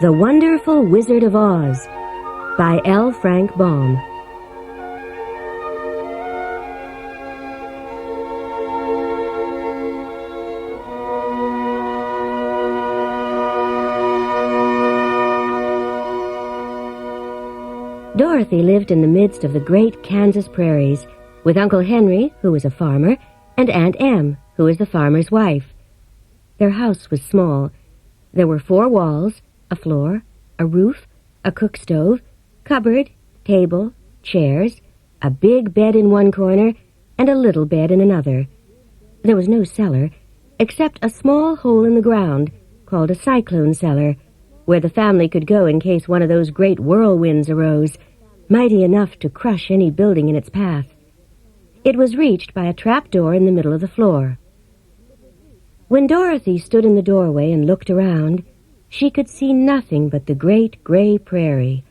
The Wonderful Wizard of Oz by L. Frank Baum. Dorothy lived in the midst of the great Kansas prairies with Uncle Henry, who was a farmer, and Aunt Em, who was the farmer's wife. Their house was small. There were 4 walls, a floor, a roof, a cook stove, cupboard, table, chairs, a big bed in one corner, and a little bed in another. There was no cellar, except a small hole in the ground, called a cyclone cellar, where the family could go in case one of those great whirlwinds arose, mighty enough to crush any building in its path. It was reached by a trap-door in the middle of the floor. When Dorothy stood in the doorway and looked around, she could see nothing but the great gray prairie.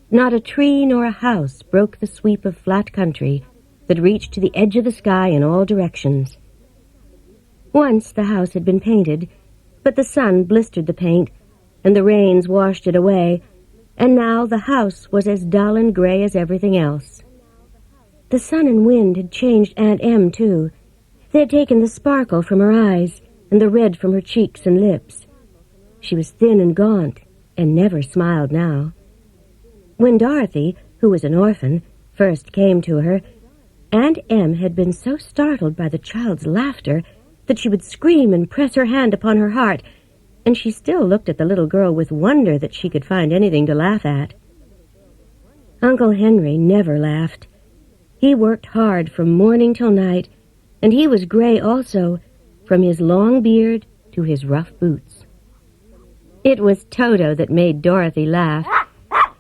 Not a tree nor a house broke the sweep of flat country that reached to the edge of the sky in all directions. Once the house had been painted, but the sun blistered the paint, and the rains washed it away, and now the house was as dull and gray as everything else. The sun and wind had changed Aunt Em, too. They had taken the sparkle from her eyes and the red from her cheeks and lips. She was thin and gaunt, and never smiled now. When Dorothy, who was an orphan, first came to her, Aunt Em had been so startled by the child's laughter that she would scream and press her hand upon her heart, and she still looked at the little girl with wonder that she could find anything to laugh at. Uncle Henry never laughed. He worked hard from morning till night, and he was gray also, from his long beard to his rough boots. It was Toto that made Dorothy laugh.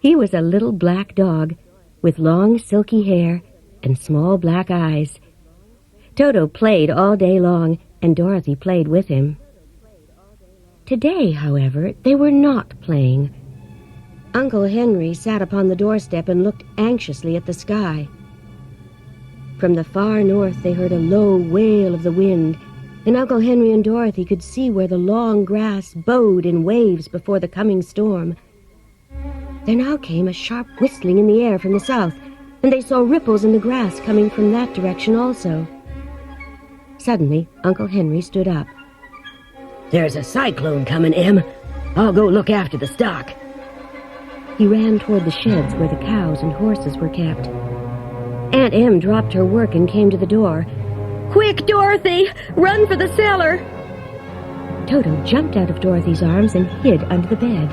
He was a little black dog with long silky hair and small black eyes. Toto played all day long, and Dorothy played with him. Today, however, they were not playing. Uncle Henry sat upon the doorstep and looked anxiously at the sky. From the far north they heard a low wail of the wind, and Uncle Henry and Dorothy could see where the long grass bowed in waves before the coming storm. There now came a sharp whistling in the air from the south, and they saw ripples in the grass coming from that direction also. Suddenly, Uncle Henry stood up. "There's a cyclone coming, Em. I'll go look after the stock." He ran toward the sheds where the cows and horses were kept. Aunt Em dropped her work and came to the door. "Quick, Dorothy! Run for the cellar!" Toto jumped out of Dorothy's arms and hid under the bed.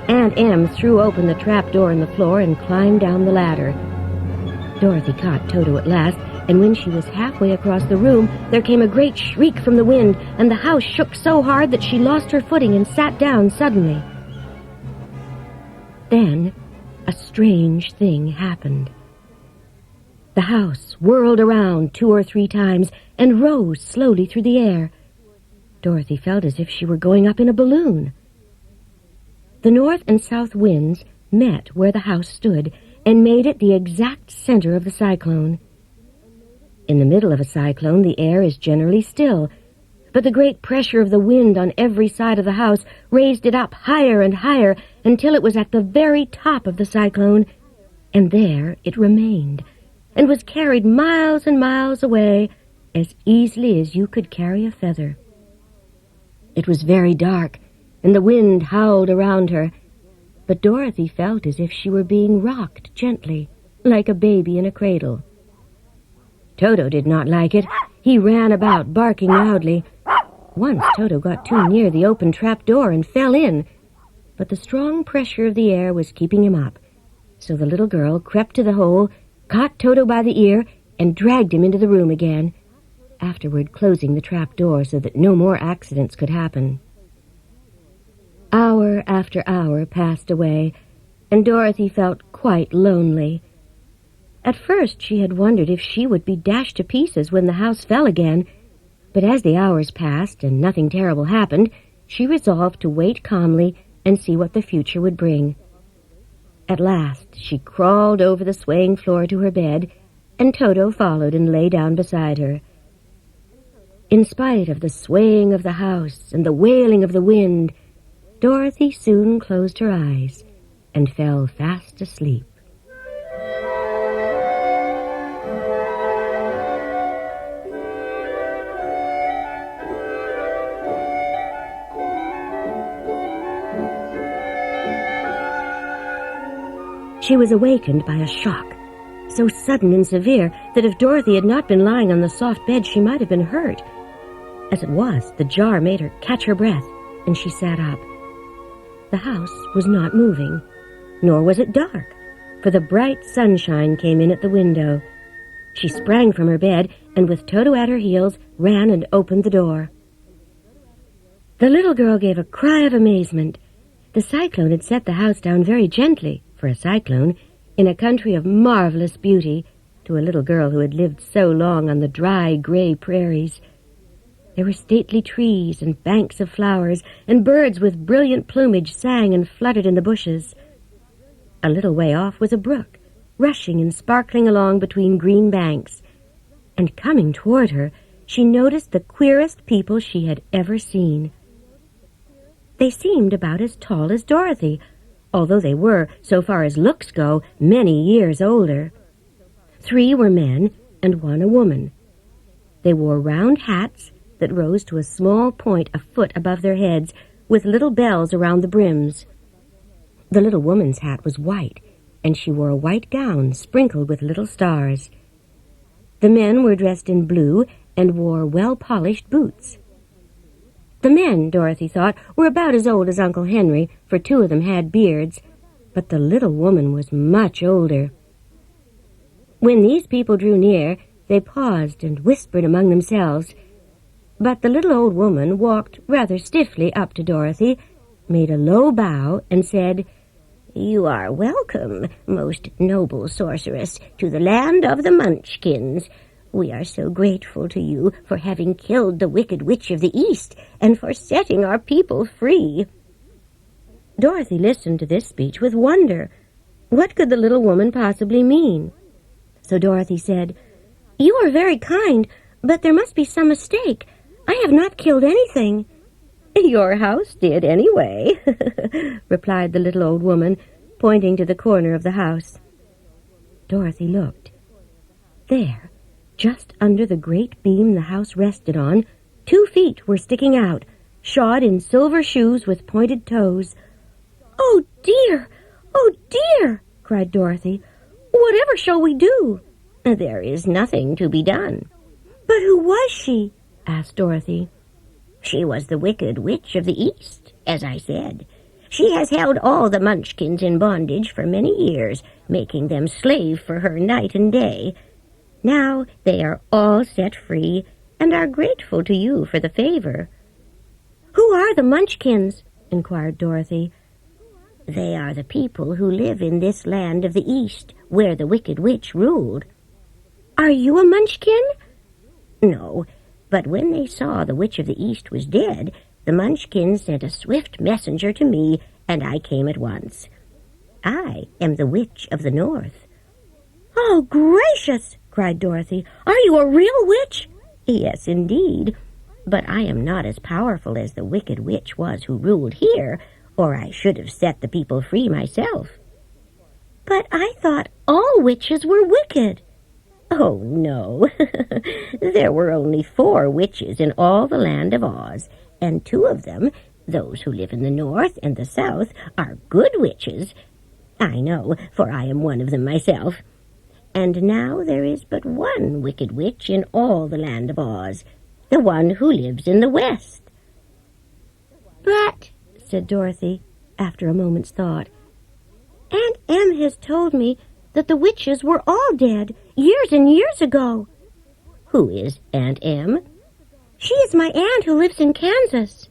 Aunt Em threw open the trap door in the floor and climbed down the ladder. Dorothy caught Toto at last, and when she was halfway across the room, there came a great shriek from the wind, and the house shook so hard that she lost her footing and sat down suddenly. Then a strange thing happened. The house whirled around 2 or 3 times and rose slowly through the air. Dorothy felt as if she were going up in a balloon. The north and south winds met where the house stood and made it the exact center of the cyclone. In the middle of a cyclone, the air is generally still, but the great pressure of the wind on every side of the house raised it up higher and higher until it was at the very top of the cyclone, and there it remained, and was carried miles and miles away as easily as you could carry a feather. It was very dark, and the wind howled around her, but Dorothy felt as if she were being rocked gently, like a baby in a cradle. Toto did not like it. He ran about, barking loudly. Once Toto got too near the open trap door and fell in, but the strong pressure of the air was keeping him up, so the little girl crept to the hole, caught Toto by the ear, and dragged him into the room again, afterward closing the trap door so that no more accidents could happen. Hour after hour passed away, and Dorothy felt quite lonely. At first she had wondered if she would be dashed to pieces when the house fell again, but as the hours passed and nothing terrible happened, she resolved to wait calmly and see what the future would bring. At last she crawled over the swaying floor to her bed, and Toto followed and lay down beside her. In spite of the swaying of the house and the wailing of the wind, Dorothy soon closed her eyes and fell fast asleep. She was awakened by a shock, so sudden and severe that if Dorothy had not been lying on the soft bed, she might have been hurt. As it was, the jar made her catch her breath, and she sat up. The house was not moving, nor was it dark, for the bright sunshine came in at the window. She sprang from her bed, and with Toto at her heels, ran and opened the door. The little girl gave a cry of amazement. The cyclone had set the house down very gently, for a cyclone, in a country of marvelous beauty, to a little girl who had lived so long on the dry, gray prairies. There were stately trees and banks of flowers, and birds with brilliant plumage sang and fluttered in the bushes. A little way off was a brook, rushing and sparkling along between green banks, and coming toward her, she noticed the queerest people she had ever seen. They seemed about as tall as Dorothy, although they were, so far as looks go, many years older. 3 were men and 1 a woman. They wore round hats that rose to a small point a foot above their heads, with little bells around the brims. The little woman's hat was white, and she wore a white gown sprinkled with little stars. The men were dressed in blue and wore well-polished boots. The men, Dorothy thought, were about as old as Uncle Henry, for 2 of them had beards, but the little woman was much older. When these people drew near, they paused and whispered among themselves, but the little old woman walked rather stiffly up to Dorothy, made a low bow, and said, "You are welcome, most noble sorceress, to the land of the Munchkins. We are so grateful to you for having killed the Wicked Witch of the East and for setting our people free." Dorothy listened to this speech with wonder. What could the little woman possibly mean? So Dorothy said, "You are very kind, but there must be some mistake. I have not killed anything." "Your house did anyway," replied the little old woman, pointing to the corner of the house. Dorothy looked. There, just under the great beam the house rested on, 2 feet were sticking out, shod in silver shoes with pointed toes. "Oh, dear! Oh, dear!" cried Dorothy. "Whatever shall we do?" "There is nothing to be done." "But who was she?" asked Dorothy. "She was the Wicked Witch of the East, as I said. She has held all the Munchkins in bondage for many years, making them slave for her night and day. Now they are all set free and are grateful to you for the favor." "Who are the Munchkins?" inquired Dorothy. "They are the people who live in this land of the East, where the Wicked Witch ruled." "Are you a Munchkin?" "No, but when they saw the Witch of the East was dead, the Munchkins sent a swift messenger to me, and I came at once. I am the Witch of the North." "Oh, gracious!" cried Dorothy. "Are you a real witch?" "Yes, indeed. But I am not as powerful as the Wicked Witch was who ruled here, or I should have set the people free myself." "But I thought all witches were wicked." "Oh, no. There were only 4 witches in all the land of Oz, and 2 of them, those who live in the north and the south, are good witches. I know, for I am one of them myself. And now there is but 1 wicked witch in all the land of Oz, the one who lives in the west." "But," said Dorothy, after a moment's thought, "Aunt Em has told me that the witches were all dead years and years ago." "Who is Aunt Em?" "She is my aunt who lives in Kansas."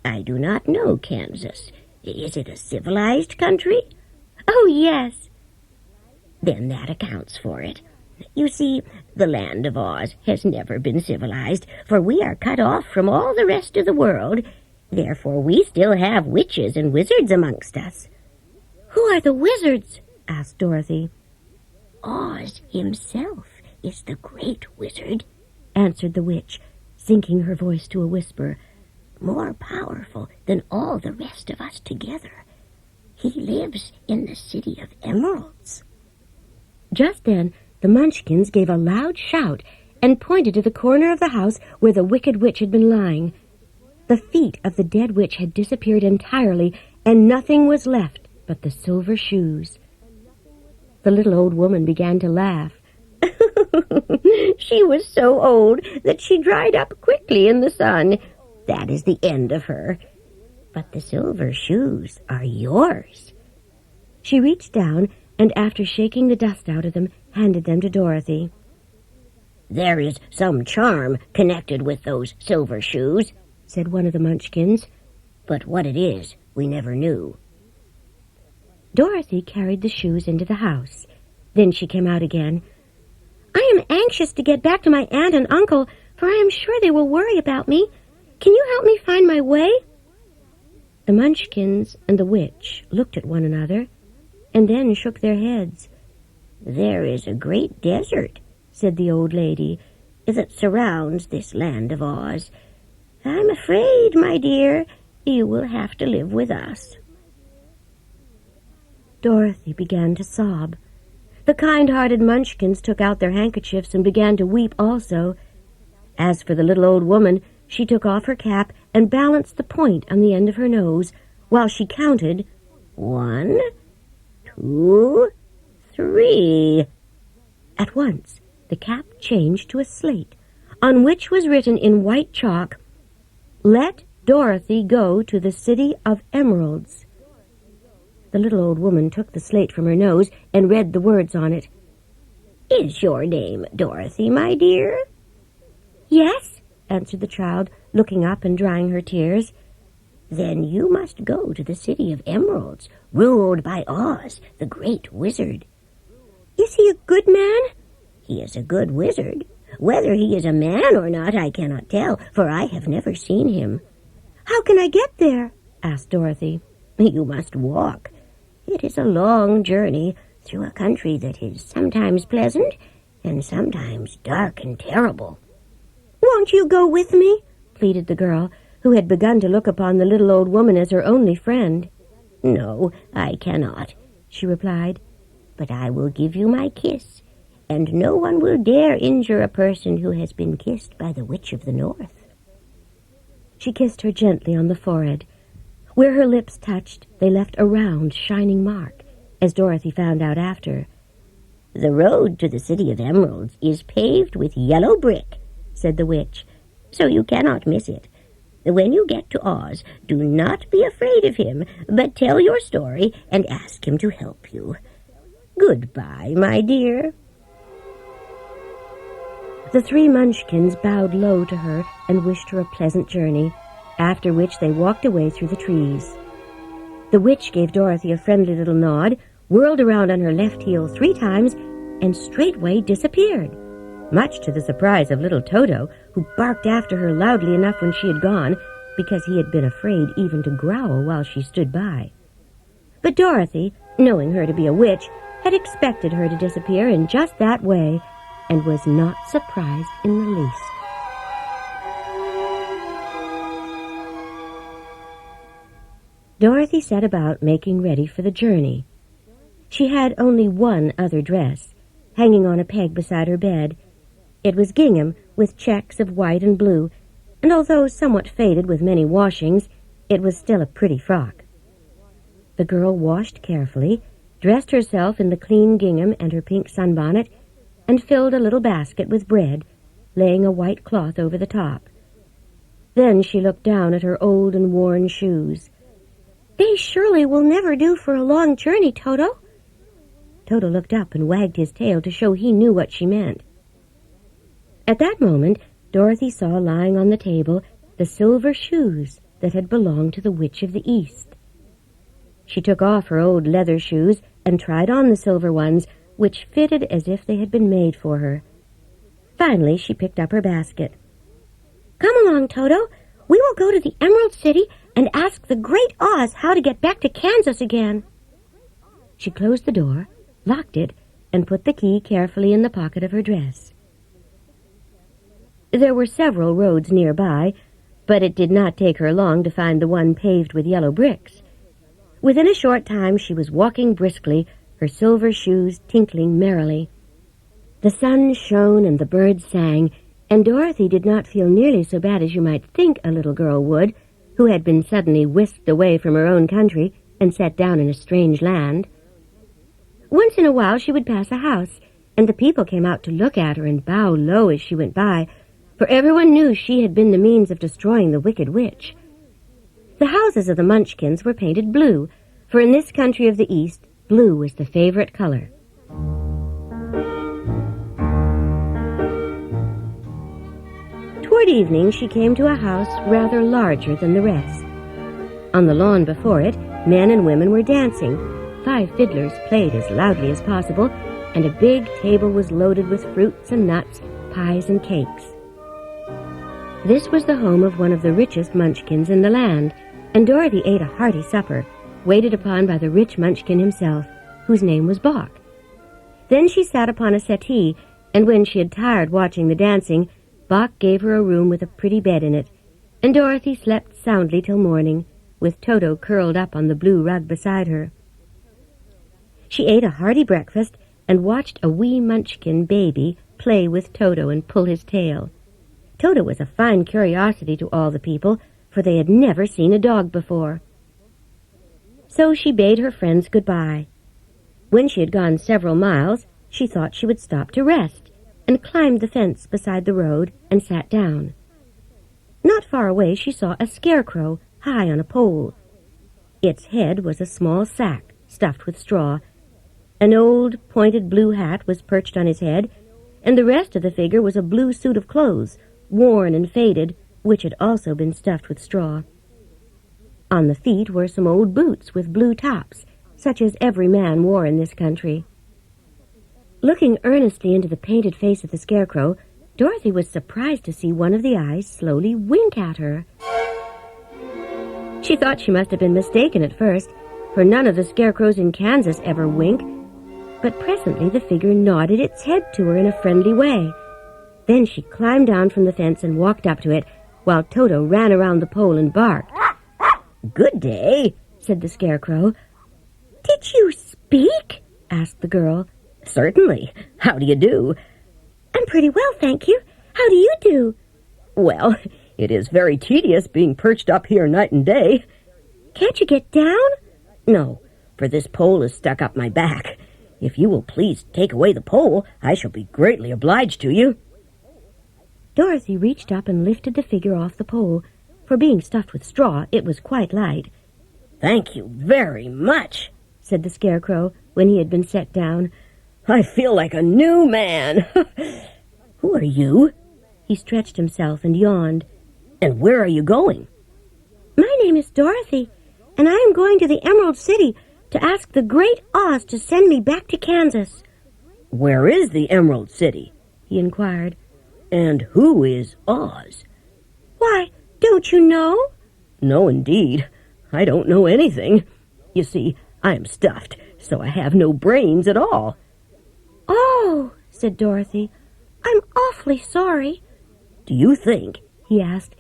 "I do not know Kansas. Is it a civilized country?" "Oh, yes." "Then that accounts for it. You see, the land of Oz has never been civilized, for we are cut off from all the rest of the world. Therefore we still have witches and wizards amongst us." "Who are the wizards?" asked Dorothy. "Oz himself is the great wizard," answered the witch, sinking her voice to a whisper. more powerful than all the rest of us together. He lives in the City of Emeralds." Just then, the Munchkins gave a loud shout and pointed to the corner of the house where the wicked witch had been lying. The feet of the dead witch had disappeared entirely, and nothing was left but the silver shoes. The little old woman began to laugh. "She was so old that she dried up quickly in the sun. That is the end of her. But the silver shoes are yours." She reached down and, after shaking the dust out of them, handed them to Dorothy. "There is some charm connected with those silver shoes," said one of the Munchkins. "But what it is, we never knew." Dorothy carried the shoes into the house. Then she came out again. "I am anxious to get back to my aunt and uncle, for I am sure they will worry about me. Can you help me find my way?" The Munchkins and the witch looked at one another, and then shook their heads. "There is a great desert," said the old lady, "that surrounds this land of Oz. I'm afraid, my dear, you will have to live with us." Dorothy began to sob. The kind-hearted Munchkins took out their handkerchiefs and began to weep also. As for the little old woman, she took off her cap and balanced the point on the end of her nose, while she counted 1, 2, 3. At once, the cap changed to a slate, on which was written in white chalk, "Let Dorothy go to the City of Emeralds." The little old woman took the slate from her nose and read the words on it. "Is your name Dorothy, my dear?" "Yes," answered the child, looking up and drying her tears. "Then you must go to the City of Emeralds, ruled by Oz, the great wizard." "Is he a good man?" "He is a good wizard. Whether he is a man or not, I cannot tell, for I have never seen him." "How can I get there?" asked Dorothy. "You must walk. It is a long journey through a country that is sometimes pleasant and sometimes dark and terrible." "Won't you go with me?" pleaded the girl, who had begun to look upon the little old woman as her only friend. "No, I cannot," she replied, "but I will give you my kiss, and no one will dare injure a person who has been kissed by the Witch of the North." She kissed her gently on the forehead. Where her lips touched, they left a round, shining mark, as Dorothy found out after. "The road to the City of Emeralds is paved with yellow brick," said the witch, "so you cannot miss it. When you get to Oz, do not be afraid of him, but tell your story and ask him to help you. Goodbye, my dear." The three Munchkins bowed low to her and wished her a pleasant journey, after which they walked away through the trees. The witch gave Dorothy a friendly little nod, whirled around on her left heel 3 times, and straightway disappeared, much to the surprise of little Toto, who barked after her loudly enough when she had gone, because he had been afraid even to growl while she stood by. But Dorothy, knowing her to be a witch, had expected her to disappear in just that way, and was not surprised in the least. Dorothy set about making ready for the journey. She had only one other dress, hanging on a peg beside her bed. It was gingham with checks of white and blue, and although somewhat faded with many washings, it was still a pretty frock. The girl washed carefully, dressed herself in the clean gingham and her pink sunbonnet, and filled a little basket with bread, laying a white cloth over the top. Then she looked down at her old and worn shoes. "They surely will never do for a long journey, Toto." Toto looked up and wagged his tail to show he knew what she meant. At that moment, Dorothy saw lying on the table the silver shoes that had belonged to the Witch of the East. She took off her old leather shoes and tried on the silver ones, which fitted as if they had been made for her. Finally, she picked up her basket. "Come along, Toto. We will go to the Emerald City and ask the Great Oz how to get back to Kansas again." She closed the door, locked it, and put the key carefully in the pocket of her dress. There were several roads nearby, but it did not take her long to find the one paved with yellow bricks. Within a short time she was walking briskly, her silver shoes tinkling merrily. The sun shone and the birds sang, and Dorothy did not feel nearly so bad as you might think a little girl would, who had been suddenly whisked away from her own country and set down in a strange land. Once in a while she would pass a house, and the people came out to look at her and bow low as she went by, for everyone knew she had been the means of destroying the wicked witch. The houses of the Munchkins were painted blue, for in this country of the East, blue was the favorite color. Toward evening she came to a house rather larger than the rest. On the lawn before it, men and women were dancing. 5 fiddlers played as loudly as possible, and a big table was loaded with fruits and nuts, pies and cakes. This was the home of one of the richest Munchkins in the land, and Dorothy ate a hearty supper, waited upon by the rich Munchkin himself, whose name was Bock. Then she sat upon a settee, and when she had tired watching the dancing, Bock gave her a room with a pretty bed in it, and Dorothy slept soundly till morning, with Toto curled up on the blue rug beside her. She ate a hearty breakfast and watched a wee Munchkin baby play with Toto and pull his tail. Toto was a fine curiosity to all the people, for they had never seen a dog before. So she bade her friends goodbye. When she had gone several miles, she thought she would stop to rest, and climbed the fence beside the road and sat down. Not far away she saw a scarecrow high on a pole. Its head was a small sack stuffed with straw. An old pointed blue hat was perched on his head, and the rest of the figure was a blue suit of clothes, worn and faded, which had also been stuffed with straw. On the feet were some old boots with blue tops, such as every man wore in this country. Looking earnestly into the painted face of the scarecrow, Dorothy was surprised to see one of the eyes slowly wink at her. She thought she must have been mistaken at first, for none of the scarecrows in Kansas ever wink, but presently the figure nodded its head to her in a friendly way. Then she climbed down from the fence and walked up to it, while Toto ran around the pole and barked. "Good day," said the scarecrow. "Did you speak?" asked the girl. "Certainly. How do you do?" "I'm pretty well, thank you. How do you do?" "Well, it is very tedious being perched up here night and day." "Can't you get down?" "No, for this pole is stuck up my back. If you will please take away the pole, I shall be greatly obliged to you." Dorothy reached up and lifted the figure off the pole. For being stuffed with straw, it was quite light. "Thank you very much," said the scarecrow when he had been set down. "I feel like a new man." "Who are you?" He stretched himself and yawned. "And where are you going?" "My name is Dorothy, and I am going to the Emerald City to ask the great Oz to send me back to Kansas." "Where is the Emerald City?" he inquired. "And who is Oz?" "Why, don't you know?" "No, indeed. I don't know anything. You see, I am stuffed, so I have no brains at all." "Oh," said Dorothy, "I'm awfully sorry." "Do you think," he asked,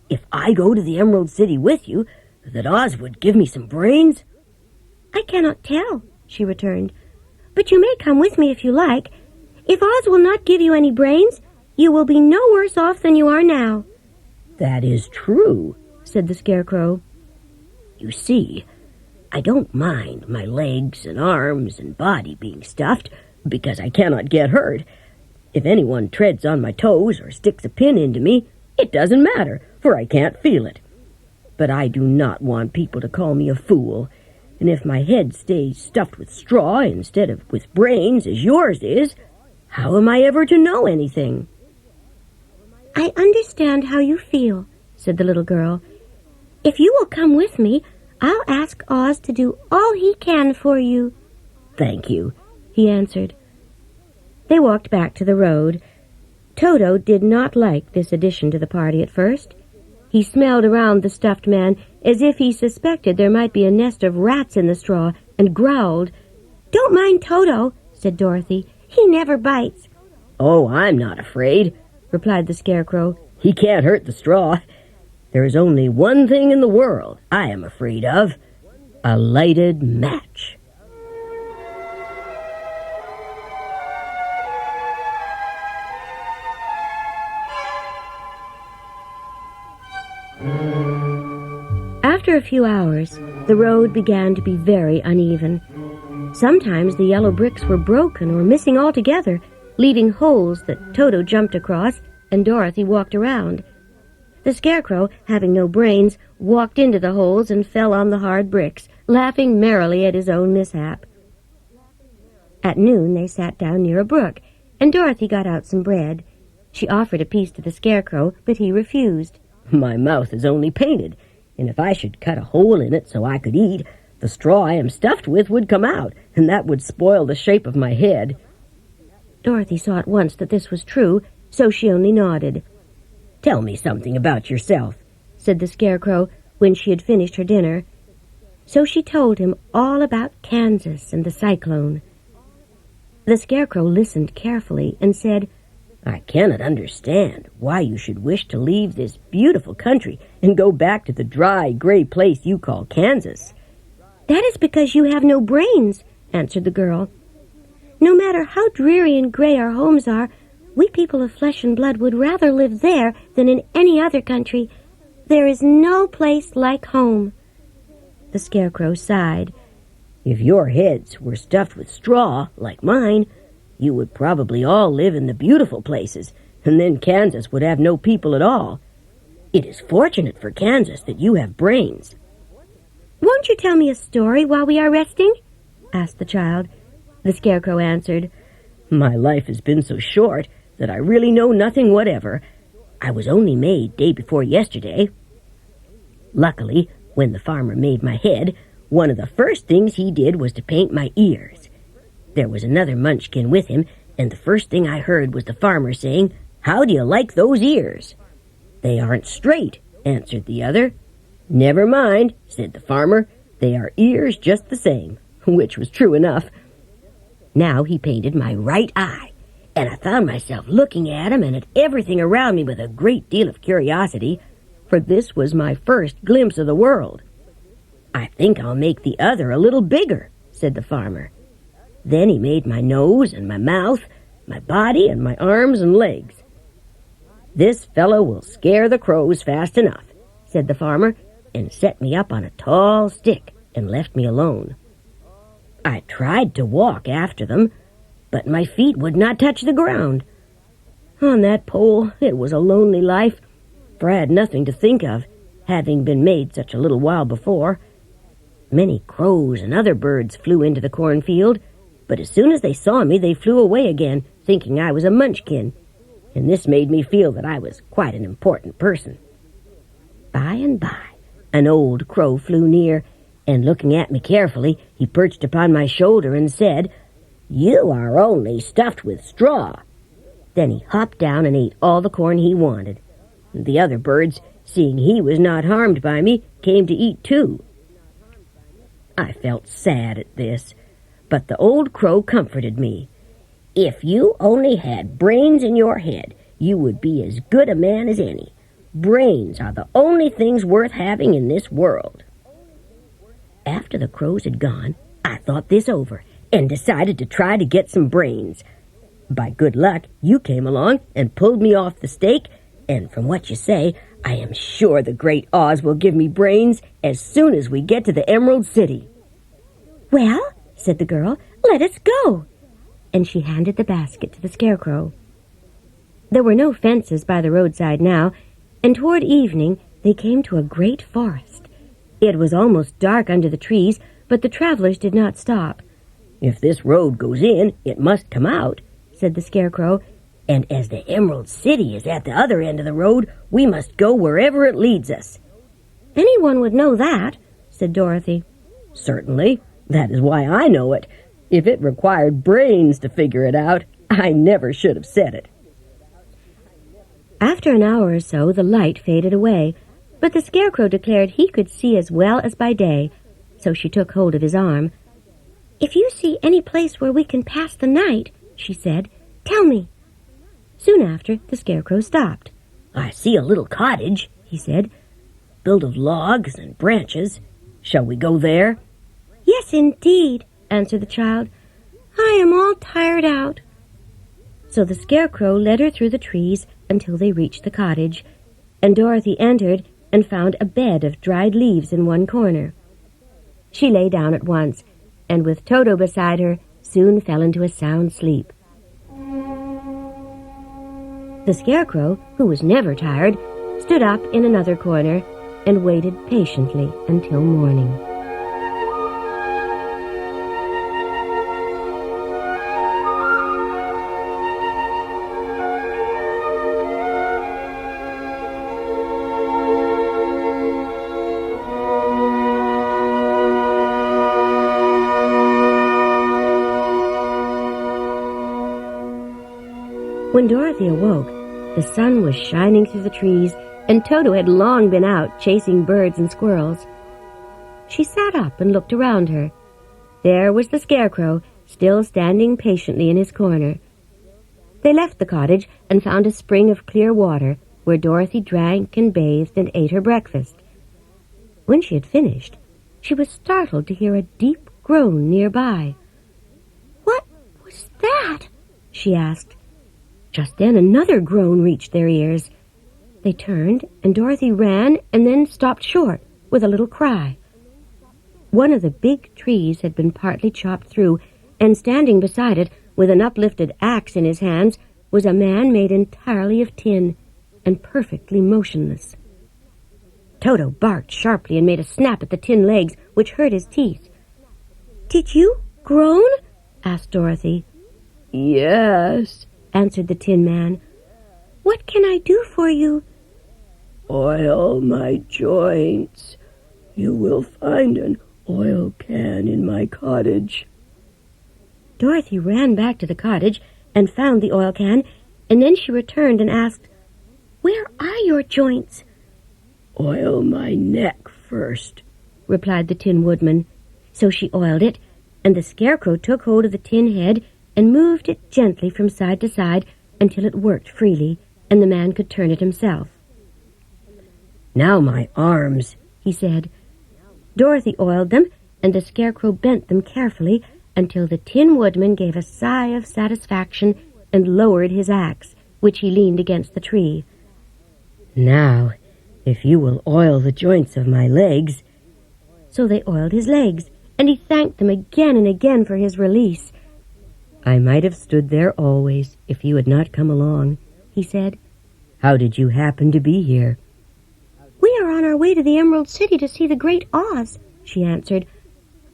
"if I go to the Emerald City with you, that Oz would give me some brains?" "I cannot tell," she returned, "but you may come with me if you like. If Oz will not give you any brains, you will be no worse off than you are now." "That is true," said the scarecrow. "You see, I don't mind my legs and arms and body being stuffed, because I cannot get hurt. If anyone treads on my toes or sticks a pin into me, it doesn't matter, for I can't feel it. But I do not want people to call me a fool, and if my head stays stuffed with straw instead of with brains as yours is, how am I ever to know anything?" "I understand how you feel," said the little girl. "If you will come with me, I'll ask Oz to do all he can for you." "Thank you," he answered. They walked back to the road. Toto did not like this addition to the party at first. He smelled around the stuffed man as if he suspected there might be a nest of rats in the straw, and growled. "Don't mind Toto," said Dorothy. "He never bites." "Oh, I'm not afraid," replied the scarecrow. "He can't hurt the straw. There is only one thing in the world I am afraid of: a lighted match. After a few hours, the road began to be very uneven. Sometimes the yellow bricks were broken or missing altogether, leaving holes that Toto jumped across and Dorothy walked around. The Scarecrow, having no brains, walked into the holes and fell on the hard bricks, laughing merrily at his own mishap. At noon they sat down near a brook, and Dorothy got out some bread. She offered a piece to the Scarecrow, but he refused. My mouth is only painted, and if I should cut a hole in it so I could eat, the straw I am stuffed with would come out, and that would spoil the shape of my head. Dorothy saw at once that this was true, so she only nodded. Tell me something about yourself, said the Scarecrow when she had finished her dinner. So she told him all about Kansas and the cyclone. The Scarecrow listened carefully and said, I cannot understand why you should wish to leave this beautiful country and go back to the dry, gray place you call Kansas. That is because you have no brains, answered the girl. No matter how dreary and gray our homes are, we people of flesh and blood would rather live there than in any other country. There is no place like home. The Scarecrow sighed. If your heads were stuffed with straw, like mine, you would probably all live in the beautiful places, and then Kansas would have no people at all. It is fortunate for Kansas that you have brains. Won't you tell me a story while we are resting? Asked the child. The Scarecrow answered, My life has been so short that I really know nothing whatever. I was only made day before yesterday. Luckily, when the farmer made my head, one of the first things he did was to paint my ears. There was another munchkin with him, and the first thing I heard was the farmer saying, How do you like those ears? They aren't straight, answered the other. Never mind, said the farmer. They are ears just the same, which was true enough. Now he painted my right eye, and I found myself looking at him and at everything around me with a great deal of curiosity, for this was my first glimpse of the world. I think I'll make the other a little bigger, said the farmer. Then he made my nose and my mouth, my body and my arms and legs. This fellow will scare the crows fast enough, said the farmer, and set me up on a tall stick and left me alone. I tried to walk after them, but my feet would not touch the ground. On that pole it was a lonely life, for I had nothing to think of, having been made such a little while before. Many crows and other birds flew into the cornfield, but as soon as they saw me, they flew away again, thinking I was a munchkin, and this made me feel that I was quite an important person. By and by, an old crow flew near, and looking at me carefully, he perched upon my shoulder and said, You are only stuffed with straw. Then he hopped down and ate all the corn he wanted. The other birds, seeing he was not harmed by me, came to eat too. I felt sad at this, but the old crow comforted me. If you only had brains in your head, you would be as good a man as any. Brains are the only things worth having in this world. After the crows had gone, I thought this over and decided to try to get some brains. By good luck, you came along and pulled me off the stake, and from what you say, I am sure the great Oz will give me brains as soon as we get to the Emerald City. Well, said the girl, let us go. And she handed the basket to the Scarecrow. There were no fences by the roadside now, and toward evening they came to a great forest. It was almost dark under the trees, but the travelers did not stop. If this road goes in, it must come out, said the Scarecrow, and as the Emerald City is at the other end of the road, we must go wherever it leads us. Anyone would know that, said Dorothy. Certainly. That is why I know it. If it required brains to figure it out, I never should have said it. After an hour or so, the light faded away, but the Scarecrow declared he could see as well as by day, so she took hold of his arm. If you see any place where we can pass the night, she said, tell me. Soon after, the Scarecrow stopped. I see a little cottage, he said, built of logs and branches. Shall we go there?" "Yes, indeed," answered the child. "I am all tired out." So the Scarecrow led her through the trees until they reached the cottage, and Dorothy entered and found a bed of dried leaves in one corner. She lay down at once, and with Toto beside her, soon fell into a sound sleep. The Scarecrow, who was never tired, stood up in another corner and waited patiently until morning. When Dorothy awoke, the sun was shining through the trees, and Toto had long been out chasing birds and squirrels. She sat up and looked around her. There was the Scarecrow, still standing patiently in his corner. They left the cottage and found a spring of clear water, where Dorothy drank and bathed and ate her breakfast. When she had finished, she was startled to hear a deep groan nearby. "What was that?" she asked. Just then another groan reached their ears. They turned, and Dorothy ran and then stopped short with a little cry. One of the big trees had been partly chopped through, and standing beside it, with an uplifted axe in his hands, was a man made entirely of tin and perfectly motionless. Toto barked sharply and made a snap at the tin legs, which hurt his teeth. "Did you groan?" asked Dorothy. "Yes," answered the Tin Man. "What can I do for you?" "Oil my joints. You will find an oil can in my cottage." Dorothy ran back to the cottage and found the oil can, and then she returned and asked, "Where are your joints?" "Oil my neck first," replied the Tin Woodman. So she oiled it, and the Scarecrow took hold of the tin head and moved it gently from side to side until it worked freely, and the man could turn it himself. "Now my arms," he said. Dorothy oiled them, and the Scarecrow bent them carefully until the Tin Woodman gave a sigh of satisfaction and lowered his axe, which he leaned against the tree. "Now, if you will oil the joints of my legs." So they oiled his legs, and he thanked them again and again for his release. "I might have stood there always if you had not come along," he said. "How did you happen to be here?" "We are on our way to the Emerald City to see the Great Oz," she answered.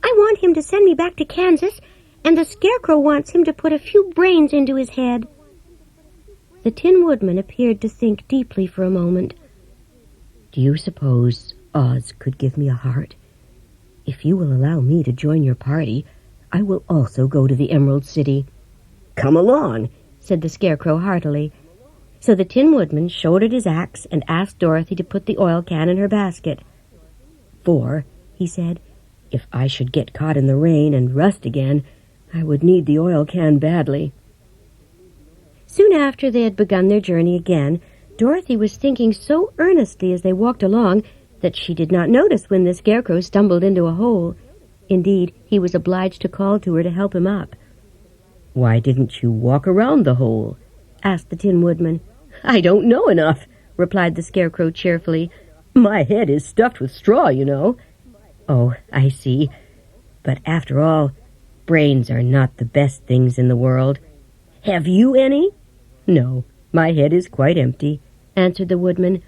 "I want him to send me back to Kansas, and the Scarecrow wants him to put a few brains into his head." The Tin Woodman appeared to think deeply for a moment. "Do you suppose Oz could give me a heart? If you will allow me to join your party, I will also go to the Emerald City." "Come along," said the Scarecrow heartily. So the Tin Woodman shouldered his axe and asked Dorothy to put the oil can in her basket. "For," he said, "if I should get caught in the rain and rust again, I would need the oil can badly." Soon after they had begun their journey again, Dorothy was thinking so earnestly as they walked along that she did not notice when the Scarecrow stumbled into a hole. Indeed, he was obliged to call to her to help him up. "Why didn't you walk around the hole?" asked the Tin Woodman. "I don't know enough," replied the Scarecrow cheerfully. "My head is stuffed with straw, you know." "Oh, I see. But after all, brains are not the best things in the world. Have you any?" "No, my head is quite empty," answered the Woodman.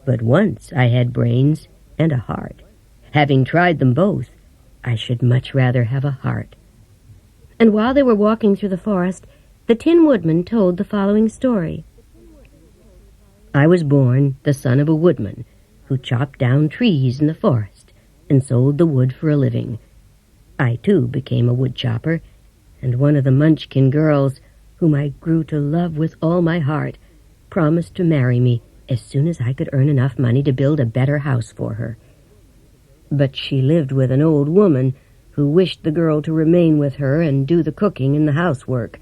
"But once I had brains and a heart. Having tried them both, I should much rather have a heart." And while they were walking through the forest, the Tin Woodman told the following story. "I was born the son of a woodman who chopped down trees in the forest and sold the wood for a living. I, too, became a wood chopper, and one of the Munchkin girls, whom I grew to love with all my heart, promised to marry me as soon as I could earn enough money to build a better house for her. But she lived with an old woman who wished the girl to remain with her and do the cooking and the housework.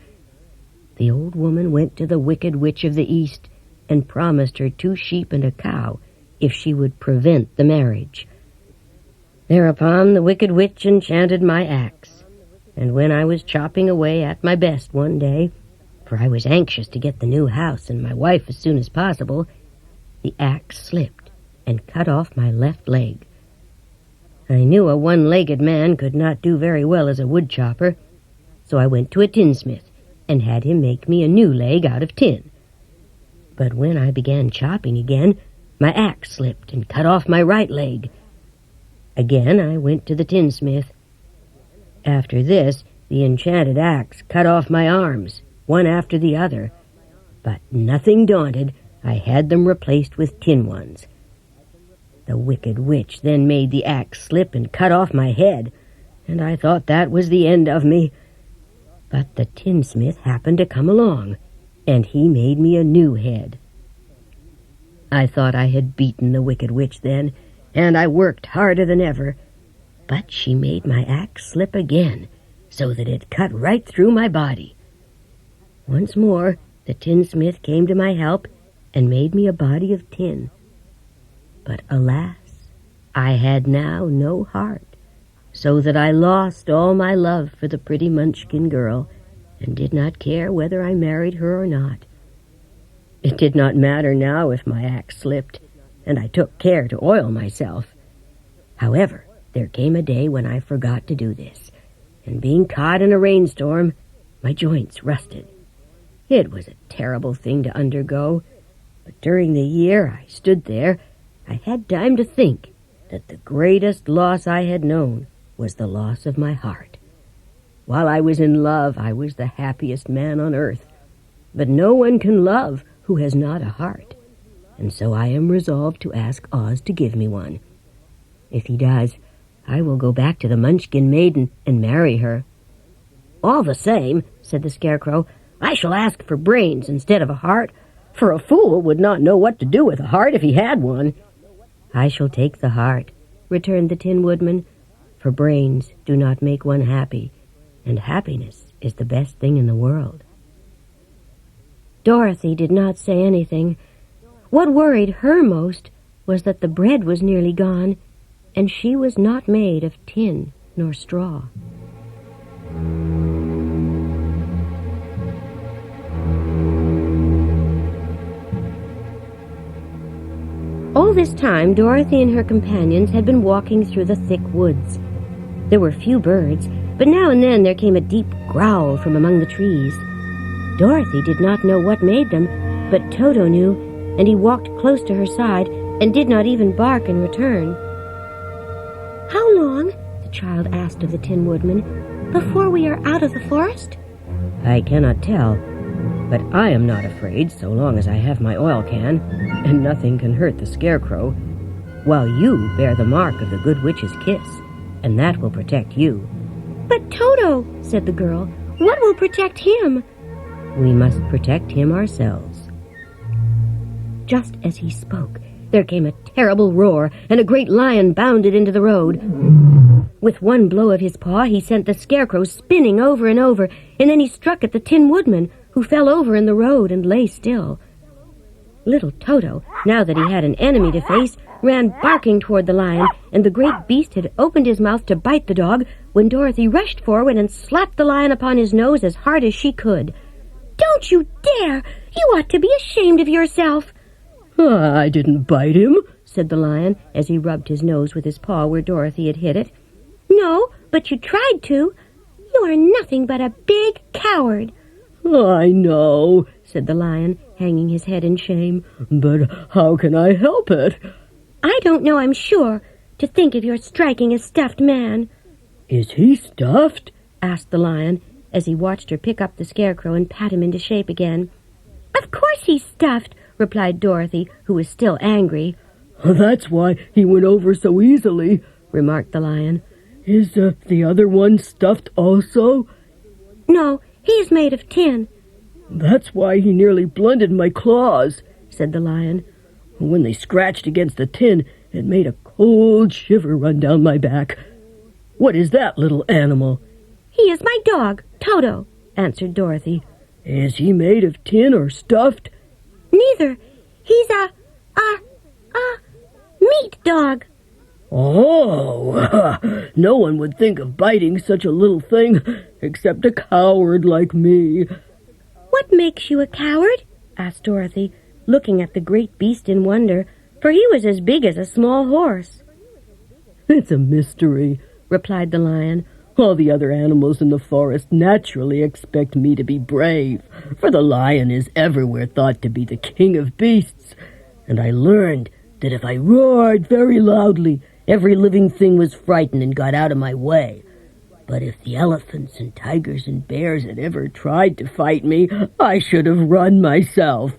The old woman went to the Wicked Witch of the East and promised her 2 sheep and a cow if she would prevent the marriage. Thereupon the wicked witch enchanted my axe, and when I was chopping away at my best one day, for I was anxious to get the new house and my wife as soon as possible, the axe slipped and cut off my left leg. I knew a one-legged man could not do very well as a wood chopper, so I went to a tinsmith and had him make me a new leg out of tin. But when I began chopping again, my axe slipped and cut off my right leg. Again I went to the tinsmith. After this, the enchanted axe cut off my arms, one after the other. But nothing daunted, I had them replaced with tin ones. The wicked witch then made the axe slip and cut off my head, and I thought that was the end of me. But the tinsmith happened to come along, and he made me a new head. I thought I had beaten the wicked witch then, and I worked harder than ever. But she made my axe slip again, so that it cut right through my body. Once more, the tinsmith came to my help and made me a body of tin. But alas, I had now no heart, so that I lost all my love for the pretty Munchkin girl, and did not care whether I married her or not. It did not matter now if my axe slipped, and I took care to oil myself. However, there came a day when I forgot to do this, and being caught in a rainstorm, my joints rusted. It was a terrible thing to undergo, but during the year I stood there, I had time to think that the greatest loss I had known was the loss of my heart. While I was in love, I was the happiest man on earth, but no one can love who has not a heart, and so I am resolved to ask Oz to give me one. If he does, I will go back to the Munchkin maiden and marry her. All the same, said the Scarecrow, I shall ask for brains instead of a heart, for a fool would not know what to do with a heart if he had one. I shall take the heart, returned the Tin Woodman, for brains do not make one happy, and happiness is the best thing in the world. Dorothy did not say anything. What worried her most was that the bread was nearly gone, and she was not made of tin nor straw. All this time, Dorothy and her companions had been walking through the thick woods. There were few birds, but now and then there came a deep growl from among the trees. Dorothy did not know what made them, but Toto knew, and he walked close to her side and did not even bark in return. "How long," the child asked of the Tin Woodman, "before we are out of the forest?" "I cannot tell, but I am not afraid so long as I have my oil can, and nothing can hurt the Scarecrow, while you bear the mark of the Good Witch's kiss, and that will protect you." "But Toto," said the girl, "what will protect him?" "We must protect him ourselves." Just as he spoke, there came a terrible roar, and a great lion bounded into the road. With one blow of his paw, he sent the Scarecrow spinning over and over, and then he struck at the Tin Woodman, who fell over in the road and lay still. Little Toto, now that he had an enemy to face, ran barking toward the lion, and the great beast had opened his mouth to bite the dog when Dorothy rushed forward and slapped the lion upon his nose as hard as she could. "Don't you dare! You ought to be ashamed of yourself!" "I didn't bite him," said the lion, as he rubbed his nose with his paw where Dorothy had hit it. "No, but you tried to. You are nothing but a big coward." "I know," said the lion, hanging his head in shame, "but how can I help it?" "I don't know, I'm sure, to think of your striking a stuffed man." "Is he stuffed?" asked the lion, as he watched her pick up the Scarecrow and pat him into shape again. "Of course he's stuffed," replied Dorothy, who was still angry. "That's why he went over so easily," remarked the lion. "Is the other one stuffed also?" "No, he's made of tin." "That's why he nearly blunted my claws," said the lion. "When they scratched against the tin, it made a cold shiver run down my back. What is that little animal?" "He is my dog, Toto," answered Dorothy. "Is he made of tin or stuffed?" "Neither. He's Meat dog. Oh, no one would think of biting such a little thing except a coward like me. What makes you a coward? Asked Dorothy, looking at the great beast in wonder, for he was as big as a small horse. It's a mystery, replied the lion. All the other animals in the forest naturally expect me to be brave, for the lion is everywhere thought to be the king of beasts, and I learned that if I roared very loudly, every living thing was frightened and got out of my way. But if the elephants and tigers and bears had ever tried to fight me, I should have run myself.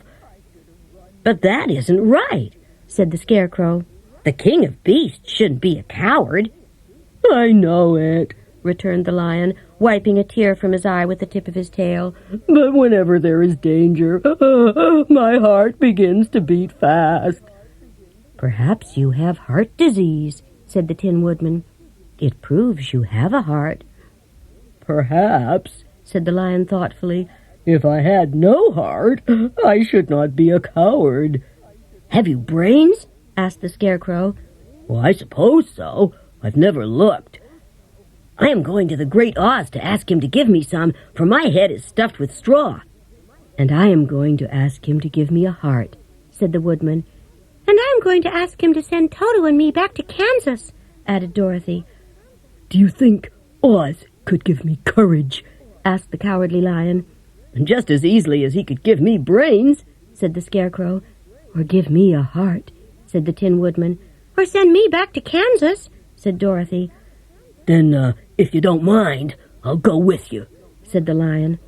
But that isn't right, said the Scarecrow. The king of beasts shouldn't be a coward. I know it, returned the lion, wiping a tear from his eye with the tip of his tail. But whenever there is danger, my heart begins to beat fast. Perhaps you have heart disease, said the Tin Woodman. It proves you have a heart. Perhaps, said the lion thoughtfully. If I had no heart, I should not be a coward. Have you brains? Asked the Scarecrow. Well, I suppose so. I've never looked. I am going to the Great Oz to ask him to give me some, for my head is stuffed with straw. And I am going to ask him to give me a heart, said the Woodman. And I am going to ask him to send Toto and me back to Kansas, added Dorothy. Do you think Oz could give me courage? Asked the Cowardly Lion. Just as easily as he could give me brains, said the Scarecrow. Or give me a heart, said the Tin Woodman. Or send me back to Kansas, said Dorothy. Then, if you don't mind, I'll go with you, said the lion.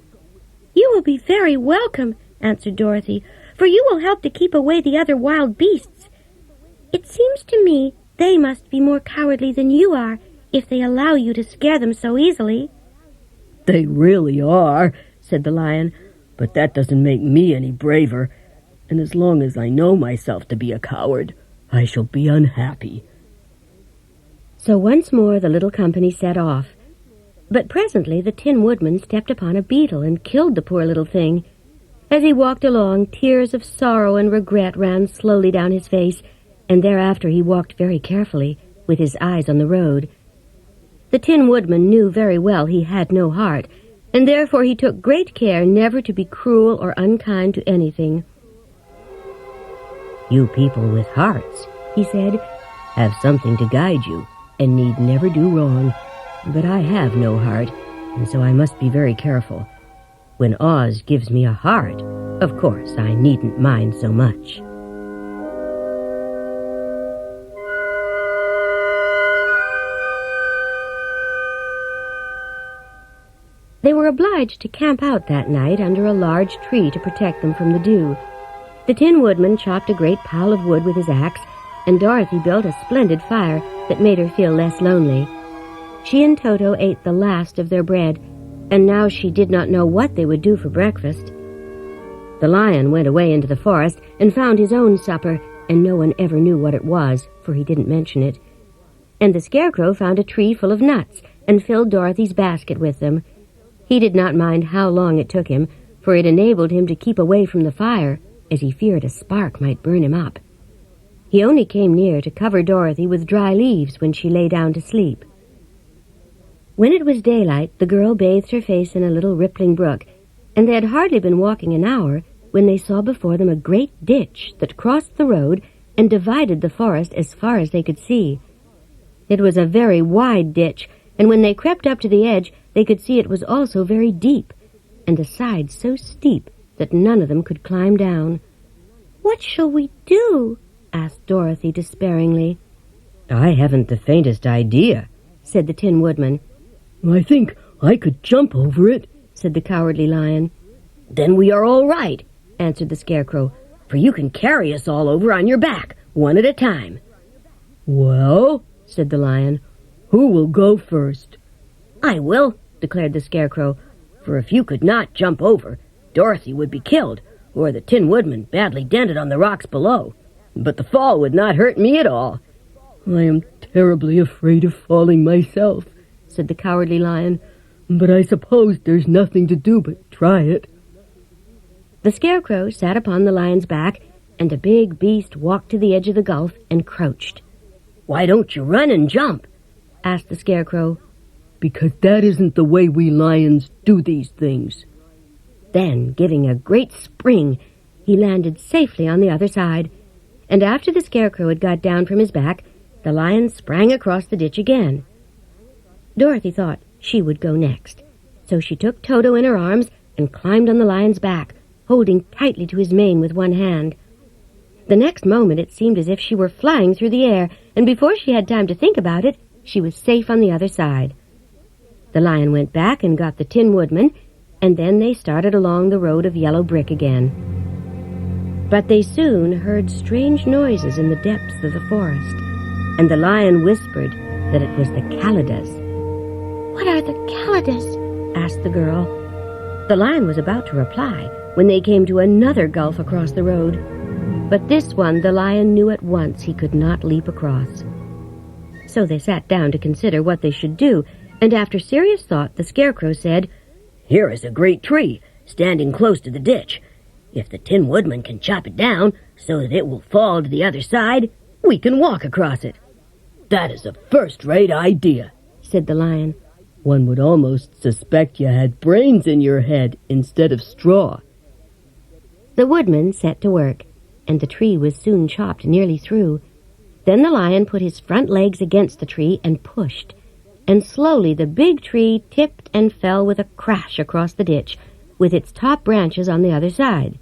You will be very welcome, answered Dorothy, for you will help to keep away the other wild beasts. It seems to me they must be more cowardly than you are, if they allow you to scare them so easily. They really are, said the lion, but that doesn't make me any braver, and as long as I know myself to be a coward, I shall be unhappy. So once more the little company set off. But presently the Tin Woodman stepped upon a beetle and killed the poor little thing. As he walked along, tears of sorrow and regret ran slowly down his face, and thereafter he walked very carefully, with his eyes on the road. The Tin Woodman knew very well he had no heart, and therefore he took great care never to be cruel or unkind to anything. You people with hearts, he said, have something to guide you, and need never do wrong. But I have no heart, and so I must be very careful. When Oz gives me a heart, of course I needn't mind so much. They were obliged to camp out that night under a large tree to protect them from the dew. The Tin Woodman chopped a great pile of wood with his axe, and Dorothy built a splendid fire that made her feel less lonely. She and Toto ate the last of their bread, and now she did not know what they would do for breakfast. The lion went away into the forest and found his own supper, and no one ever knew what it was, for he didn't mention it. And the Scarecrow found a tree full of nuts and filled Dorothy's basket with them. He did not mind how long it took him, for it enabled him to keep away from the fire, as he feared a spark might burn him up. He only came near to cover Dorothy with dry leaves when she lay down to sleep. When it was daylight, the girl bathed her face in a little rippling brook, and they had hardly been walking an hour when they saw before them a great ditch that crossed the road and divided the forest as far as they could see. It was a very wide ditch, and when they crept up to the edge, they could see it was also very deep, and the sides so steep that none of them could climb down. "What shall we do?" asked Dorothy despairingly. "I haven't the faintest idea," said the Tin Woodman. "I think I could jump over it," said the Cowardly Lion. "Then we are all right," answered the Scarecrow, "for you can carry us all over on your back, one at a time." "Well," said the Lion, "who will go first?" "I will," declared the Scarecrow, "for if you could not jump over, Dorothy would be killed, or the Tin Woodman badly dented on the rocks below. But the fall would not hurt me at all." "I am terribly afraid of falling myself," said the Cowardly Lion, "but I suppose there's nothing to do but try it." The Scarecrow sat upon the lion's back, and the big beast walked to the edge of the gulf and crouched. "Why don't you run and jump?" asked the Scarecrow. "Because that isn't the way we lions do these things." Then, giving a great spring, he landed safely on the other side, and after the Scarecrow had got down from his back, the lion sprang across the ditch again. Dorothy thought she would go next, so she took Toto in her arms and climbed on the lion's back, holding tightly to his mane with one hand. The next moment it seemed as if she were flying through the air, and before she had time to think about it, she was safe on the other side. The lion went back and got the Tin Woodman, and then they started along the road of yellow brick again. But they soon heard strange noises in the depths of the forest, and the lion whispered that it was the Callidas. "What are the Callidas?" asked the girl. The lion was about to reply when they came to another gulf across the road, but this one the lion knew at once he could not leap across. So they sat down to consider what they should do, and after serious thought the Scarecrow said, "Here is a great tree, standing close to the ditch. If the Tin Woodman can chop it down so that it will fall to the other side, we can walk across it." "That is a first-rate idea," said the lion. "One would almost suspect you had brains in your head instead of straw." The woodman set to work, and the tree was soon chopped nearly through. Then the lion put his front legs against the tree and pushed, and slowly the big tree tipped and fell with a crash across the ditch, with its top branches on the other side.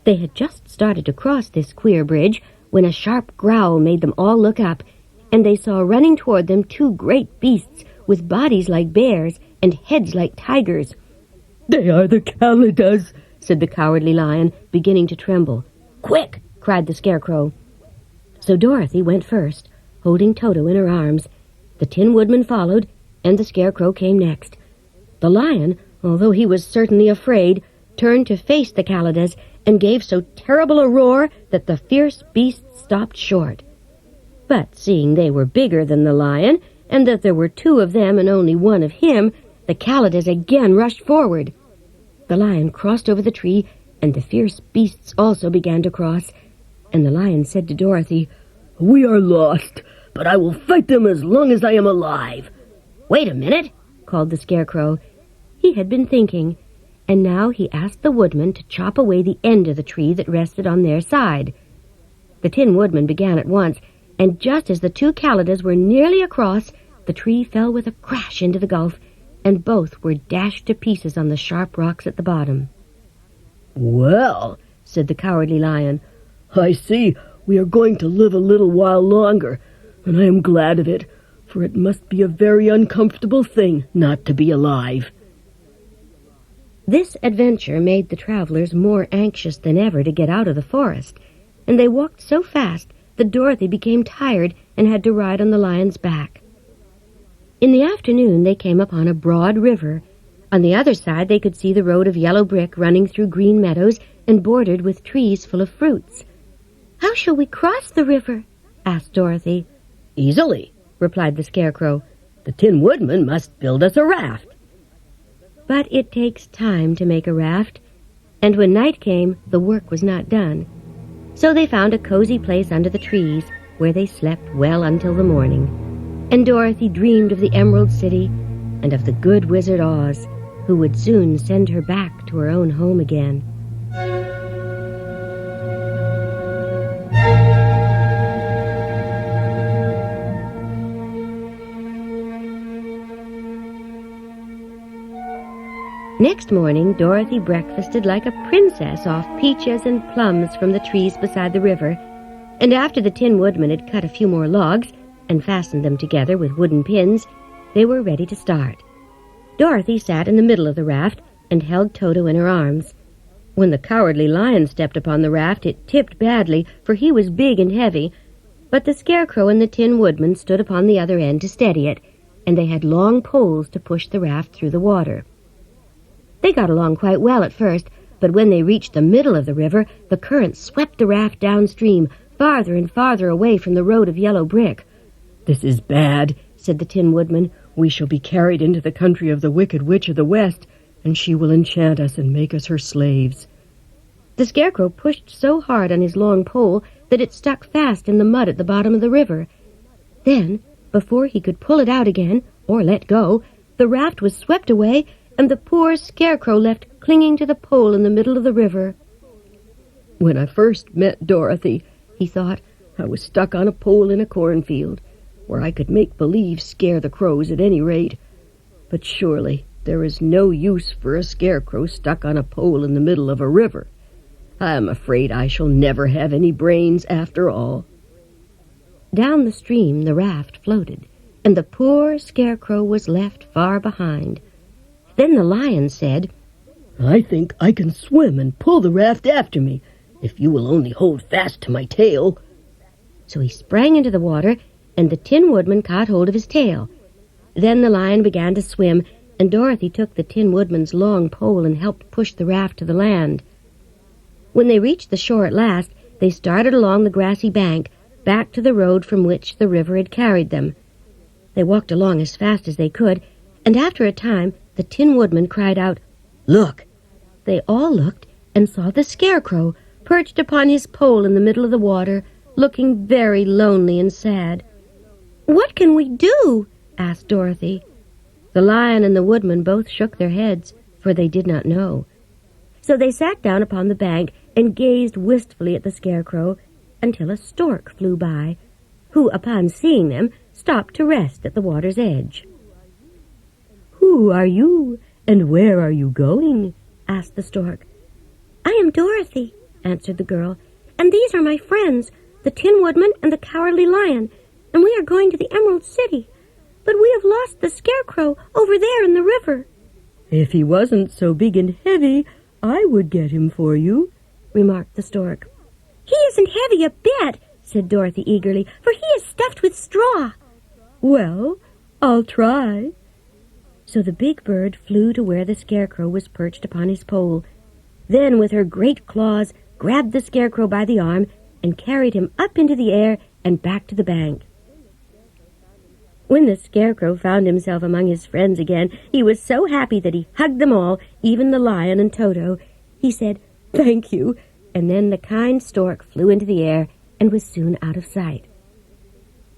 They had just started to cross this queer bridge when a sharp growl made them all look up, and they saw running toward them two great beasts with bodies like bears and heads like tigers. "They are the Callidas," said the Cowardly Lion, beginning to tremble. "Quick!" cried the Scarecrow. So Dorothy went first, holding Toto in her arms. The Tin Woodman followed, and the Scarecrow came next. The lion, although he was certainly afraid, turned to face the Callidas and gave so terrible a roar that the fierce beasts stopped short. But seeing they were bigger than the lion, and that there were two of them and only one of him, the Callidas again rushed forward. The lion crossed over the tree, and the fierce beasts also began to cross, and the lion said to Dorothy, "We are lost, but I will fight them as long as I am alive." "Wait a minute," called the Scarecrow. He had been thinking, and now he asked the woodman to chop away the end of the tree that rested on their side. The Tin Woodman began at once, and just as the two Callidas were nearly across, the tree fell with a crash into the gulf, and both were dashed to pieces on the sharp rocks at the bottom. "Well," said the Cowardly Lion, "I see we are going to live a little while longer, and I am glad of it, for it must be a very uncomfortable thing not to be alive." This adventure made the travelers more anxious than ever to get out of the forest, and they walked so fast that Dorothy became tired and had to ride on the lion's back. In the afternoon they came upon a broad river. On the other side they could see the road of yellow brick running through green meadows and bordered with trees full of fruits. "How shall we cross the river?" asked Dorothy. "Easily," replied the Scarecrow. "The Tin Woodman must build us a raft." But it takes time to make a raft, and when night came, the work was not done. So they found a cozy place under the trees, where they slept well until the morning. And Dorothy dreamed of the Emerald City and of the good Wizard Oz, who would soon send her back to her own home again. Next morning, Dorothy breakfasted like a princess off peaches and plums from the trees beside the river, and after the Tin Woodman had cut a few more logs and fastened them together with wooden pins, they were ready to start. Dorothy sat in the middle of the raft and held Toto in her arms. When the Cowardly Lion stepped upon the raft, it tipped badly, for he was big and heavy, but the Scarecrow and the Tin Woodman stood upon the other end to steady it, and they had long poles to push the raft through the water. They got along quite well at first, but when they reached the middle of the river, the current swept the raft downstream, farther and farther away from the road of yellow brick. "This is bad," said the Tin Woodman. "We shall be carried into the country of the Wicked Witch of the West, and she will enchant us and make us her slaves." The Scarecrow pushed so hard on his long pole that it stuck fast in the mud at the bottom of the river. Then, before he could pull it out again, or let go, the raft was swept away, and the poor Scarecrow left clinging to the pole in the middle of the river. "When I first met Dorothy," he thought, "I was stuck on a pole in a cornfield, where I could make believe scare the crows at any rate. But surely there is no use for a Scarecrow stuck on a pole in the middle of a river. I am afraid I shall never have any brains after all." Down the stream the raft floated, and the poor Scarecrow was left far behind. Then the Lion said, "I think I can swim and pull the raft after me, if you will only hold fast to my tail." So he sprang into the water, and the Tin Woodman caught hold of his tail. Then the Lion began to swim, and Dorothy took the Tin Woodman's long pole and helped push the raft to the land. When they reached the shore at last, they started along the grassy bank, back to the road from which the river had carried them. They walked along as fast as they could, and after a time the Tin Woodman cried out, "Look!" They all looked and saw the Scarecrow perched upon his pole in the middle of the water, looking very lonely and sad. "What can we do?" asked Dorothy. The Lion and the Woodman both shook their heads, for they did not know. So they sat down upon the bank and gazed wistfully at the Scarecrow until a stork flew by, who, upon seeing them, stopped to rest at the water's edge. "Who are you, and where are you going?" asked the stork. "I am Dorothy," answered the girl, "and these are my friends, the Tin Woodman and the Cowardly Lion, and we are going to the Emerald City. But we have lost the Scarecrow over there in the river." "If he wasn't so big and heavy, I would get him for you," remarked the stork. "He isn't heavy a bit," said Dorothy eagerly, "for he is stuffed with straw." "Well, I'll try." So the big bird flew to where the Scarecrow was perched upon his pole. Then, with her great claws, grabbed the Scarecrow by the arm and carried him up into the air and back to the bank. When the Scarecrow found himself among his friends again, he was so happy that he hugged them all, even the Lion and Toto. He said, "Thank you," and then the kind stork flew into the air and was soon out of sight.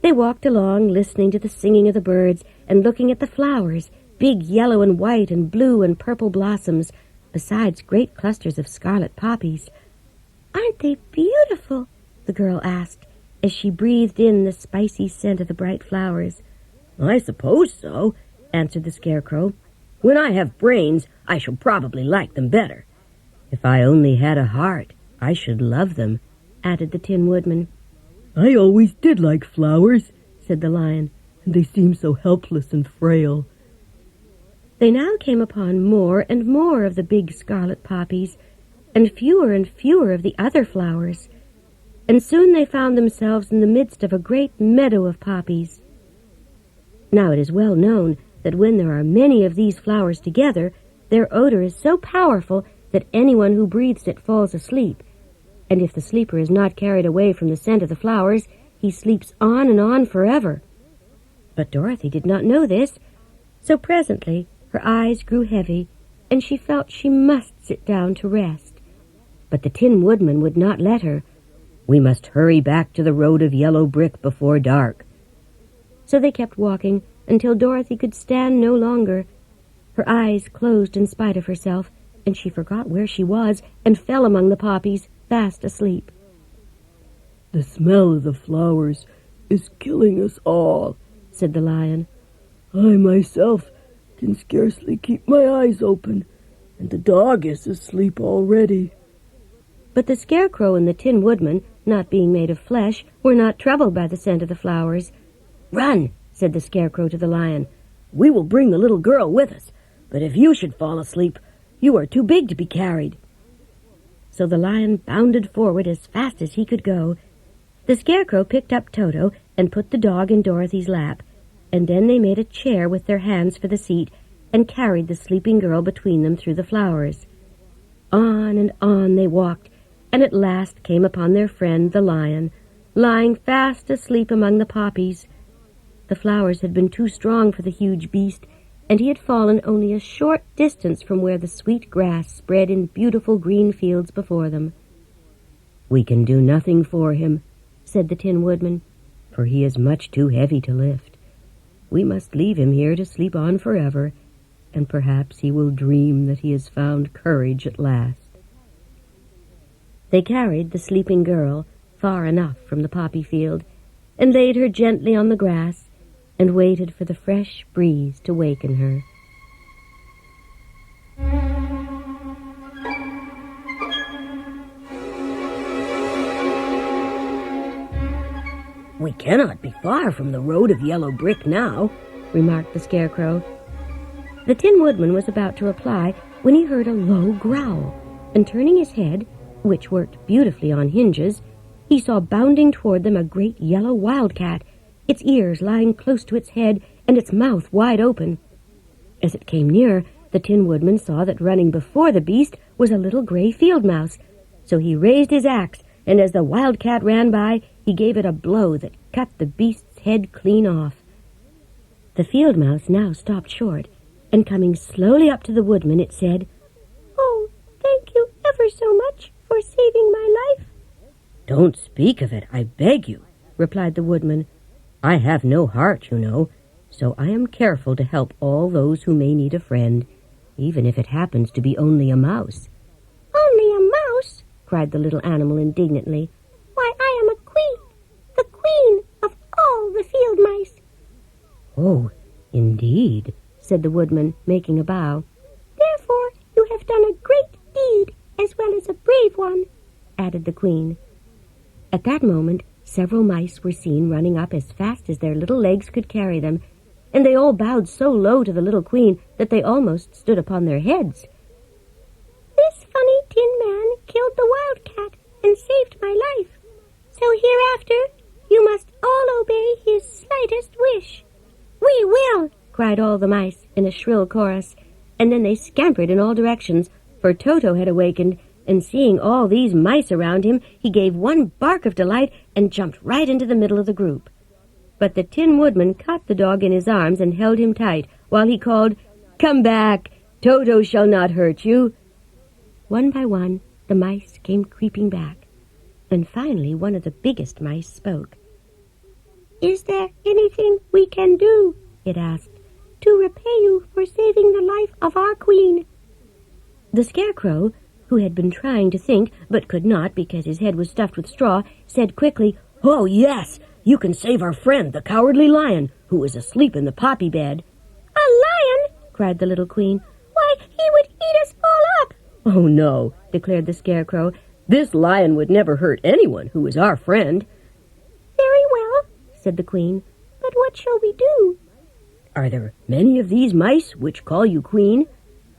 They walked along, listening to the singing of the birds and looking at the flowers, big yellow and white and blue and purple blossoms, besides great clusters of scarlet poppies. "Aren't they beautiful?" the girl asked, as she breathed in the spicy scent of the bright flowers. "I suppose so," answered the Scarecrow. "When I have brains, I shall probably like them better. If I only had a heart, I should love them," added the Tin Woodman. "I always did like flowers," said the Lion, "and they seem so helpless and frail." They now came upon more and more of the big scarlet poppies, and fewer of the other flowers, and soon they found themselves in the midst of a great meadow of poppies. Now it is well known that when there are many of these flowers together, their odor is so powerful that anyone who breathes it falls asleep, and if the sleeper is not carried away from the scent of the flowers, he sleeps on and on forever. But Dorothy did not know this, so presently her eyes grew heavy, and she felt she must sit down to rest. But the Tin Woodman would not let her. "We must hurry back to the road of yellow brick before dark." So they kept walking until Dorothy could stand no longer. Her eyes closed in spite of herself, and she forgot where she was and fell among the poppies, fast asleep. "The smell of the flowers is killing us all," said the Lion. "I myself can scarcely keep my eyes open, and the dog is asleep already." But the Scarecrow and the Tin Woodman, not being made of flesh, were not troubled by the scent of the flowers. "Run," said the Scarecrow to the Lion. "We will bring the little girl with us, but if you should fall asleep, you are too big to be carried." So the Lion bounded forward as fast as he could go. The Scarecrow picked up Toto and put the dog in Dorothy's lap, and then they made a chair with their hands for the seat and carried the sleeping girl between them through the flowers. On and on they walked, and at last came upon their friend the Lion, lying fast asleep among the poppies. The flowers had been too strong for the huge beast, and he had fallen only a short distance from where the sweet grass spread in beautiful green fields before them. "We can do nothing for him," said the Tin Woodman, "for he is much too heavy to lift. We must leave him here to sleep on forever, and perhaps he will dream that he has found courage at last." They carried the sleeping girl far enough from the poppy field, and laid her gently on the grass, and waited for the fresh breeze to waken her. "We cannot be far from the road of yellow brick now," remarked the Scarecrow. The Tin Woodman was about to reply when he heard a low growl, and turning his head, which worked beautifully on hinges, he saw bounding toward them a great yellow wildcat, its ears lying close to its head and its mouth wide open. As it came nearer, the Tin Woodman saw that running before the beast was a little gray field mouse, so he raised his axe, and as the wildcat ran by, he gave it a blow that cut the beast's head clean off. The field mouse now stopped short, and coming slowly up to the woodman, it said, "Oh, thank you ever so much for saving my life." "Don't speak of it, I beg you," replied the woodman. "I have no heart, you know, so I am careful to help all those who may need a friend, even if it happens to be only a mouse." "Only a mouse?" cried the little animal indignantly. "Why, I am a queen, the queen of all the field mice." "Oh, indeed," said the woodman, making a bow. "Therefore you have done a great deed as well as a brave one," added the queen. At that moment, several mice were seen running up as fast as their little legs could carry them, and they all bowed so low to the little queen that they almost stood upon their heads. "This funny tin man killed the wildcat and saved my life, so hereafter you must all obey his slightest wish." "We will!" cried all the mice in a shrill chorus, and then they scampered in all directions, for Toto had awakened, and seeing all these mice around him, he gave one bark of delight and jumped right into the middle of the group. But the Tin Woodman caught the dog in his arms and held him tight, while he called, "Come back! Toto shall not hurt you!" One by one, the mice came creeping back, and finally one of the biggest mice spoke. "Is there anything we can do," it asked, "to repay you for saving the life of our queen?" The Scarecrow, who had been trying to think, but could not because his head was stuffed with straw, said quickly, "Oh, yes, you can save our friend, the Cowardly Lion, who is asleep in the poppy bed." "A lion?" cried the little queen. "Why, he would eat us all up." "Oh, no," declared the Scarecrow. "This lion would never hurt anyone who is our friend." "Very well," said the queen, "but what shall we do?" "Are there many of these mice which call you queen?"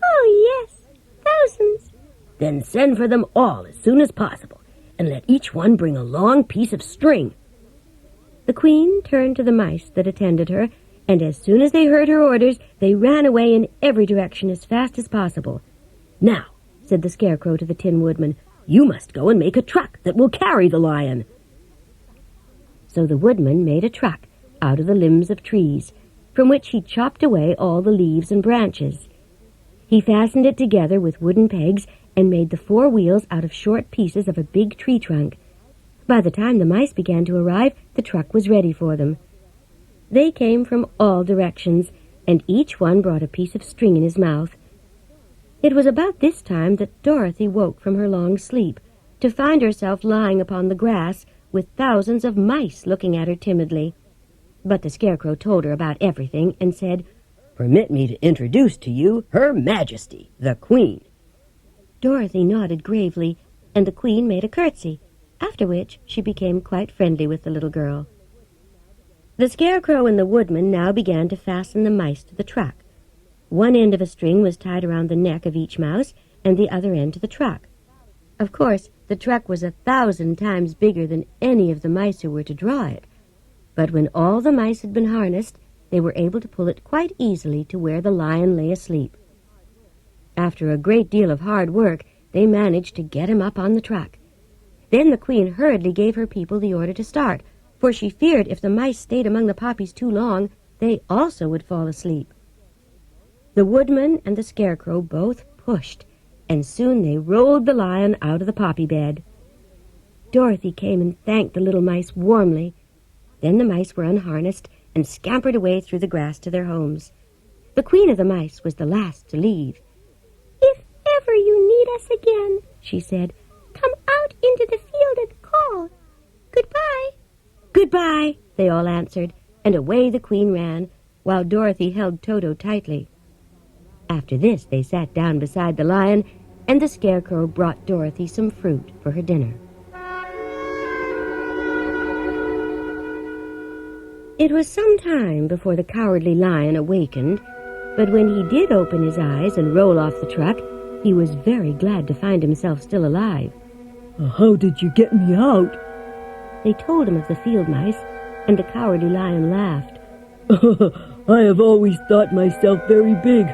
"Oh, yes, thousands." "Then send for them all as soon as possible, and let each one bring a long piece of string." The queen turned to the mice that attended her, and as soon as they heard her orders, they ran away in every direction as fast as possible. "Now," said the Scarecrow to the Tin Woodman, "you must go and make a truck that will carry the lion." So the woodman made a truck out of the limbs of trees, from which he chopped away all the leaves and branches. He fastened it together with wooden pegs and made the 4 wheels out of short pieces of a big tree trunk. By the time the mice began to arrive, the truck was ready for them. They came from all directions, and each one brought a piece of string in his mouth. It was about this time that Dorothy woke from her long sleep, to find herself lying upon the grass with thousands of mice looking at her timidly. But the Scarecrow told her about everything and said, "Permit me to introduce to you Her Majesty, the Queen." Dorothy nodded gravely, and the queen made a curtsy, after which she became quite friendly with the little girl. The Scarecrow and the woodman now began to fasten the mice to the truck. One end of a string was tied around the neck of each mouse, and the other end to the truck. Of course, the truck was 1,000 times bigger than any of the mice who were to draw it, but when all the mice had been harnessed, they were able to pull it quite easily to where the lion lay asleep. After a great deal of hard work, they managed to get him up on the truck. Then the queen hurriedly gave her people the order to start, for she feared if the mice stayed among the poppies too long, they also would fall asleep. The woodman and the Scarecrow both pushed, and soon they rolled the lion out of the poppy bed. Dorothy came and thanked the little mice warmly. Then the mice were unharnessed and scampered away through the grass to their homes. The Queen of the Mice was the last to leave. "If ever you need us again," she said, "come out into the field and call. Goodbye." "Goodbye," they all answered, and away the Queen ran, while Dorothy held Toto tightly. After this they sat down beside the lion, and the Scarecrow brought Dorothy some fruit for her dinner. It was some time before the Cowardly Lion awakened, but when he did open his eyes and roll off the truck, he was very glad to find himself still alive. How did you get me out? They told him of the field mice, and the Cowardly Lion laughed. I have always thought myself very big,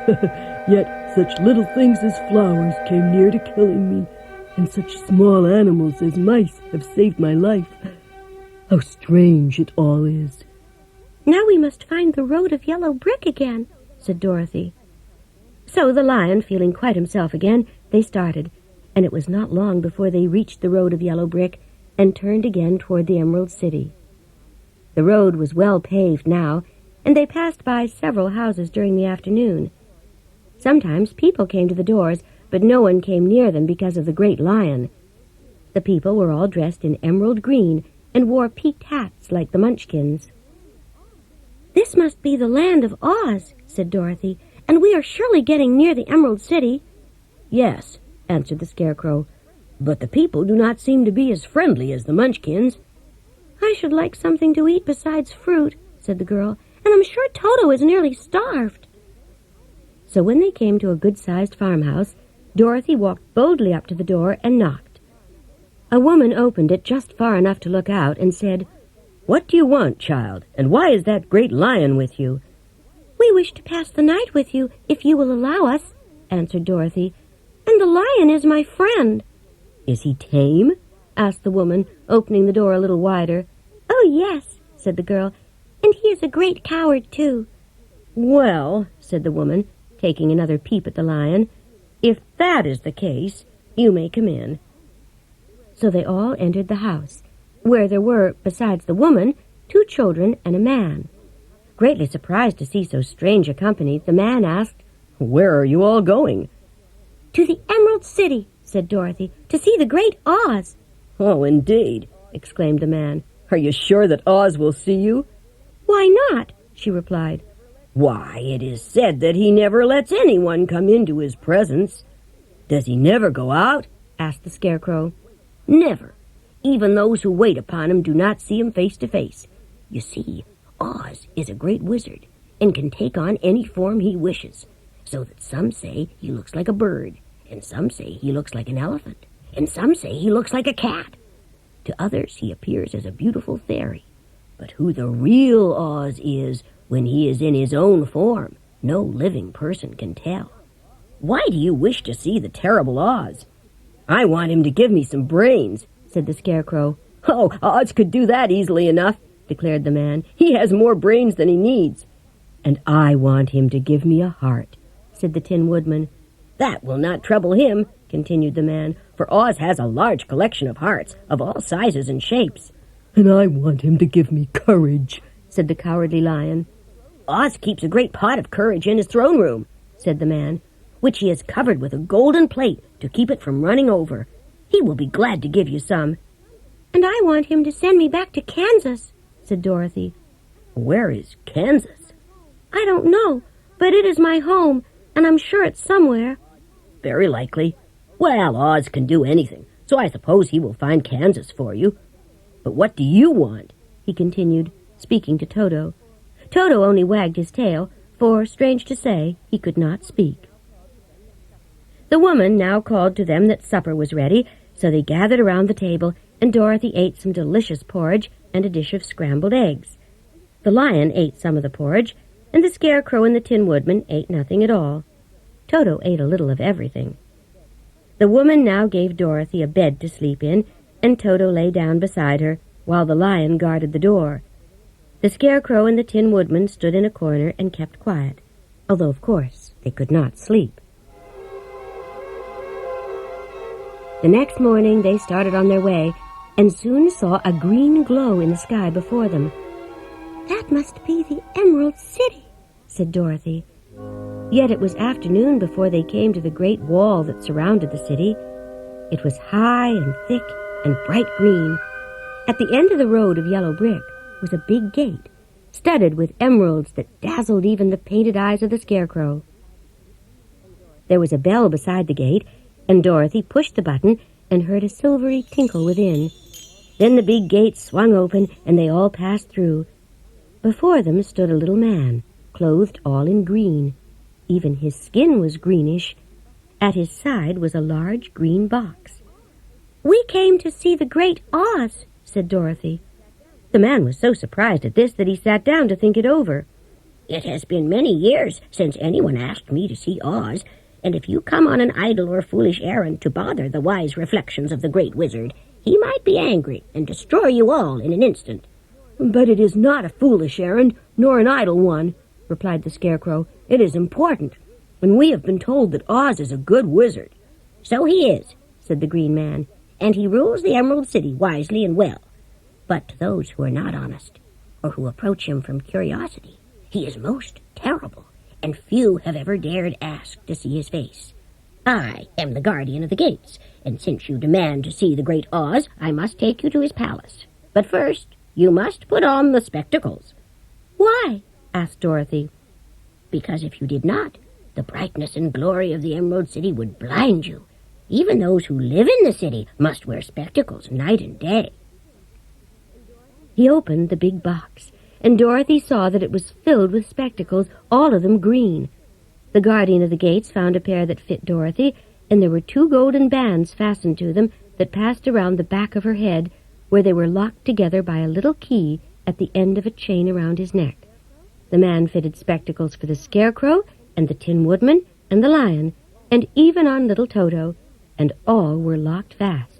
yet such little things as flowers came near to killing me, and such small animals as mice have saved my life. How strange it all is. "Now we must find the road of yellow brick again," said Dorothy. So the lion, feeling quite himself again, they started, and it was not long before they reached the road of yellow brick and turned again toward the Emerald City. The road was well paved now, and they passed by several houses during the afternoon. Sometimes people came to the doors, but no one came near them because of the great lion. The people were all dressed in emerald green and wore peaked hats like the Munchkins. "This must be the land of Oz," said Dorothy, "and we are surely getting near the Emerald City." "Yes," answered the Scarecrow, "but the people do not seem to be as friendly as the Munchkins." "I should like something to eat besides fruit," said the girl, "and I'm sure Toto is nearly starved." So when they came to a good-sized farmhouse, Dorothy walked boldly up to the door and knocked. A woman opened it just far enough to look out and said, "What do you want, child, and why is that great lion with you?" "We wish to pass the night with you, if you will allow us," answered Dorothy, "and the lion is my friend." "Is he tame?" asked the woman, opening the door a little wider. "Oh, yes," said the girl, "and he is a great coward, too." "Well," said the woman, taking another peep at the lion, "if that is the case, you may come in." So they all entered the house, where there were, besides the woman, 2 children and a man. Greatly surprised to see so strange a company, the man asked, "Where are you all going?" "To the Emerald City," said Dorothy, "to see the great Oz." "Oh, indeed," exclaimed the man. "Are you sure that Oz will see you?" "Why not?" she replied. "Why, it is said that he never lets anyone come into his presence." "Does he never go out?" asked the Scarecrow. "Never. Even those who wait upon him do not see him face to face. You see, Oz is a great wizard and can take on any form he wishes, so that some say he looks like a bird, and some say he looks like an elephant, and some say he looks like a cat. To others he appears as a beautiful fairy. But who the real Oz is when he is in his own form, no living person can tell. Why do you wish to see the terrible Oz?" "I want him to give me some brains," said the Scarecrow. "Oh, Oz could do that easily enough," declared the man. "He has more brains than he needs." "And I want him to give me a heart," said the Tin Woodman. "That will not trouble him," continued the man, "for Oz has a large collection of hearts of all sizes and shapes." "And I want him to give me courage," said the Cowardly Lion. "Oz keeps a great pot of courage in his throne room," said the man, "which he has covered with a golden plate to keep it from running over. He will be glad to give you some." "And I want him to send me back to Kansas," said Dorothy. "Where is Kansas?" "I don't know, but it is my home, and I'm sure it's somewhere." "Very likely. Well, Oz can do anything, so I suppose he will find Kansas for you. But what do you want?" he continued, speaking to Toto. Toto only wagged his tail, for, strange to say, he could not speak. The woman now called to them that supper was ready, so they gathered around the table, and Dorothy ate some delicious porridge and a dish of scrambled eggs. The lion ate some of the porridge, and the Scarecrow and the Tin Woodman ate nothing at all. Toto ate a little of everything. The woman now gave Dorothy a bed to sleep in, and Toto lay down beside her, while the lion guarded the door. The Scarecrow and the Tin Woodman stood in a corner and kept quiet, although, of course, They could not sleep. The next morning they started on their way and soon saw a green glow in the sky before them. "That must be the Emerald City," said Dorothy. Yet it was afternoon before they came to the great wall that surrounded the city. It was high and thick and bright green. At the end of the road of yellow brick was a big gate, studded with emeralds that dazzled even the painted eyes of the Scarecrow. There was a bell beside the gate, and Dorothy pushed the button and heard a silvery tinkle within. Then the big gate swung open, and they all passed through. Before them stood a little man, clothed all in green. Even his skin was greenish. At his side was a large green box. "We came to see the Great Oz," said Dorothy. The man was so surprised at this that he sat down to think it over. "It has been many years since anyone asked me to see Oz, and if you come on an idle or foolish errand to bother the wise reflections of the Great Wizard, he might be angry and destroy you all in an instant." "But it is not a foolish errand, nor an idle one," replied the Scarecrow. "It is important, and we have been told that Oz is a good wizard." "So he is," said the Green Man, "and he rules the Emerald City wisely and well. But to those who are not honest, or who approach him from curiosity, he is most terrible, and few have ever dared ask to see his face. I am the guardian of the gates, and since you demand to see the Great Oz, I must take you to his palace. But first, you must put on the spectacles." "Why?" asked Dorothy. "Because if you did not, the brightness and glory of the Emerald City would blind you. Even those who live in the city must wear spectacles night and day." He opened the big box, and Dorothy saw that it was filled with spectacles, all of them green. The guardian of the gates found a pair that fit Dorothy, and there were 2 golden bands fastened to them that passed around the back of her head, where they were locked together by a little key at the end of a chain around his neck. The man fitted spectacles for the Scarecrow and the Tin Woodman and the Lion, and even on little Toto, and all were locked fast.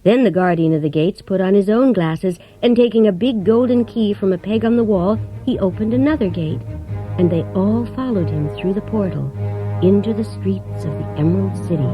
Then the guardian of the gates put on his own glasses, and taking a big golden key from a peg on the wall, he opened another gate, and they all followed him through the portal into the streets of the Emerald City.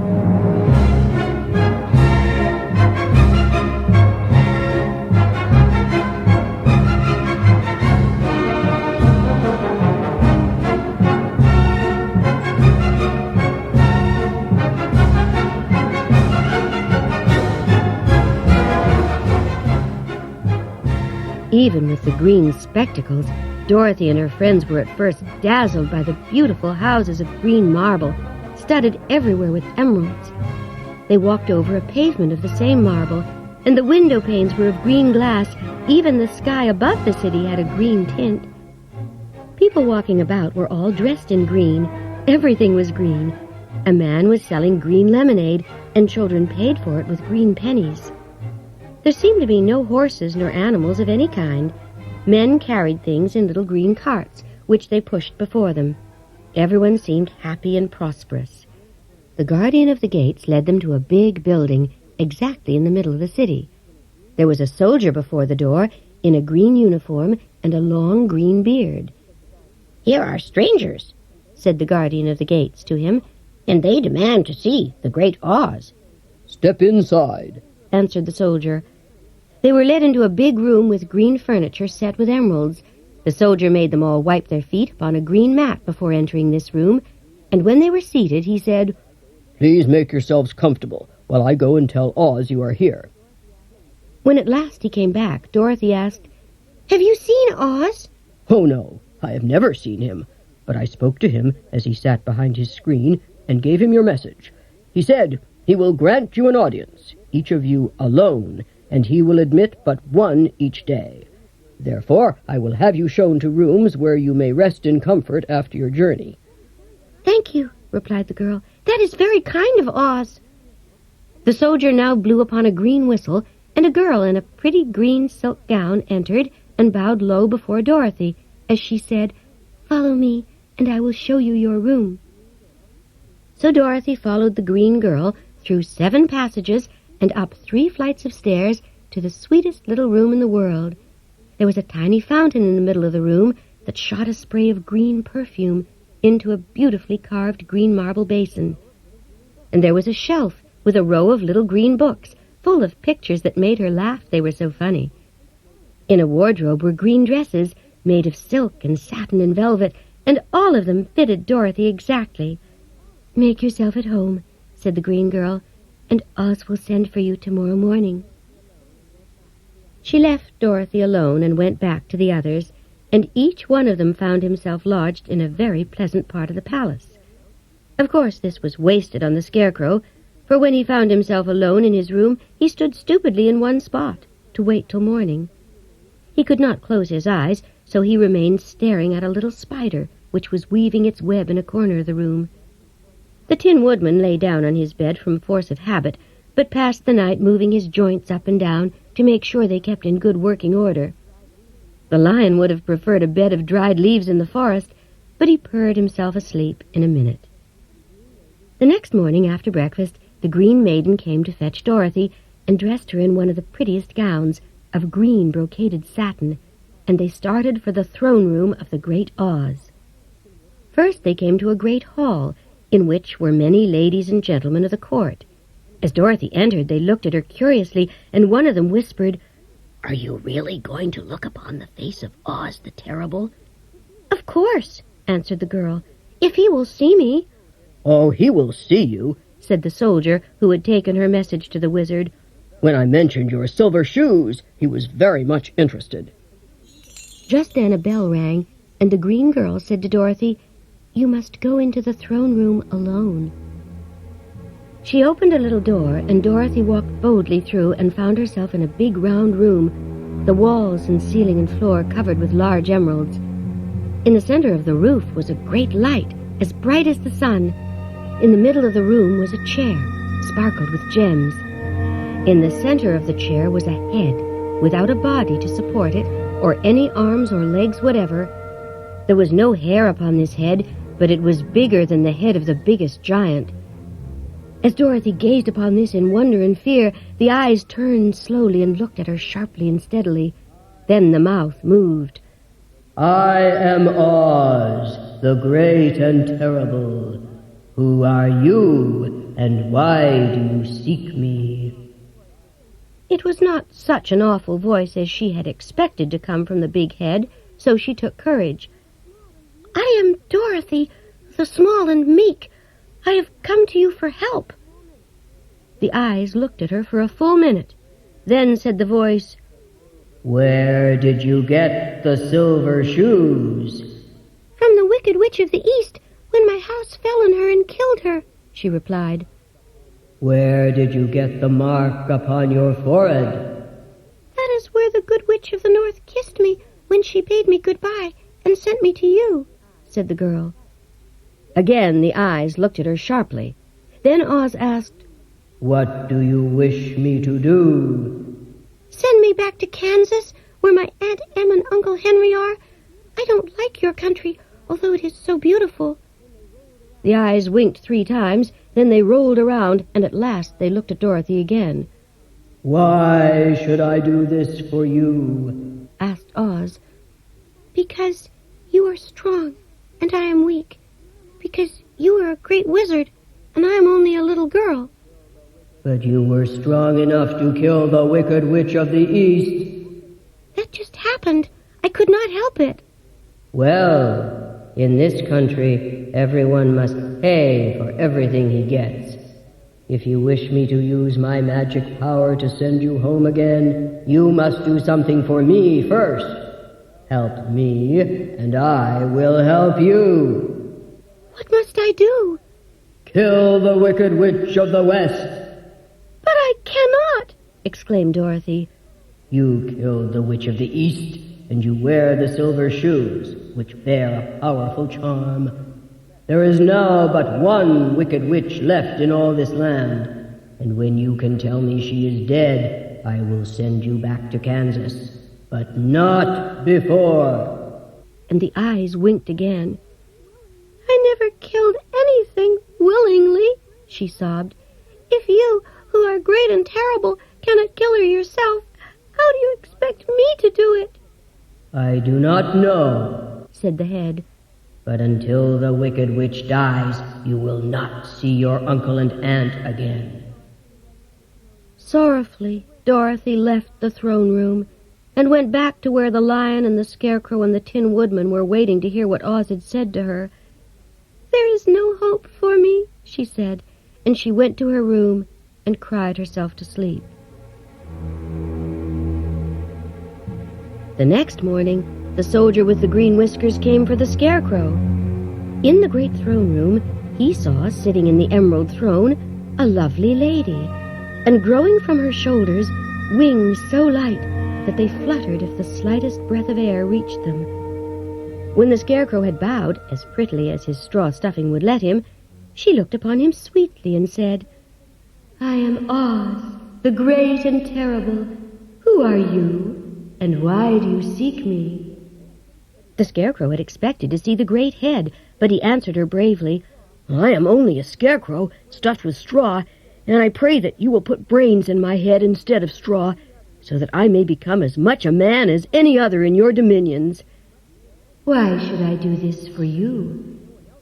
Even with the green spectacles, Dorothy and her friends were at first dazzled by the beautiful houses of green marble, studded everywhere with emeralds. They walked over a pavement of the same marble, and the window panes were of green glass. Even the sky above the city had a green tint. People walking about were all dressed in green. Everything was green. A man was selling green lemonade, and children paid for it with green pennies. There seemed to be no horses nor animals of any kind. Men carried things in little green carts, which they pushed before them. Everyone seemed happy and prosperous. The guardian of the gates led them to a big building exactly in the middle of the city. There was a soldier before the door in a green uniform and a long green beard. "Here are strangers," said the guardian of the gates to him, "and they demand to see the Great Oz." "Step inside," answered the soldier. They were led into a big room with green furniture set with emeralds. The soldier made them all wipe their feet upon a green mat before entering this room, and when they were seated, he said, "Please make yourselves comfortable while I go and tell Oz you are here." When at last he came back, Dorothy asked, "Have you seen Oz?" "Oh, no, I have never seen him, but I spoke to him as he sat behind his screen and gave him your message. He said he will grant you an audience, each of you alone, and he will admit but one each day. Therefore, I will have you shown to rooms where you may rest in comfort after your journey." "Thank you," replied the girl. "That is very kind of Oz." The soldier now blew upon a green whistle, and a girl in a pretty green silk gown entered and bowed low before Dorothy as she said, "Follow me, and I will show you your room." So Dorothy followed the green girl through 7 passages and up 3 flights of stairs to the sweetest little room in the world. There was a tiny fountain in the middle of the room that shot a spray of green perfume, into a beautifully carved green marble basin. And there was a shelf with a row of little green books, full of pictures that made her laugh, they were so funny. In a wardrobe were green dresses made of silk and satin and velvet, and all of them fitted Dorothy exactly. "Make yourself at home," said the green girl, "and Oz will send for you tomorrow morning." She left Dorothy alone and went back to the others, and each one of them found himself lodged in a very pleasant part of the palace. Of course, this was wasted on the Scarecrow, for when he found himself alone in his room, he stood stupidly in one spot to wait till morning. He could not close his eyes, so he remained staring at a little spider which was weaving its web in a corner of the room. The Tin Woodman lay down on his bed from force of habit, but passed the night moving his joints up and down to make sure they kept in good working order. The Lion would have preferred a bed of dried leaves in the forest, but he purred himself asleep in a minute. The next morning after breakfast, the Green Maiden came to fetch Dorothy and dressed her in one of the prettiest gowns of green brocaded satin, and they started for the throne room of the great Oz. First they came to a great hall, in which were many ladies and gentlemen of the court. As Dorothy entered, they looked at her curiously, and one of them whispered, "Are you really going to look upon the face of Oz the Terrible?" "Of course," answered the girl, "if he will see me." "Oh, he will see you," said the soldier who had taken her message to the wizard. "When I mentioned your silver shoes, he was very much interested." Just then a bell rang, and the green girl said to Dorothy, "You must go into the throne room alone." She opened a little door, and Dorothy walked boldly through and found herself in a big round room, the walls and ceiling and floor covered with large emeralds. In the center of the roof was a great light, as bright as the sun. In the middle of the room was a chair, sparkled with gems. In the center of the chair was a head, without a body to support it, or any arms or legs whatever. There was no hair upon this head, but it was bigger than the head of the biggest giant. As Dorothy gazed upon this in wonder and fear, the eyes turned slowly and looked at her sharply and steadily. Then the mouth moved. "I am Oz, the great and terrible. Who are you, and why do you seek me?" It was not such an awful voice as she had expected to come from the big head, so she took courage. "I am Dorothy, the small and meek. I have come to you for help." The eyes looked at her for a full minute. Then said the voice, "Where did you get the silver shoes?" "From the Wicked Witch of the East, when my house fell on her and killed her," she replied. "Where did you get the mark upon your forehead?" "That is where the Good Witch of the North kissed me when she bade me goodbye and sent me to you," said the girl. Again the eyes looked at her sharply. Then Oz asked, "What do you wish me to do?" "Send me back to Kansas, where my Aunt Em and Uncle Henry are. I don't like your country, although it is so beautiful." The eyes winked 3 times, then they rolled around, and at last they looked at Dorothy again. "Why should I do this for you?" asked Oz. "Because you are strong, and I am weak. Because you are a great wizard, and I am only a little girl." "But you were strong enough to kill the Wicked Witch of the East." "That just happened. I could not help it." "Well, in this country, everyone must pay for everything he gets. If you wish me to use my magic power to send you home again, you must do something for me first. Help me, and I will help you." "What must I do?" "Kill the Wicked Witch of the West." "But I cannot!" exclaimed Dorothy. "You killed the Witch of the East, and you wear the silver shoes, which bear a powerful charm. There is now but one Wicked Witch left in all this land, and when you can tell me she is dead, I will send you back to Kansas, but not before." And the eyes winked again. "I never killed anything willingly," she sobbed. "If you, who are great and terrible, cannot kill her yourself, how do you expect me to do it?" "I do not know," said the head. But until the wicked witch dies, you will not see your uncle and aunt again." Sorrowfully, Dorothy left the throne room and went back to where the Lion and the Scarecrow and the Tin Woodman were waiting to hear what Oz had said to her. "There is no hope for me," she said, and she went to her room and cried herself to sleep. The next morning, the soldier with the green whiskers came for the Scarecrow. In the great throne room, he saw, sitting in the emerald throne, a lovely lady, and growing from her shoulders, wings so light that they fluttered if the slightest breath of air reached them. When the Scarecrow had bowed, as prettily as his straw stuffing would let him, she looked upon him sweetly and said, "I am Oz, the great and terrible. Who are you, and why do you seek me?" The Scarecrow had expected to see the great head, but he answered her bravely, "I am only a scarecrow stuffed with straw, and I pray that you will put brains in my head instead of straw, so that I may become as much a man as any other in your dominions." "Why should I do this for you?"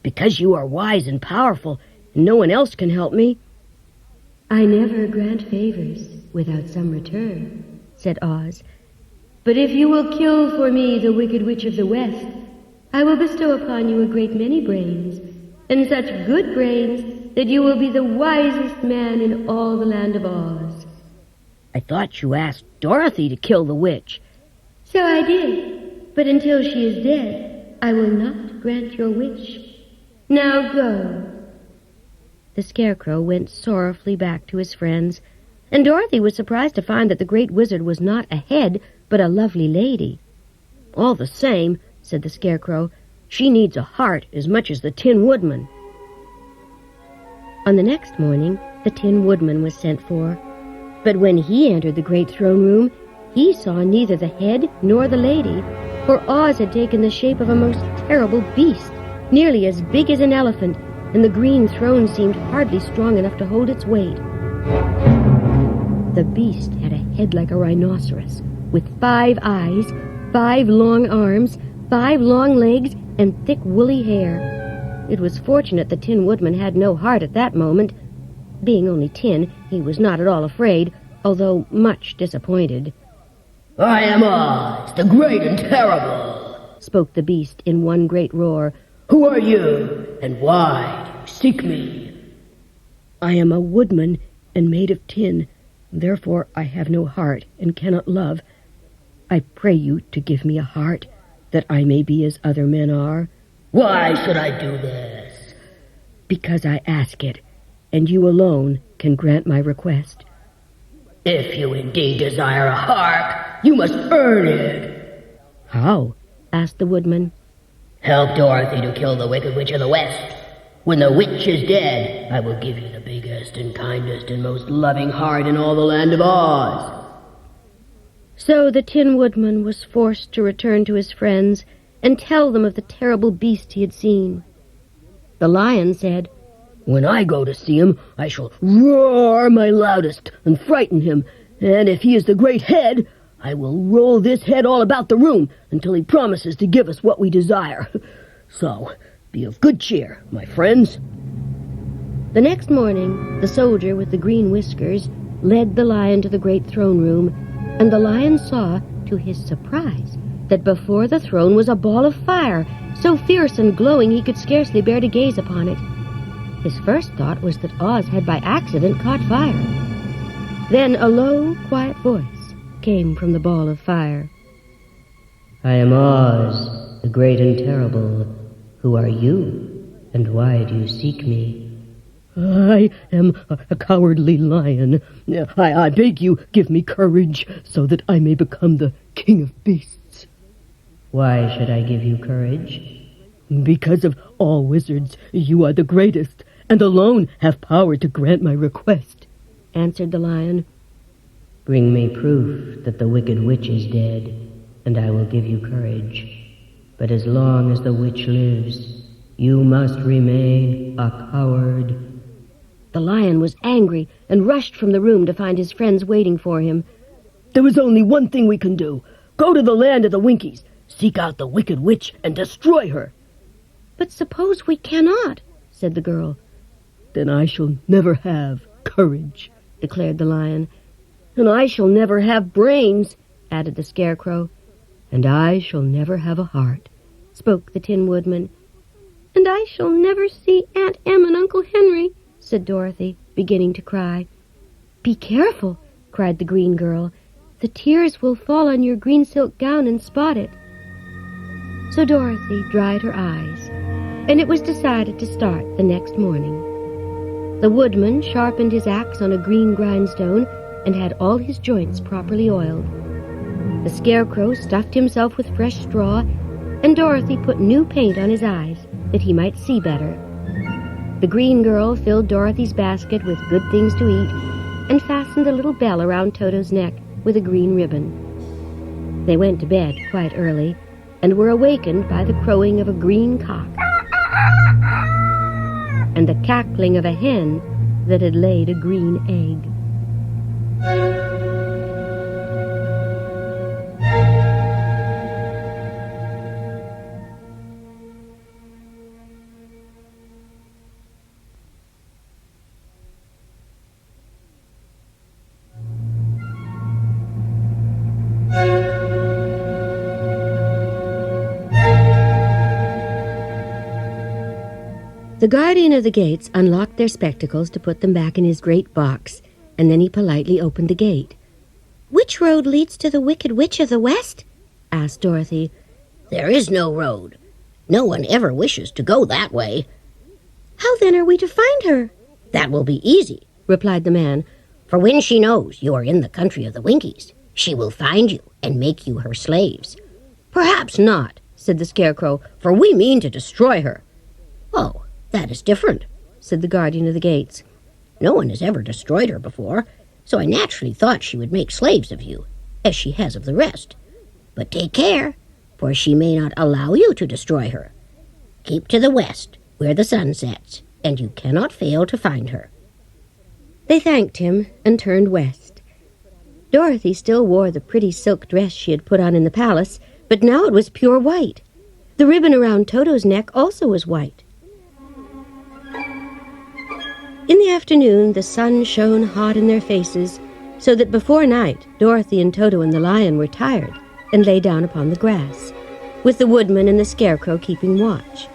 "Because you are wise and powerful, and no one else can help me." "I never grant favors without some return," said Oz. "But if you will kill for me the Wicked Witch of the West, I will bestow upon you a great many brains, and such good brains that you will be the wisest man in all the land of Oz." "I thought you asked Dorothy to kill the witch." "So I did, but until she is dead, I will not grant your wish. Now go." The Scarecrow went sorrowfully back to his friends, and Dorothy was surprised to find that the great wizard was not a head, but a lovely lady. "All the same," said the Scarecrow, "she needs a heart as much as the Tin Woodman." On the next morning, the Tin Woodman was sent for, but when he entered the great throne room, he saw neither the head nor the lady, for Oz had taken the shape of a most terrible beast, nearly as big as an elephant, and the green throne seemed hardly strong enough to hold its weight. The beast had a head like a rhinoceros, with 5 eyes, 5 long arms, 5 long legs, and thick woolly hair. It was fortunate the Tin Woodman had no heart at that moment. Being only tin, he was not at all afraid, although much disappointed. "I am Oz, the great and terrible," spoke the beast in one great roar. "Who are you, and why do you seek me?" "I am a woodman and made of tin. Therefore I have no heart and cannot love. I pray you to give me a heart, that I may be as other men are." "Why should I do this?" "Because I ask it, and you alone can grant my request." "If you indeed desire a heart, you must earn it." "How?" asked the woodman. "Help Dorothy to kill the Wicked Witch of the West. When the witch is dead, I will give you the biggest and kindest and most loving heart in all the land of Oz." So the Tin Woodman was forced to return to his friends and tell them of the terrible beast he had seen. The Lion said, "When I go to see him, I shall roar my loudest and frighten him, and if he is the great head, I will roll this head all about the room until he promises to give us what we desire. So, be of good cheer, my friends." The next morning, the soldier with the green whiskers led the Lion to the great throne room, and the Lion saw, to his surprise, that before the throne was a ball of fire, so fierce and glowing he could scarcely bear to gaze upon it. His first thought was that Oz had by accident caught fire. Then a low, quiet voice came from the ball of fire. "I am Oz, the great and terrible. Who are you, and why do you seek me?" "I am a cowardly lion. I beg you, give me courage, so that I may become the king of beasts." "Why should I give you courage?" "Because of all wizards, you are the greatest, and alone have power to grant my request," answered the Lion. "Bring me proof that the Wicked Witch is dead, and I will give you courage. But as long as the witch lives, you must remain a coward." The Lion was angry and rushed from the room to find his friends waiting for him. "There is only one thing we can do. Go to the land of the Winkies, seek out the Wicked Witch, and destroy her." "But suppose we cannot," said the girl. "Then I shall never have courage," declared the lion. "and I shall never have brains," added the Scarecrow. "and I shall never have a heart," spoke the Tin Woodman. "And I shall never see Aunt Em and Uncle Henry," said Dorothy, beginning to cry. "Be careful," cried the green girl. "The tears will fall on your green silk gown and spot it." So Dorothy dried her eyes, and it was decided to start the next morning. The woodman sharpened his axe on a green grindstone and had all his joints properly oiled. The Scarecrow stuffed himself with fresh straw, and Dorothy put new paint on his eyes that he might see better. The green girl filled Dorothy's basket with good things to eat and fastened a little bell around Toto's neck with a green ribbon. They went to bed quite early and were awakened by the crowing of a green cock and the cackling of a hen that had laid a green egg. The guardian of the gates unlocked their spectacles to put them back in his great box, and then he politely opened the gate. "Which road leads to the Wicked Witch of the West?" asked Dorothy. "There is no road. No one ever wishes to go that way." "How then are we to find her?" "That will be easy," replied the man, "for when she knows you are in the country of the Winkies, she will find you and make you her slaves." "Perhaps not," said the Scarecrow, "for we mean to destroy her." "Oh, that is different," said the guardian of the gates. "No one has ever destroyed her before, so I naturally thought she would make slaves of you, as she has of the rest. But take care, for she may not allow you to destroy her. Keep to the west, where the sun sets, and you cannot fail to find her." They thanked him and turned west. Dorothy still wore the pretty silk dress she had put on in the palace, but now it was pure white. The ribbon around Toto's neck also was white. In the afternoon, the sun shone hot in their faces, so that before night, Dorothy and Toto and the lion were tired and lay down upon the grass, with the woodman and the Scarecrow keeping watch.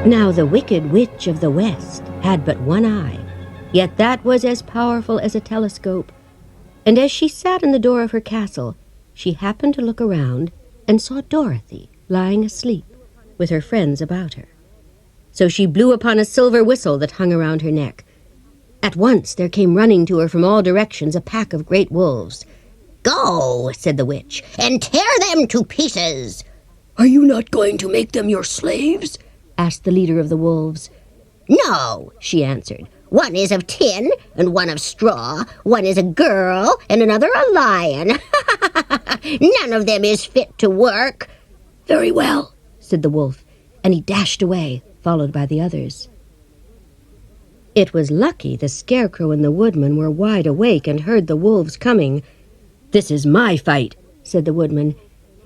Now the Wicked Witch of the West had but one eye, yet that was as powerful as a telescope, and as she sat in the door of her castle, she happened to look around and saw Dorothy lying asleep with her friends about her. So she blew upon a silver whistle that hung around her neck. At once there came running to her from all directions a pack of great wolves. "Go," said the witch, "and tear them to pieces." "Are you not going to make them your slaves?" asked the leader of the wolves. "No," she answered. "One is of tin and one of straw. One is a girl and another a lion. None of them is fit to work." "Very well," said the wolf, and he dashed away, followed by the others. It was lucky the Scarecrow and the woodman were wide awake and heard the wolves coming. "This is my fight," said the woodman.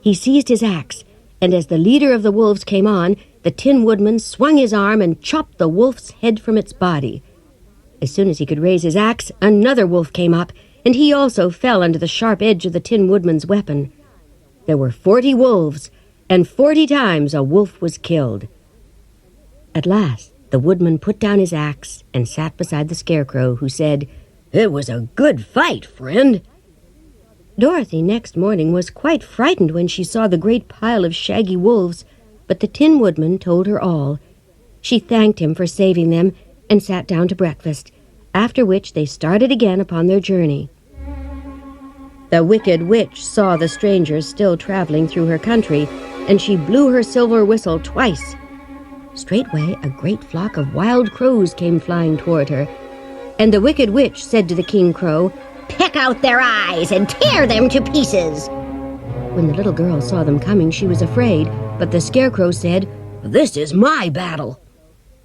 He seized his axe, and as the leader of the wolves came on, the Tin Woodman swung his arm and chopped the wolf's head from its body. As soon as he could raise his axe, another wolf came up, and he also fell under the sharp edge of the Tin Woodman's weapon. There were 40 wolves, and 40 times a wolf was killed. At last, the woodman put down his axe and sat beside the Scarecrow, who said, "It was a good fight, friend." Dorothy next morning was quite frightened when she saw the great pile of shaggy wolves, but the Tin Woodman told her all. She thanked him for saving them and sat down to breakfast, after which they started again upon their journey. The Wicked Witch saw the strangers still traveling through her country, and she blew her silver whistle twice. Straightway a great flock of wild crows came flying toward her, and the Wicked Witch said to the King Crow, "Pick out their eyes and tear them to pieces." When the little girl saw them coming, she was afraid, but the Scarecrow said, "This is my battle."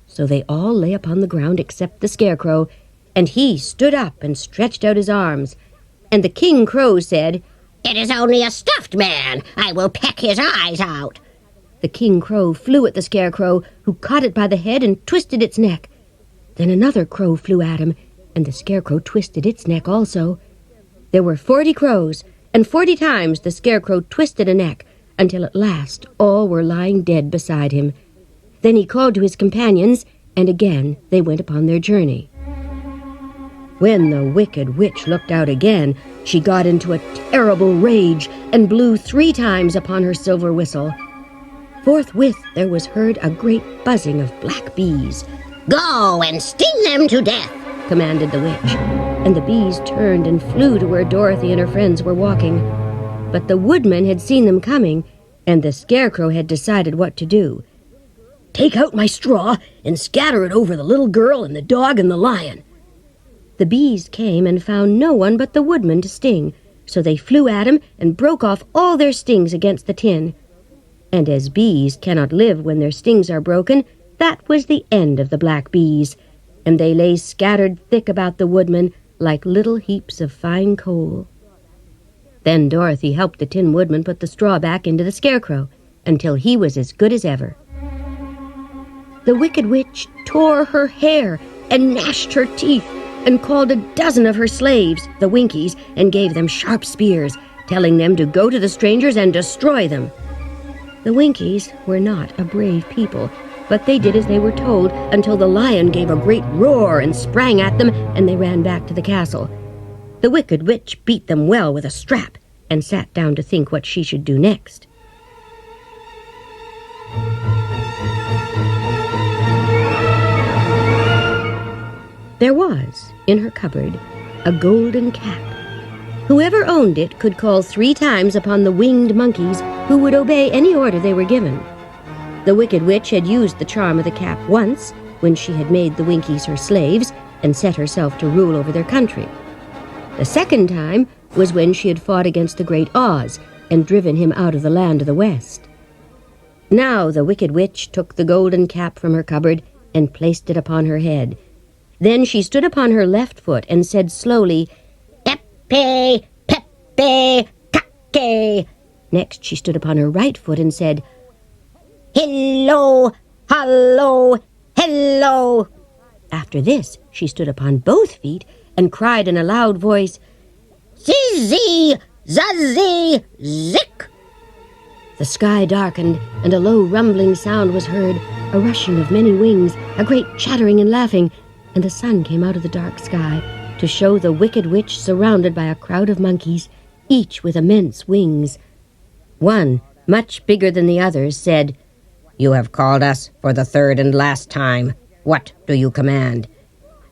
So they all lay upon the ground except the Scarecrow, and he stood up and stretched out his arms. And the King Crow said, "It is only a stuffed man. I will peck his eyes out." The King Crow flew at the Scarecrow, who caught it by the head and twisted its neck. Then another crow flew at him, and the Scarecrow twisted its neck also. There were 40 crows, and 40 times the Scarecrow twisted a neck, until at last all were lying dead beside him. Then he called to his companions, and again they went upon their journey. When the Wicked Witch looked out again, she got into a terrible rage and blew 3 times upon her silver whistle. Forthwith there was heard a great buzzing of black bees. "Go and sting them to death," commanded the witch, and the bees turned and flew to where Dorothy and her friends were walking. But the woodman had seen them coming, and the Scarecrow had decided what to do. "Take out my straw and scatter it over the little girl and the dog and the lion." The bees came and found no one but the woodman to sting, so they flew at him and broke off all their stings against the tin. And as bees cannot live when their stings are broken, that was the end of the black bees, and they lay scattered thick about the woodman like little heaps of fine coal. Then Dorothy helped the Tin Woodman put the straw back into the Scarecrow, until he was as good as ever. The Wicked Witch tore her hair and gnashed her teeth, and called a dozen of her slaves, the Winkies, and gave them sharp spears, telling them to go to the strangers and destroy them. The Winkies were not a brave people, but they did as they were told until the lion gave a great roar and sprang at them, and they ran back to the castle. The Wicked Witch beat them well with a strap and sat down to think what she should do next. There was, in her cupboard, a golden cap. Whoever owned it could call 3 times upon the winged monkeys who would obey any order they were given. The Wicked Witch had used the charm of the cap once, when she had made the Winkies her slaves and set herself to rule over their country. The second time was when she had fought against the great Oz and driven him out of the land of the West. Now the Wicked Witch took the golden cap from her cupboard and placed it upon her head. Then she stood upon her left foot and said slowly, "Pepe, Pepe, Kake." Next she stood upon her right foot and said, "Hello, hallo, hello." After this she stood upon both feet and cried in a loud voice, "Zizzy, zazzy, zick." The sky darkened, and a low rumbling sound was heard, a rushing of many wings, a great chattering and laughing, and the sun came out of the dark sky to show the Wicked Witch surrounded by a crowd of monkeys, each with immense wings. One, much bigger than the others, said, "You have called us for the 3rd and last time. What do you command?"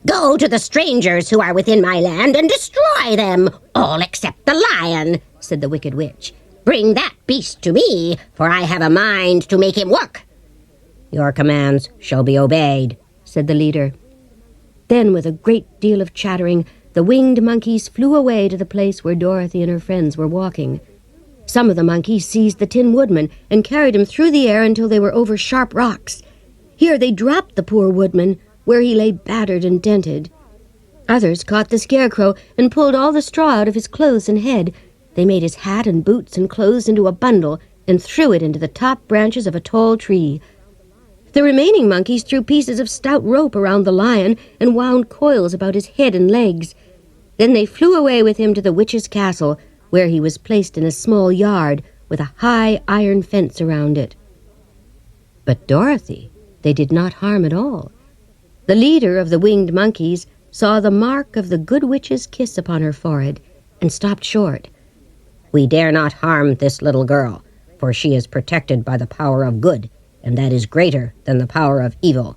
"Go to the strangers who are within my land and destroy them, all except the lion," said the Wicked Witch. "Bring that beast to me, for I have a mind to make him work." "Your commands shall be obeyed," said the leader. Then, with a great deal of chattering, the winged monkeys flew away to the place where Dorothy and her friends were walking. Some of the monkeys seized the Tin Woodman and carried him through the air until they were over sharp rocks. Here they dropped the poor woodman, where he lay battered and dented. Others caught the Scarecrow and pulled all the straw out of his clothes and head. They made his hat and boots and clothes into a bundle and threw it into the top branches of a tall tree. The remaining monkeys threw pieces of stout rope around the lion and wound coils about his head and legs. Then they flew away with him to the witch's castle, where he was placed in a small yard with a high iron fence around it. But Dorothy they did not harm at all. The leader of the winged monkeys saw the mark of the good witch's kiss upon her forehead and stopped short. "We dare not harm this little girl, for she is protected by the power of good, and that is greater than the power of evil."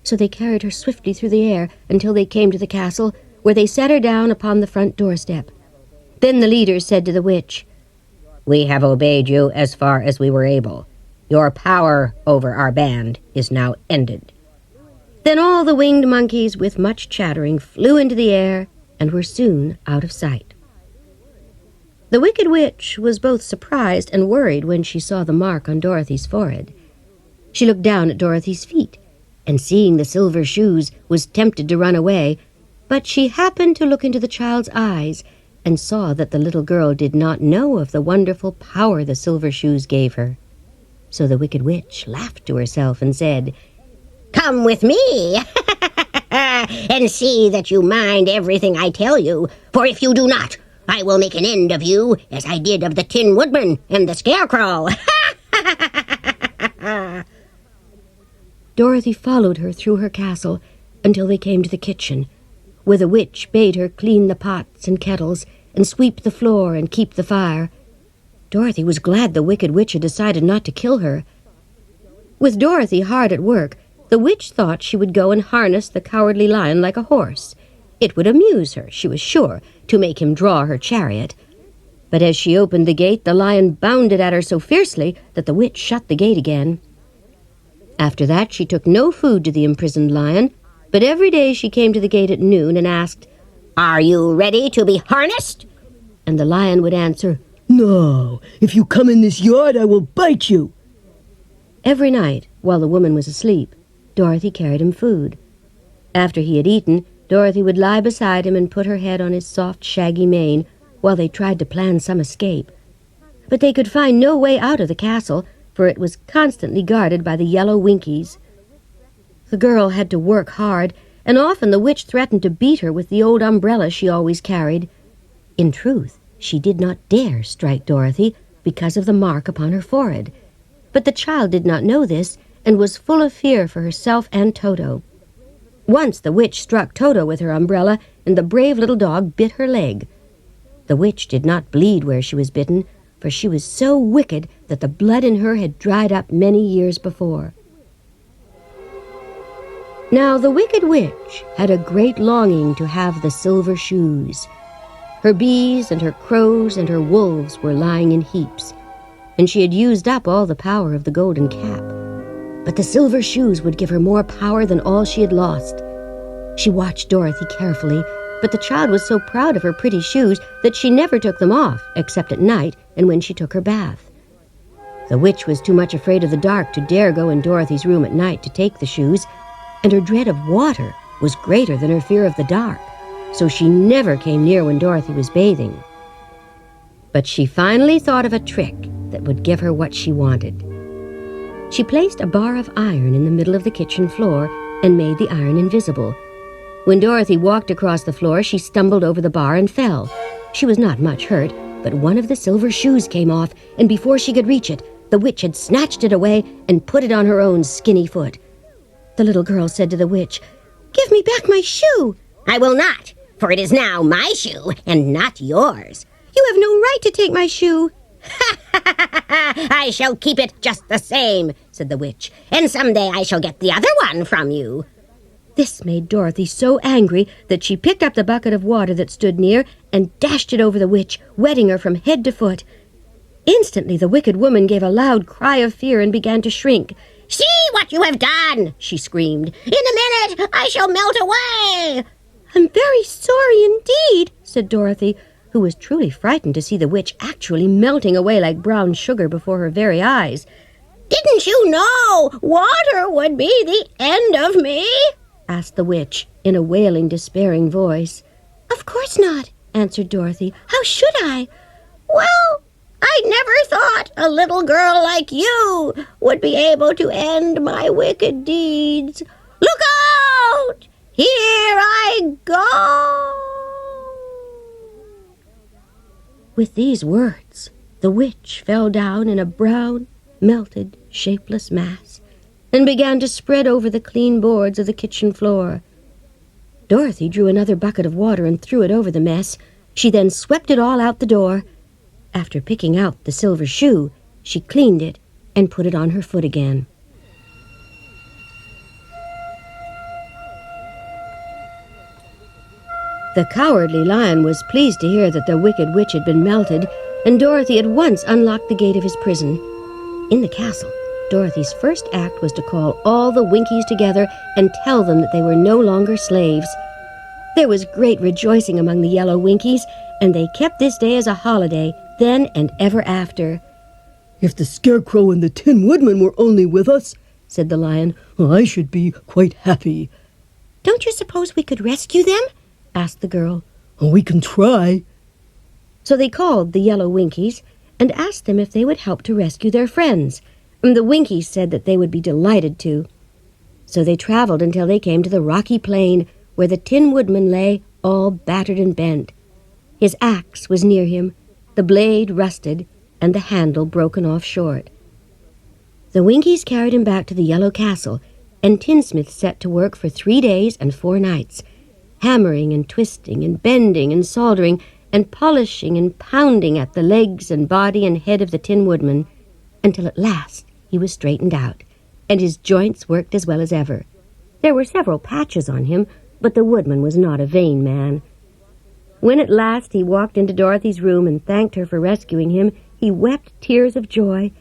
So they carried her swiftly through the air until they came to the castle, where they set her down upon the front doorstep. Then the leader said to the witch, "We have obeyed you as far as we were able. Your power over our band is now ended." Then all the winged monkeys, with much chattering, flew into the air and were soon out of sight. The Wicked Witch was both surprised and worried when she saw the mark on Dorothy's forehead. She looked down at Dorothy's feet, and seeing the silver shoes, was tempted to run away, But she happened to look into the child's eyes and saw that the little girl did not know of the wonderful power the silver shoes gave her. So the wicked witch laughed to herself and said, "Come with me, and see that you mind everything I tell you, for if you do not, I will make an end of you, as I did of the Tin Woodman and the Scarecrow." Dorothy followed her through her castle until they came to the kitchen, where the witch bade her clean the pots and kettles and sweep the floor and keep the fire. Dorothy was glad the wicked witch had decided not to kill her. With Dorothy hard at work, the witch thought she would go and harness the Cowardly Lion like a horse. It would amuse her, she was sure, to make him draw her chariot. But as she opened the gate, the lion bounded at her so fiercely that the witch shut the gate again. After that, she took no food to the imprisoned lion, but every day she came to the gate at noon and asked, "Are you ready to be harnessed?" And the lion would answer, "No, if you come in this yard, I will bite you." Every night, while the woman was asleep, Dorothy carried him food. After he had eaten, Dorothy would lie beside him and put her head on his soft, shaggy mane while they tried to plan some escape. But they could find no way out of the castle, for it was constantly guarded by the yellow Winkies. The girl had to work hard, and often the witch threatened to beat her with the old umbrella she always carried. In truth, she did not dare strike Dorothy because of the mark upon her forehead. But the child did not know this, and was full of fear for herself and Toto. Once the witch struck Toto with her umbrella, and the brave little dog bit her leg. The witch did not bleed where she was bitten, for she was so wicked that the blood in her had dried up many years before. Now the wicked witch had a great longing to have the silver shoes. Her bees and her crows and her wolves were lying in heaps, and she had used up all the power of the golden cap. But the silver shoes would give her more power than all she had lost. She watched Dorothy carefully, but the child was so proud of her pretty shoes that she never took them off, except at night and when she took her bath. The witch was too much afraid of the dark to dare go in Dorothy's room at night to take the shoes, and her dread of water was greater than her fear of the dark, so she never came near when Dorothy was bathing. But she finally thought of a trick that would give her what she wanted. She placed a bar of iron in the middle of the kitchen floor and made the iron invisible. When Dorothy walked across the floor, she stumbled over the bar and fell. She was not much hurt, but one of the silver shoes came off, and before she could reach it, the witch had snatched it away and put it on her own skinny foot. The little girl said to the witch, "Give me back my shoe." "I will not, for it is now my shoe and not yours." "You have no right to take my shoe." "I shall keep it just the same," said the witch, "and someday I shall get the other one from you." This made Dorothy so angry that she picked up the bucket of water that stood near and dashed it over the witch, wetting her from head to foot. Instantly the wicked woman gave a loud cry of fear and began to shrink. "See what you have done!" she screamed. "In a minute I shall melt away!" "I'm very sorry indeed," said Dorothy, who was truly frightened to see the witch actually melting away like brown sugar before her very eyes. "Didn't you know water would be the end of me?" asked the witch in a wailing, despairing voice. "Of course not," answered Dorothy. "How should I?" "Well, I never thought a little girl like you would be able to end my wicked deeds. Look out! Here I go!" With these words, the witch fell down in a brown, melted, shapeless mass and began to spread over the clean boards of the kitchen floor. Dorothy drew another bucket of water and threw it over the mess. She then swept it all out the door. After picking out the silver shoe, she cleaned it and put it on her foot again. The Cowardly Lion was pleased to hear that the wicked witch had been melted, and Dorothy at once unlocked the gate of his prison. In the castle, Dorothy's first act was to call all the Winkies together and tell them that they were no longer slaves. There was great rejoicing among the yellow Winkies, and they kept this day as a holiday, then and ever after. "If the Scarecrow and the Tin Woodman were only with us," said the lion, "I should be quite happy." "Don't you suppose we could rescue them?" asked the girl. We can try. So they called the yellow Winkies and asked them if they would help to rescue their friends. And the Winkies said that they would be delighted to. So they traveled until they came to the rocky plain where the Tin Woodman lay, all battered and bent. His axe was near him, the blade rusted, and the handle broken off short. The Winkies carried him back to the yellow castle, and Tinsmith set to work for 3 days and 4 nights, hammering and twisting and bending and soldering and polishing and pounding at the legs and body and head of the Tin Woodman, until at last he was straightened out, and his joints worked as well as ever. There were several patches on him, but the Woodman was not a vain man. When at last he walked into Dorothy's room and thanked her for rescuing him, he wept tears of joy.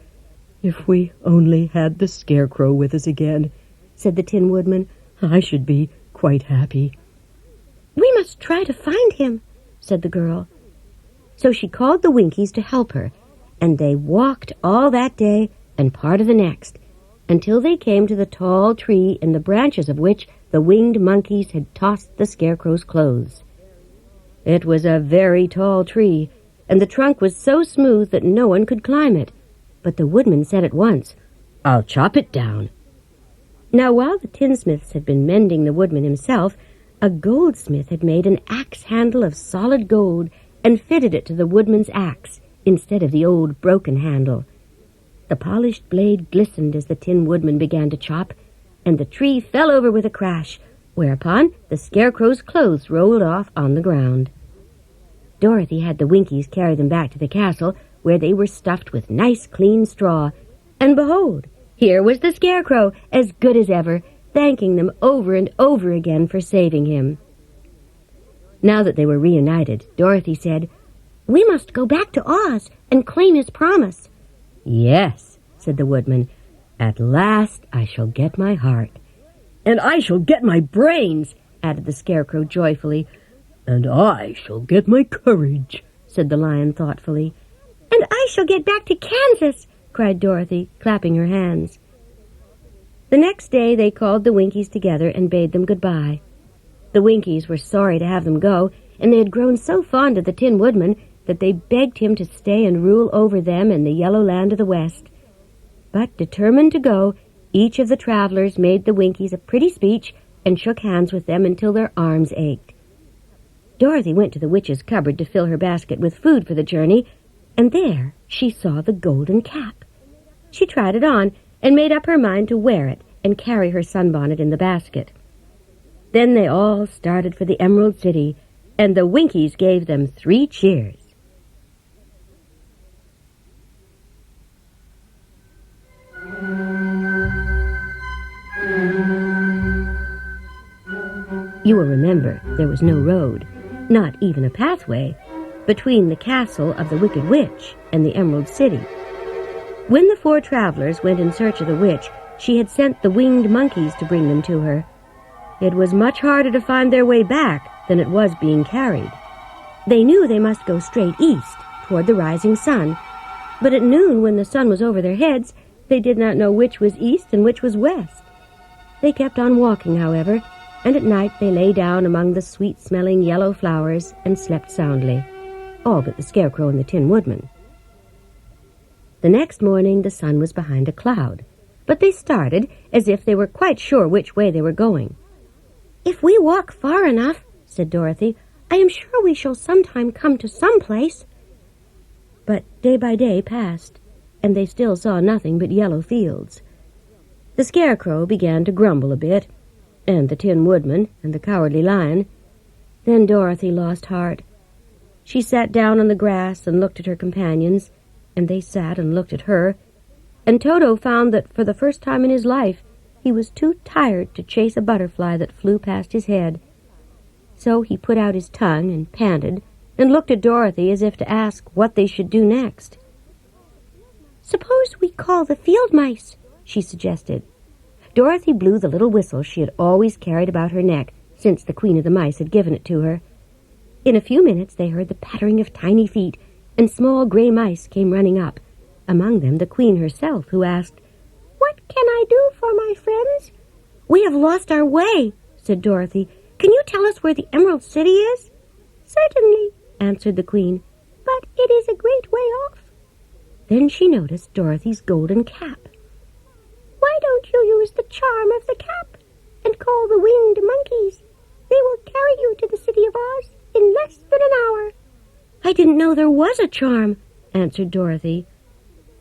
"If we only had the Scarecrow with us again," said the Tin Woodman, "I should be quite happy." "We must try to find him," said the girl. So she called the Winkies to help her, and they walked all that day and part of the next, until they came to the tall tree in the branches of which the winged monkeys had tossed the Scarecrow's clothes. It was a very tall tree, and the trunk was so smooth that no one could climb it. But the Woodman said at once, "I'll chop it down." Now, while the tinsmiths had been mending the Woodman himself, a goldsmith had made an axe handle of solid gold and fitted it to the Woodman's axe instead of the old broken handle. The polished blade glistened as the Tin Woodman began to chop, and the tree fell over with a crash, whereupon the Scarecrow's clothes rolled off on the ground. Dorothy had the Winkies carry them back to the castle, where they were stuffed with nice clean straw, and behold, here was the Scarecrow, as good as ever, thanking them over and over again for saving him. Now that they were reunited, Dorothy said, "We must go back to Oz and claim his promise." "Yes," said the Woodman, "at last I shall get my heart." "And I shall get my brains," added the Scarecrow joyfully. "And I shall get my courage," said the Lion thoughtfully. "And I shall get back to Kansas," cried Dorothy, clapping her hands. The next day they called the Winkies together and bade them goodbye. The Winkies were sorry to have them go, and they had grown so fond of the Tin Woodman that they begged him to stay and rule over them in the yellow land of the West. But, determined to go, each of the travelers made the Winkies a pretty speech and shook hands with them until their arms ached. Dorothy went to the witch's cupboard to fill her basket with food for the journey, and there she saw the golden cap. She tried it on and made up her mind to wear it and carry her sunbonnet in the basket. Then they all started for the Emerald City, and the Winkies gave them 3 cheers. You will remember there was no road, not even a pathway, between the castle of the Wicked Witch and the Emerald City. When the 4 travelers went in search of the witch, she had sent the winged monkeys to bring them to her. It was much harder to find their way back than it was being carried. They knew they must go straight east, toward the rising sun, but at noon, when the sun was over their heads, they did not know which was east and which was west. They kept on walking, however, and at night they lay down among the sweet-smelling yellow flowers and slept soundly, all but the Scarecrow and the Tin Woodman. The next morning the sun was behind a cloud, but they started as if they were quite sure which way they were going. "If we walk far enough," said Dorothy, "I am sure we shall sometime come to some place." But day by day passed, and they still saw nothing but yellow fields. The Scarecrow began to grumble a bit, and the Tin Woodman and the Cowardly Lion. Then Dorothy lost heart. She sat down on the grass and looked at her companions, and they sat and looked at her, and Toto found that for the first time in his life he was too tired to chase a butterfly that flew past his head. So he put out his tongue and panted, and looked at Dorothy as if to ask what they should do next. "Suppose we call the field mice," she suggested. Dorothy blew the little whistle she had always carried about her neck since the Queen of the Mice had given it to her. In a few minutes they heard the pattering of tiny feet, and small gray mice came running up, among them the Queen herself, who asked, "What can I do for my friends?" "We have lost our way," said Dorothy. Can you tell us where the Emerald City is?" "Certainly," answered the Queen, "but it is a great way off." Then she noticed Dorothy's golden cap. "Why don't you use the charm of the cap and call the winged monkeys? They will carry you to the City of Oz in less than an hour." "I didn't know there was a charm," answered Dorothy.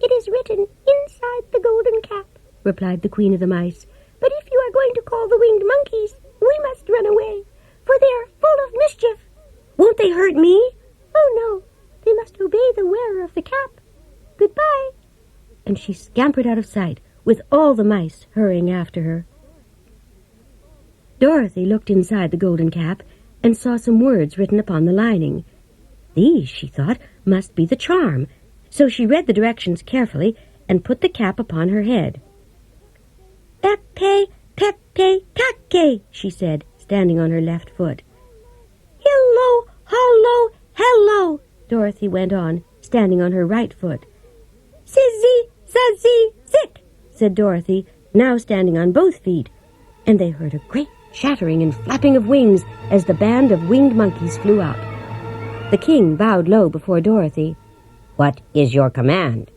"It is written inside the golden cap," replied the Queen of the Mice. "but if you are going to call the winged monkeys, we must run away, for they are full of mischief." "Won't they hurt me?" "Oh, no. They must obey the wearer of the cap. Goodbye." And she scampered out of sight, with all the mice hurrying after her. Dorothy looked inside the golden cap and saw some words written upon the lining. These, she thought, must be the charm, so she read the directions carefully and put the cap upon her head. "Pepe, pepe, kake," she said, standing on her left foot. "Hello, hello, hello," Dorothy went on, standing on her right foot. "Sizzy, zazzy, zick," said Dorothy, now standing on both feet, and they heard a great shattering and flapping of wings as the band of winged monkeys flew up. The king bowed low before Dorothy. "What is your command?"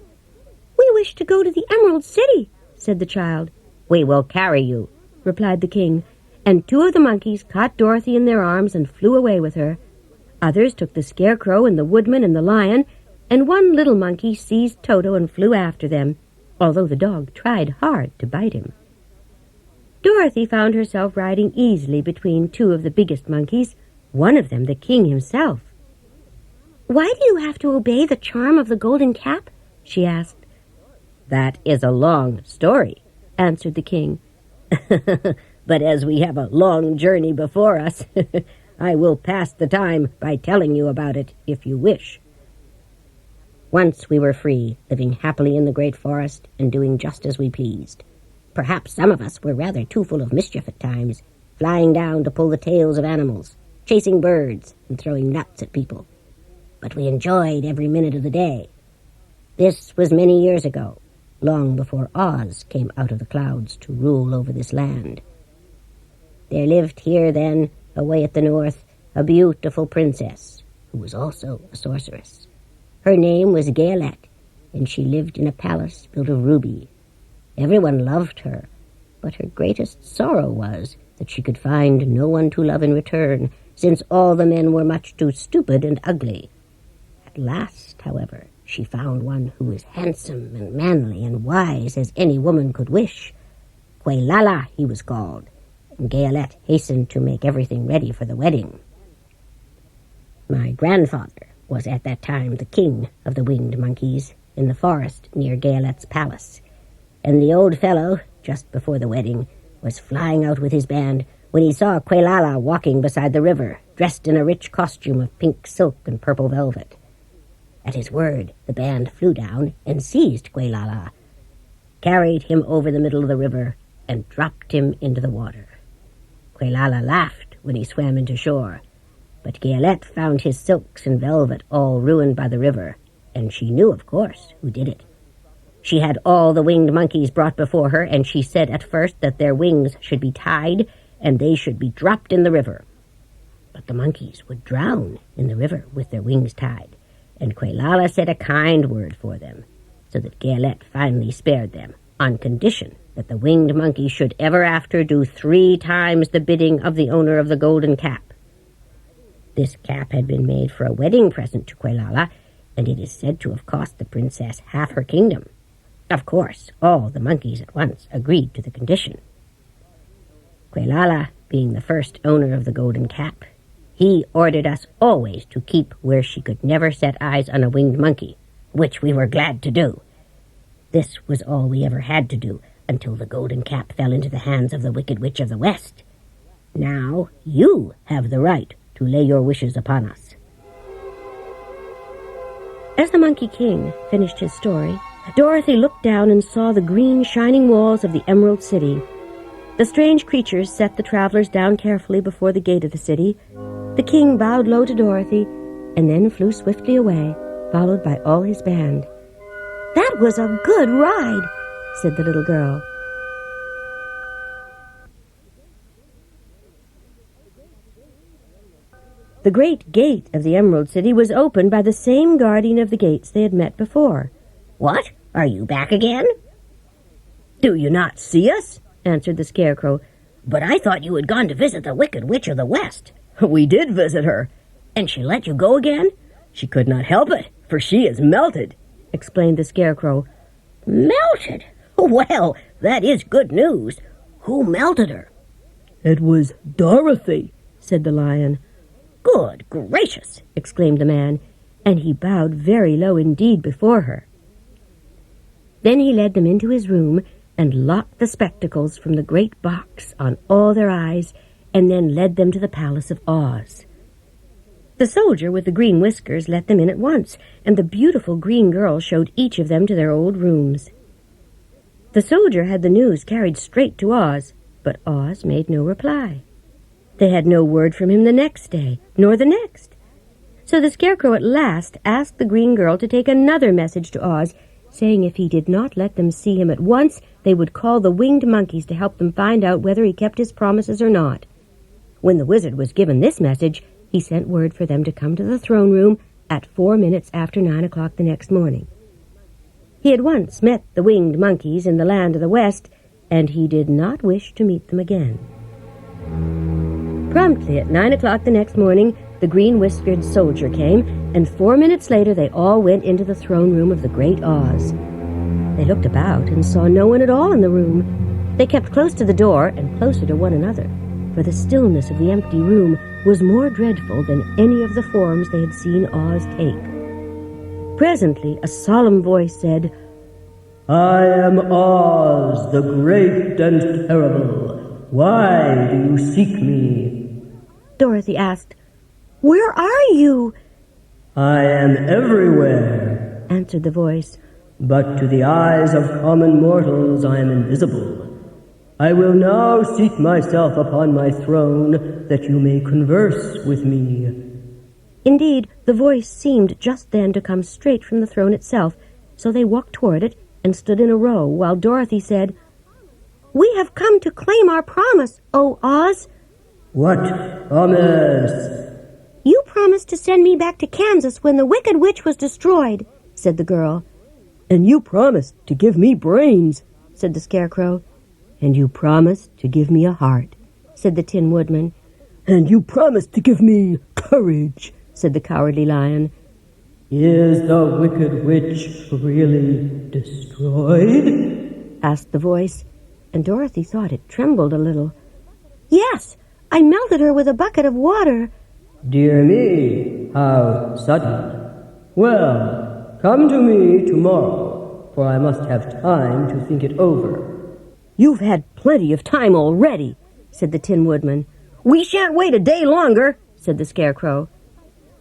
"We wish to go to the Emerald City," said the child. "We will carry you," replied the king, and 2 of the monkeys caught Dorothy in their arms and flew away with her. Others took the Scarecrow and the Woodman and the Lion, and 1 little monkey seized Toto and flew after them, although the dog tried hard to bite him. Dorothy found herself riding easily between 2 of the biggest monkeys, one of them the king himself. "Why do you have to obey the charm of the golden cap?" she asked. "That is a long story," answered the king. "But as we have a long journey before us, I will pass the time by telling you about it, if you wish. Once we were free, living happily in the great forest and doing just as we pleased. Perhaps some of us were rather too full of mischief at times, flying down to pull the tails of animals, chasing birds, and throwing nuts at people. But we enjoyed every minute of the day. This was many years ago, long before Oz came out of the clouds to rule over this land. There lived here then, away at the north, a beautiful princess, who was also a sorceress. Her name was Cassette, and she lived in a palace built of ruby. Everyone loved her, but her greatest sorrow was that she could find no one to love in return, since all the men were much too stupid and ugly. At last, however, she found one who was handsome and manly and wise as any woman could wish. Quaylala, he was called, and Cassette hastened to make everything ready for the wedding. My grandfather was at that time the king of the winged monkeys in the forest near Cassette's palace, and the old fellow, just before the wedding, was flying out with his band when he saw Quaylala walking beside the river, dressed in a rich costume of pink silk and purple velvet. At his word, the band flew down and seized Quaylala, carried him over the middle of the river, and dropped him into the water. Quaylala laughed when he swam into shore, but Cassette found his silks and velvet all ruined by the river, and she knew, of course, who did it. She had all the winged monkeys brought before her, and she said at first that their wings should be tied and they should be dropped in the river. But the monkeys would drown in the river with their wings tied, and Quaylala said a kind word for them, so that Cassette finally spared them, on condition that the winged monkey should ever after do 3 times the bidding of the owner of the golden cap. This cap had been made for a wedding present to Quaylala, and it is said to have cost the princess half her kingdom. Of course, all the monkeys at once agreed to the condition. Quaylala, being the first owner of the golden cap, he ordered us always to keep where she could never set eyes on a winged monkey, which we were glad to do. This was all we ever had to do until the golden cap fell into the hands of the Wicked Witch of the West. Now you have the right to lay your wishes upon us. As the Monkey King finished his story, Dorothy looked down and saw the green, shining walls of the Emerald City. The strange creatures set the travelers down carefully before the gate of the city. The king bowed low to Dorothy and then flew swiftly away, followed by all his band. "That was a good ride," said the little girl. The great gate of the Emerald City was opened by the same guardian of the gates they had met before. "What? Are you back again?" "Do you not see us?" answered the Scarecrow. "But I thought you had gone to visit the Wicked Witch of the West." "We did visit her." "And she let you go again?" "She could not help it, for she is melted," explained the Scarecrow. "Melted? Well, that is good news. Who melted her?" "It was Dorothy," said the Lion. "Good gracious!" exclaimed the man, and he bowed very low indeed before her. Then he led them into his room and locked the spectacles from the great box on all their eyes, and then led them to the Palace of Oz. The soldier with the green whiskers let them in at once, and the beautiful green girl showed each of them to their old rooms. The soldier had the news carried straight to Oz, but Oz made no reply. They had no word from him the next day, nor the next. So the Scarecrow at last asked the green girl to take another message to Oz, saying if he did not let them see him at once, they would call the winged monkeys to help them find out whether he kept his promises or not. When the wizard was given this message, he sent word for them to come to the throne room at 4 minutes after 9 o'clock the next morning. He had once met the winged monkeys in the land of the West, and he did not wish to meet them again. Promptly at 9 o'clock the next morning, the green-whiskered soldier came, and 4 minutes later they all went into the throne room of the great Oz. They looked about and saw no one at all in the room. They kept close to the door and closer to one another, for the stillness of the empty room was more dreadful than any of the forms they had seen Oz take. Presently a solemn voice said, "I am Oz, the great and terrible. Why do you seek me?" Dorothy asked, "Where are you?" "I am everywhere," answered the voice. "but to the eyes of common mortals I am invisible. I will now seat myself upon my throne that you may converse with me." Indeed, the voice seemed just then to come straight from the throne itself, so they walked toward it and stood in a row, while Dorothy said, "We have come to claim our promise, O Oz." "What promise?" "You promised to send me back to Kansas when the Wicked Witch was destroyed," said the girl. "And you promised to give me brains," said the Scarecrow. "And you promised to give me a heart," said the Tin Woodman. "And you promised to give me courage," said the Cowardly Lion. "Is the Wicked Witch really destroyed?" asked the voice, and Dorothy thought it trembled a little. "Yes, I melted her with a bucket of water." "Dear me, how sudden. Well, come to me tomorrow, for I must have time to think it over." "You've had plenty of time already," said the Tin Woodman. "We shan't wait a day longer," said the Scarecrow.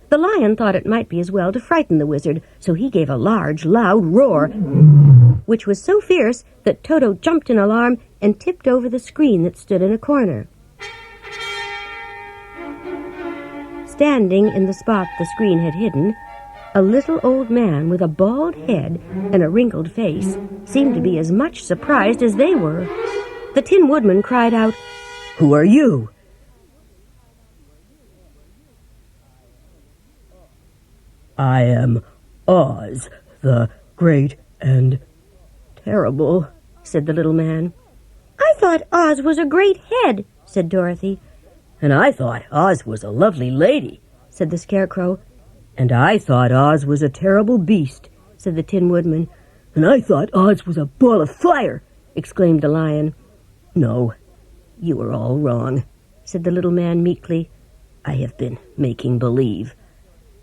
The Lion thought it might be as well to frighten the wizard, so he gave a large, loud roar, which was so fierce that Toto jumped in alarm and tipped over the screen that stood in a corner. Standing in the spot the screen had hidden, a little old man with a bald head and a wrinkled face seemed to be as much surprised as they were. The Tin Woodman cried out, "Who are you?" "I am Oz, the great and terrible," said the little man. "I thought Oz was a great head," said Dorothy. "And I thought Oz was a lovely lady," said the Scarecrow. "And I thought Oz was a terrible beast," said the Tin Woodman. "And I thought Oz was a ball of fire," exclaimed the Lion. "No, you are all wrong," said the little man meekly. "I have been making believe."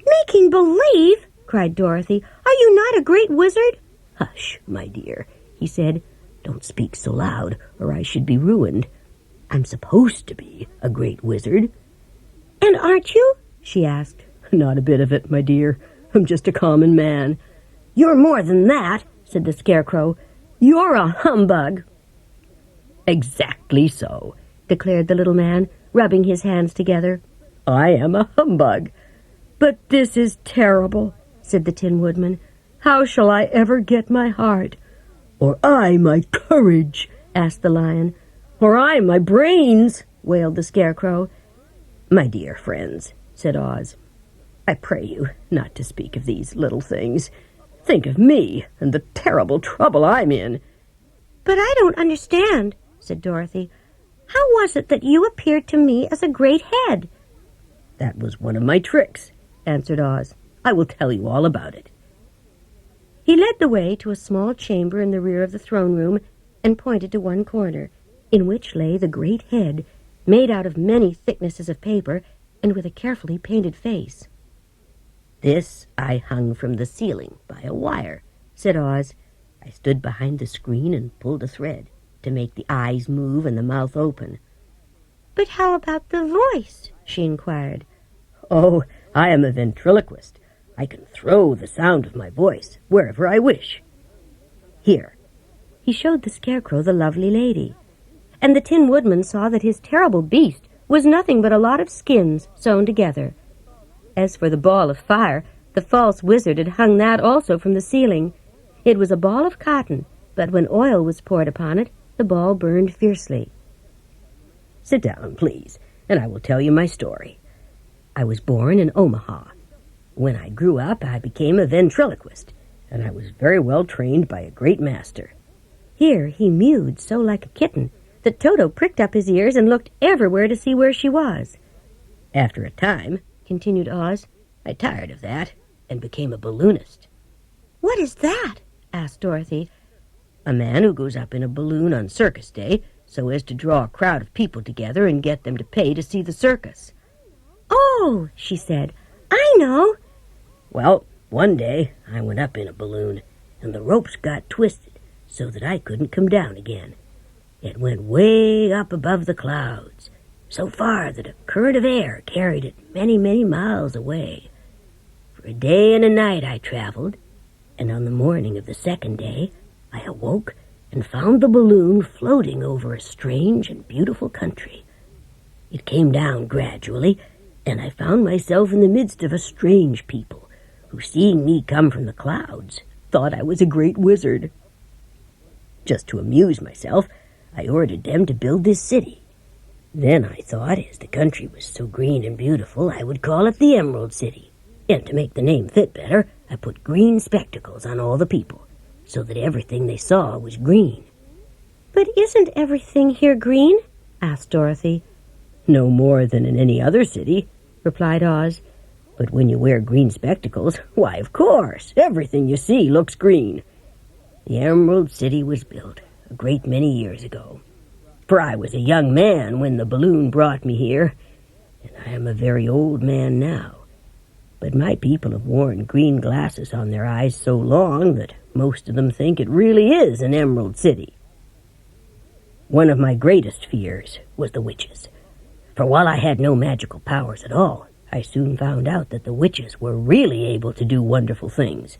"Making believe?" cried Dorothy. "Are you not a great wizard?" "Hush, my dear," he said. "Don't speak so loud, or I should be ruined. I'm supposed to be a great wizard." "And aren't you?" she asked. "Not a bit of it, my dear. I'm just a common man." "You're more than that," said the Scarecrow. "You're a humbug." "Exactly so," declared the little man, rubbing his hands together. "I am a humbug." "But this is terrible," said the Tin Woodman. "How shall I ever get my heart?" "Or I my courage?" asked the Lion. "Or I my brains," wailed the Scarecrow. "My dear friends," said Oz. "I pray you not to speak of these little things. Think of me and the terrible trouble I'm in." "But I don't understand," said Dorothy. "How was it that you appeared to me as a great head?" "That was one of my tricks," answered Oz. "I will tell you all about it." He led the way to a small chamber in the rear of the throne room and pointed to one corner, in which lay the great head, made out of many thicknesses of paper and with a carefully painted face. "This I hung from the ceiling by a wire," said Oz. "I stood behind the screen and pulled a thread to make the eyes move and the mouth open." "But how about the voice?" she inquired. "Oh, I am a ventriloquist. I can throw the sound of my voice wherever I wish. Here." He showed the Scarecrow the lovely lady, and the Tin Woodman saw that his terrible beast was nothing but a lot of skins sewn together. As for the ball of fire, the false wizard had hung that also from the ceiling. It was a ball of cotton, but when oil was poured upon it, the ball burned fiercely. "Sit down, please, and I will tell you my story. I was born in Omaha. When I grew up, I became a ventriloquist, and I was very well trained by a great master." Here he mewed so like a kitten that Toto pricked up his ears and looked everywhere to see where she was. "After a time," continued Oz, "I tired of that and became a balloonist." "What is that?" asked Dorothy. "A man who goes up in a balloon on circus day so as to draw a crowd of people together and get them to pay to see the circus." "Oh," she said, "I know." "Well, one day I went up in a balloon, and the ropes got twisted so that I couldn't come down again. It went way up above the clouds, so far that a current of air carried it many, many miles away. For a day and a night I traveled, and on the morning of the second day I awoke and found the balloon floating over a strange and beautiful country. It came down gradually, and I found myself in the midst of a strange people who, seeing me come from the clouds, thought I was a great wizard. Just to amuse myself, I ordered them to build this city. Then I thought, as the country was so green and beautiful, I would call it the Emerald City. And to make the name fit better, I put green spectacles on all the people, so that everything they saw was green." "But isn't everything here green?" asked Dorothy. "No more than in any other city," replied Oz. "But when you wear green spectacles, why, of course, everything you see looks green. The Emerald City was built a great many years ago, for I was a young man when the balloon brought me here, and I am a very old man now. But my people have worn green glasses on their eyes so long that most of them think it really is an Emerald City. One of my greatest fears was the witches, for while I had no magical powers at all, I soon found out that the witches were really able to do wonderful things.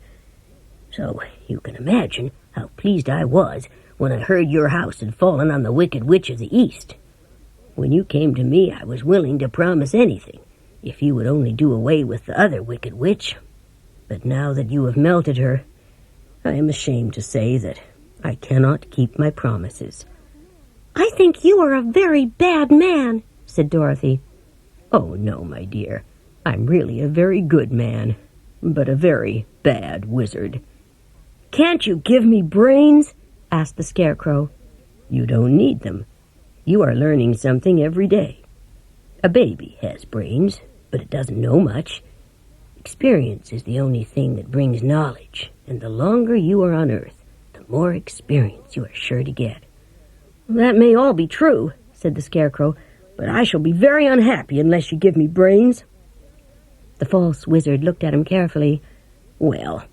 So you can imagine how pleased I was when I heard your house had fallen on the Wicked Witch of the East. When you came to me, I was willing to promise anything, if you would only do away with the other Wicked Witch. But now that you have melted her, I am ashamed to say that I cannot keep my promises." "I think you are a very bad man," said Dorothy. "Oh, no, my dear. I'm really a very good man, but a very bad wizard." "Can't you give me brains?" asked the Scarecrow. "You don't need them. You are learning something every day. A baby has brains, but it doesn't know much. Experience is the only thing that brings knowledge, and the longer you are on Earth, the more experience you are sure to get." "That may all be true," said the Scarecrow, "but I shall be very unhappy unless you give me brains." The false wizard looked at him carefully. "Well,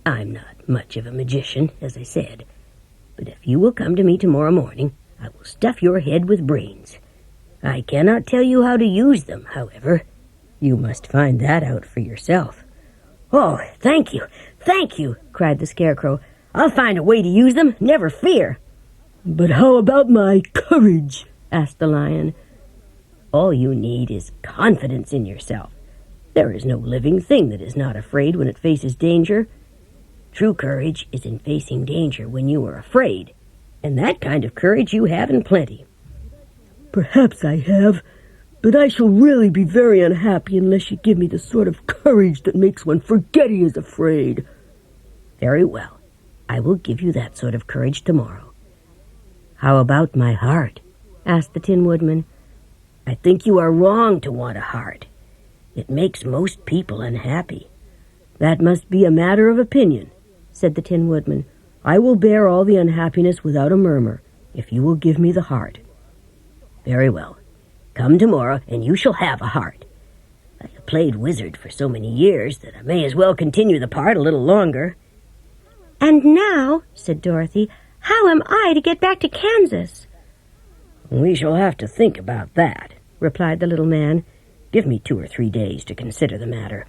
I'm not much of a magician, as I said, but if you will come to me tomorrow morning, I will stuff your head with brains. I cannot tell you how to use them, however. You must find that out for yourself." "Oh, thank you," cried the Scarecrow. "I'll find a way to use them, never fear." "But how about my courage?" asked the lion. "All you need is confidence in yourself. There is no living thing that is not afraid when it faces danger. True courage is in facing danger when you are afraid, and that kind of courage you have in plenty." "Perhaps I have, but I shall really be very unhappy unless you give me the sort of courage that makes one forget he is afraid." "Very well. I will give you that sort of courage tomorrow." "How about my heart?" asked the Tin Woodman. "I think you are wrong to want a heart. It makes most people unhappy." "That must be a matter of opinion," said the Tin Woodman. "I will bear all the unhappiness without a murmur, if you will give me the heart." "Very well. Come tomorrow, and you shall have a heart. I have played wizard for so many years that I may as well continue the part a little longer." "And now," said Dorothy, "how am I to get back to Kansas?" "We shall have to think about that," replied the little man. "Give me 2 or 3 days to consider the matter.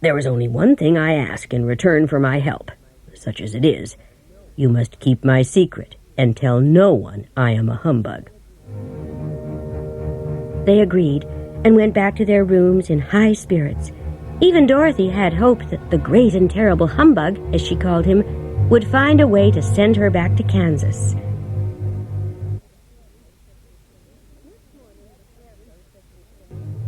There is only one thing I ask in return for my help, such as it is. You must keep my secret and tell no one I am a humbug." They agreed and went back to their rooms in high spirits. Even Dorothy had hoped that the great and terrible humbug, as she called him, would find a way to send her back to Kansas.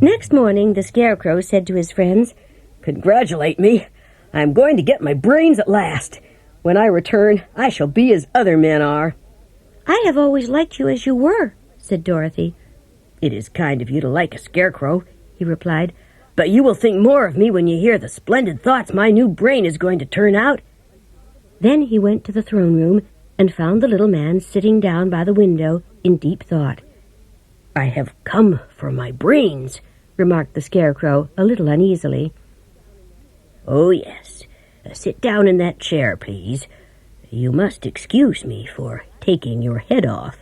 Next morning, the Scarecrow said to his friends, "Congratulate me. I am going to get my brains at last. When I return, I shall be as other men are." "I have always liked you as you were," said Dorothy. "It is kind of you to like a scarecrow," he replied, "but you will think more of me when you hear the splendid thoughts my new brain is going to turn out." Then he went to the throne room and found the little man sitting down by the window in deep thought. "I have come for my brains," remarked the Scarecrow a little uneasily. "Oh, yes. Sit down in that chair, please. You must excuse me for taking your head off."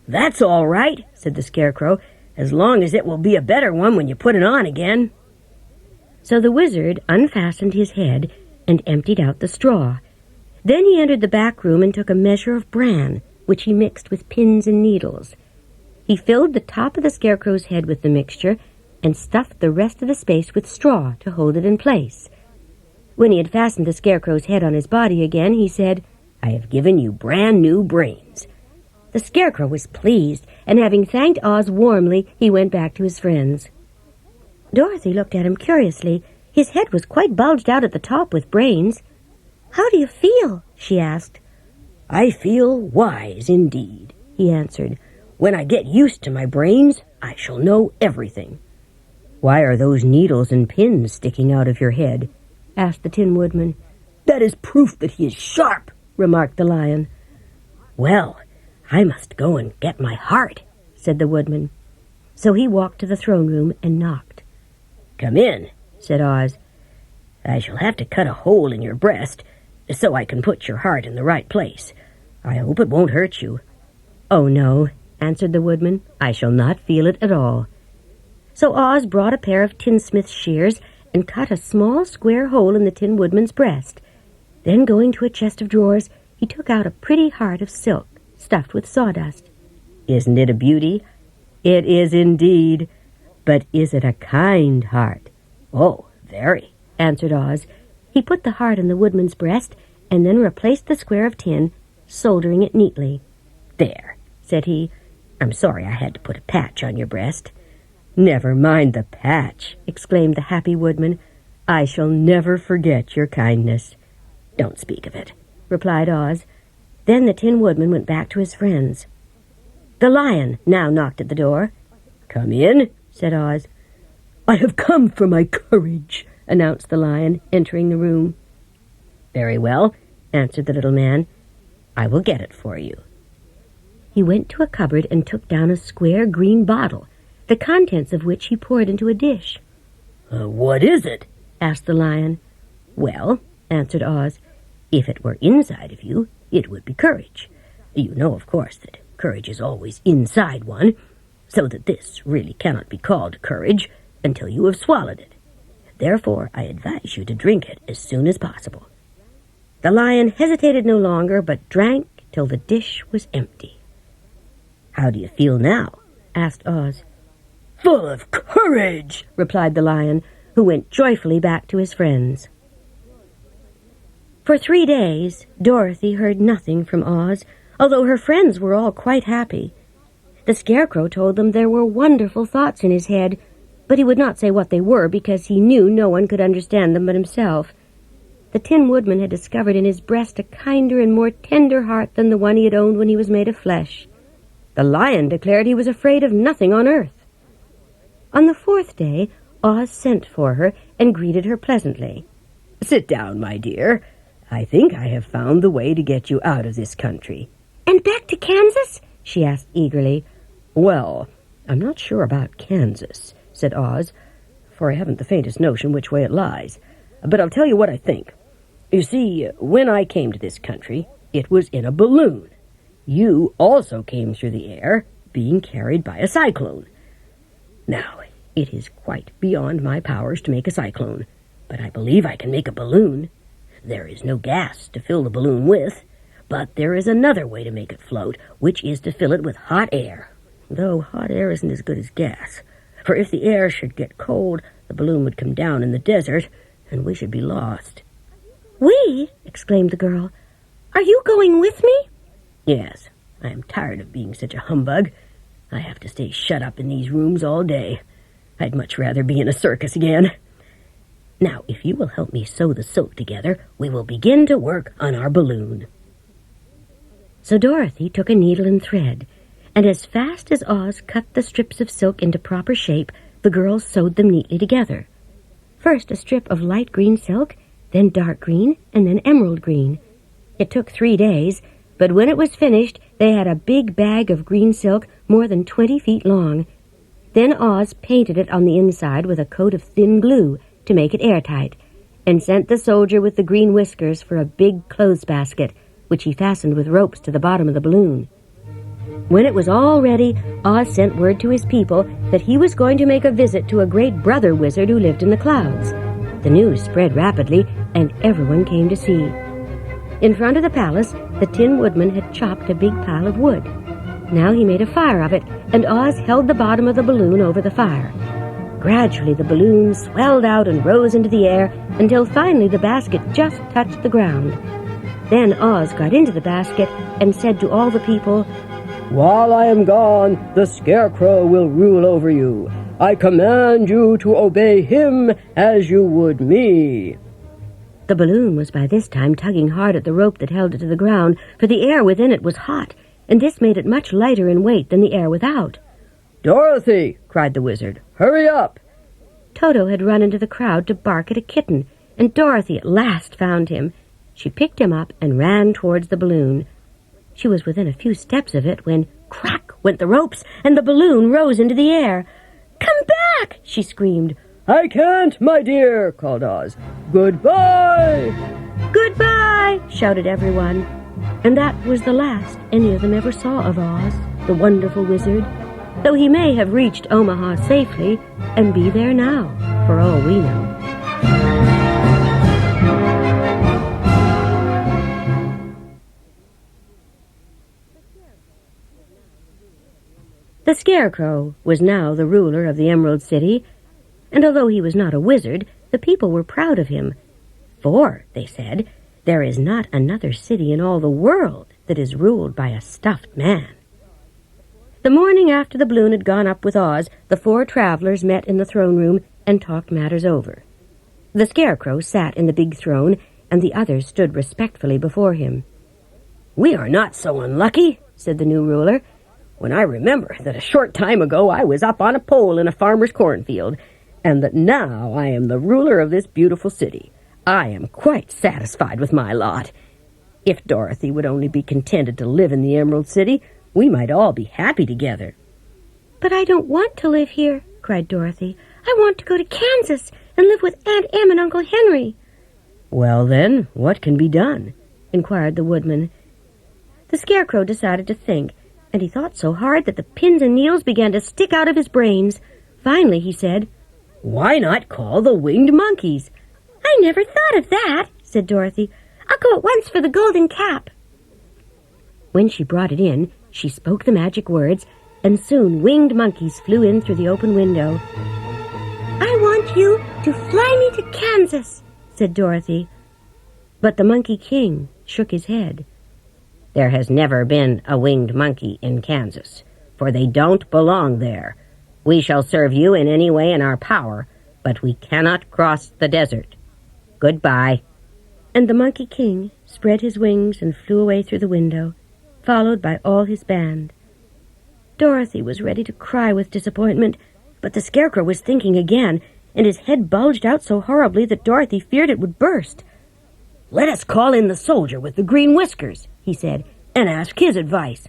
"That's all right," said the Scarecrow, "as long as it will be a better one when you put it on again." So the wizard unfastened his head and emptied out the straw. Then he entered the back room and took a measure of bran, which he mixed with pins and needles. He filled the top of the Scarecrow's head with the mixture and stuffed the rest of the space with straw to hold it in place. When he had fastened the Scarecrow's head on his body again, he said, "I have given you brand new brains." The Scarecrow was pleased, and having thanked Oz warmly, he went back to his friends. Dorothy looked at him curiously. His head was quite bulged out at the top with brains. "How do you feel?" she asked. "I feel wise indeed," he answered. "When I get used to my brains, I shall know everything." "Why are those needles and pins sticking out of your head?" asked the Tin Woodman. "That is proof that he is sharp," remarked the Lion. "Well, I must go and get my heart," said the Woodman. So he walked to the throne room and knocked. "Come in," said Oz. "I shall have to cut a hole in your breast so I can put your heart in the right place. I hope it won't hurt you." "Oh, no," answered the Woodman. "I shall not feel it at all." So Oz brought a pair of tinsmith's shears and cut a small square hole in the Tin Woodman's breast. Then, going to a chest of drawers, he took out a pretty heart of silk stuffed with sawdust. "Isn't it a beauty?" "It is indeed. But is it a kind heart?" "Oh, very," answered Oz. He put the heart in the Woodman's breast and then replaced the square of tin, soldering it neatly. "There," said he. "I'm sorry I had to put a patch on your breast." "Never mind the patch," exclaimed the happy Woodman. "I shall never forget your kindness." "Don't speak of it," replied Oz. Then the Tin Woodman went back to his friends. The Lion now knocked at the door. "Come in," said Oz. "I have come for my courage," announced the Lion, entering the room. "Very well," answered the little man. "I will get it for you." He went to a cupboard and took down a square green bottle, the contents of which he poured into a dish. "What is it?" asked the Lion. "Well," answered Oz, "if it were inside of you, it would be courage. You know, of course, that courage is always inside one, so that this really cannot be called courage until you have swallowed it. Therefore, I advise you to drink it as soon as possible." The Lion hesitated no longer, but drank till the dish was empty. "How do you feel now?" asked Oz. "Full of courage," replied the Lion, who went joyfully back to his friends. For 3 days, Dorothy heard nothing from Oz, although her friends were all quite happy. The Scarecrow told them there were wonderful thoughts in his head, but he would not say what they were because he knew no one could understand them but himself. The Tin Woodman had discovered in his breast a kinder and more tender heart than the one he had owned when he was made of flesh. The Lion declared he was afraid of nothing on earth. On the 4th day, Oz sent for her and greeted her pleasantly. "Sit down, my dear. I think I have found the way to get you out of this country." "And back to Kansas?" she asked eagerly. "Well, I'm not sure about Kansas," said Oz, "for I haven't the faintest notion which way it lies. But I'll tell you what I think. You see, when I came to this country, it was in a balloon. You also came through the air, being carried by a cyclone. Now, it is quite beyond my powers to make a cyclone, but I believe I can make a balloon. There is no gas to fill the balloon with, but there is another way to make it float, which is to fill it with hot air, though hot air isn't as good as gas. For if the air should get cold, the balloon would come down in the desert, and we should be lost." "We?" exclaimed the girl. "Are you going with me?" "Yes, I am tired of being such a humbug. I have to stay shut up in these rooms all day. I'd much rather be in a circus again. Now, if you will help me sew the silk together, we will begin to work on our balloon." So Dorothy took a needle and thread, and as fast as Oz cut the strips of silk into proper shape, the girls sewed them neatly together. First a strip of light green silk, then dark green, and then emerald green. It took 3 days, but when it was finished, they had a big bag of green silk more than 20 feet long. Then Oz painted it on the inside with a coat of thin glue to make it airtight, and sent the soldier with the green whiskers for a big clothes basket, which he fastened with ropes to the bottom of the balloon. When it was all ready, Oz sent word to his people that he was going to make a visit to a great brother wizard who lived in the clouds. The news spread rapidly, and everyone came to see. In front of the palace, the Tin Woodman had chopped a big pile of wood. Now he made a fire of it, and Oz held the bottom of the balloon over the fire. Gradually the balloon swelled out and rose into the air until finally the basket just touched the ground. Then Oz got into the basket and said to all the people, "While I am gone, the Scarecrow will rule over you. I command you to obey him as you would me." The balloon was by this time tugging hard at the rope that held it to the ground, for the air within it was hot, and this made it much lighter in weight than the air without. "Dorothy!" cried the wizard. "Hurry up!" Toto had run into the crowd to bark at a kitten, and Dorothy at last found him. She picked him up and ran towards the balloon. She was within a few steps of it when crack went the ropes, and the balloon rose into the air. "Come back!" she screamed. "I can't, my dear," called Oz. "Goodbye!" "Goodbye!" shouted everyone. And that was the last any of them ever saw of Oz, the wonderful wizard, though he may have reached Omaha safely and be there now, for all we know. The Scarecrow was now the ruler of the Emerald City, and although he was not a wizard, the people were proud of him. For, they said, there is not another city in all the world that is ruled by a stuffed man. The morning after the balloon had gone up with Oz, the 4 travelers met in the throne room and talked matters over. The Scarecrow sat in the big throne, and the others stood respectfully before him. "We are not so unlucky," said the new ruler, "when I remember that a short time ago I was up on a pole in a farmer's cornfield, and that now I am the ruler of this beautiful city. I am quite satisfied with my lot. If Dorothy would only be contented to live in the Emerald City, we might all be happy together." "But I don't want to live here," cried Dorothy. "I want to go to Kansas and live with Aunt Em and Uncle Henry." "Well, then, what can be done?" inquired the woodman. The Scarecrow decided to think, and he thought so hard that the pins and needles began to stick out of his brains. Finally, he said, "Why not call the winged monkeys?" "I never thought of that," said Dorothy. "I'll go at once for the golden cap." When she brought it in, she spoke the magic words, and soon winged monkeys flew in through the open window. "I want you to fly me to Kansas," said Dorothy. But the Monkey King shook his head. "There has never been a winged monkey in Kansas. for they don't belong there. We shall serve you in any way in our power, but we cannot cross the desert. Goodbye." And the Monkey King spread his wings and flew away through the window, followed by all his band. Dorothy was ready to cry with disappointment, but the Scarecrow was thinking again, and his head bulged out so horribly that Dorothy feared it would burst. "Let us call in the soldier with the green whiskers," he said, "and ask his advice."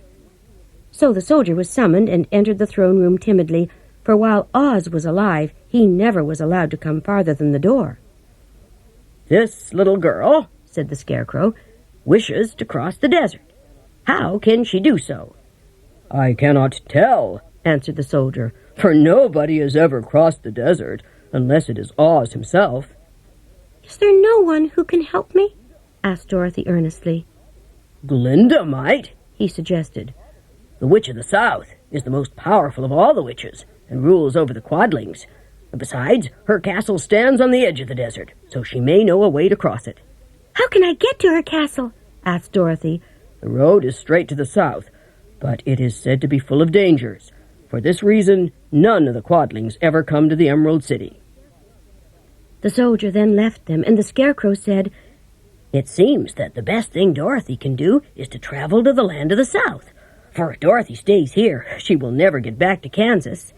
So the soldier was summoned and entered the throne room timidly, for while Oz was alive, he never was allowed to come farther than the door. "This little girl," said the Scarecrow, "wishes to cross the desert. How can she do so?" "I cannot tell," answered the soldier, "for nobody has ever crossed the desert, unless it is Oz himself." "Is there no one who can help me?" asked Dorothy earnestly. "Glinda might," he suggested. "The Witch of the South is the most powerful of all the witches, and rules over the Quadlings. Besides, her castle stands on the edge of the desert, so she may know a way to cross it." "How can I get to her castle?" asked Dorothy. "The road is straight to the south, but it is said to be full of dangers. For this reason, none of the Quadlings ever come to the Emerald City." The soldier then left them, and the Scarecrow said, "It seems that the best thing Dorothy can do is to travel to the land of the South. For if Dorothy stays here, she will never get back to Kansas."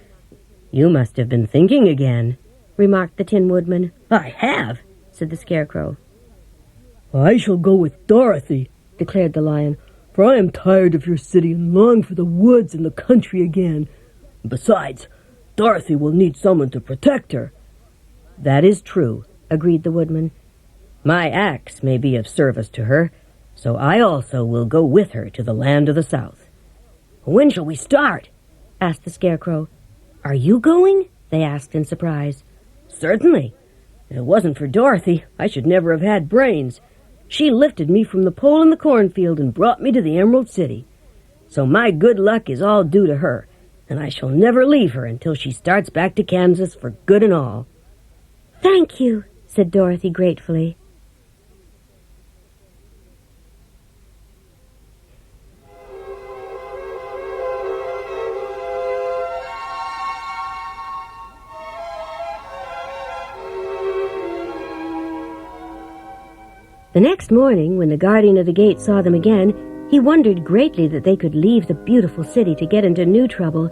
"You must have been thinking again," remarked the Tin Woodman. "I have," said the Scarecrow. "I shall go with Dorothy," declared the Lion, "for I am tired of your city and long for the woods and the country again. Besides, Dorothy will need someone to protect her." "That is true," agreed the Woodman. "My axe may be of service to her, so I also will go with her to the land of the South." "When shall we start?" asked the Scarecrow. "Are you going?" they asked in surprise. "Certainly. If it wasn't for Dorothy, I should never have had brains. She lifted me from the pole in the cornfield and brought me to the Emerald City. So my good luck is all due to her, and I shall never leave her until she starts back to Kansas for good and all." "Thank you," said Dorothy gratefully. The next morning, when the guardian of the gate saw them again, he wondered greatly that they could leave the beautiful city to get into new trouble,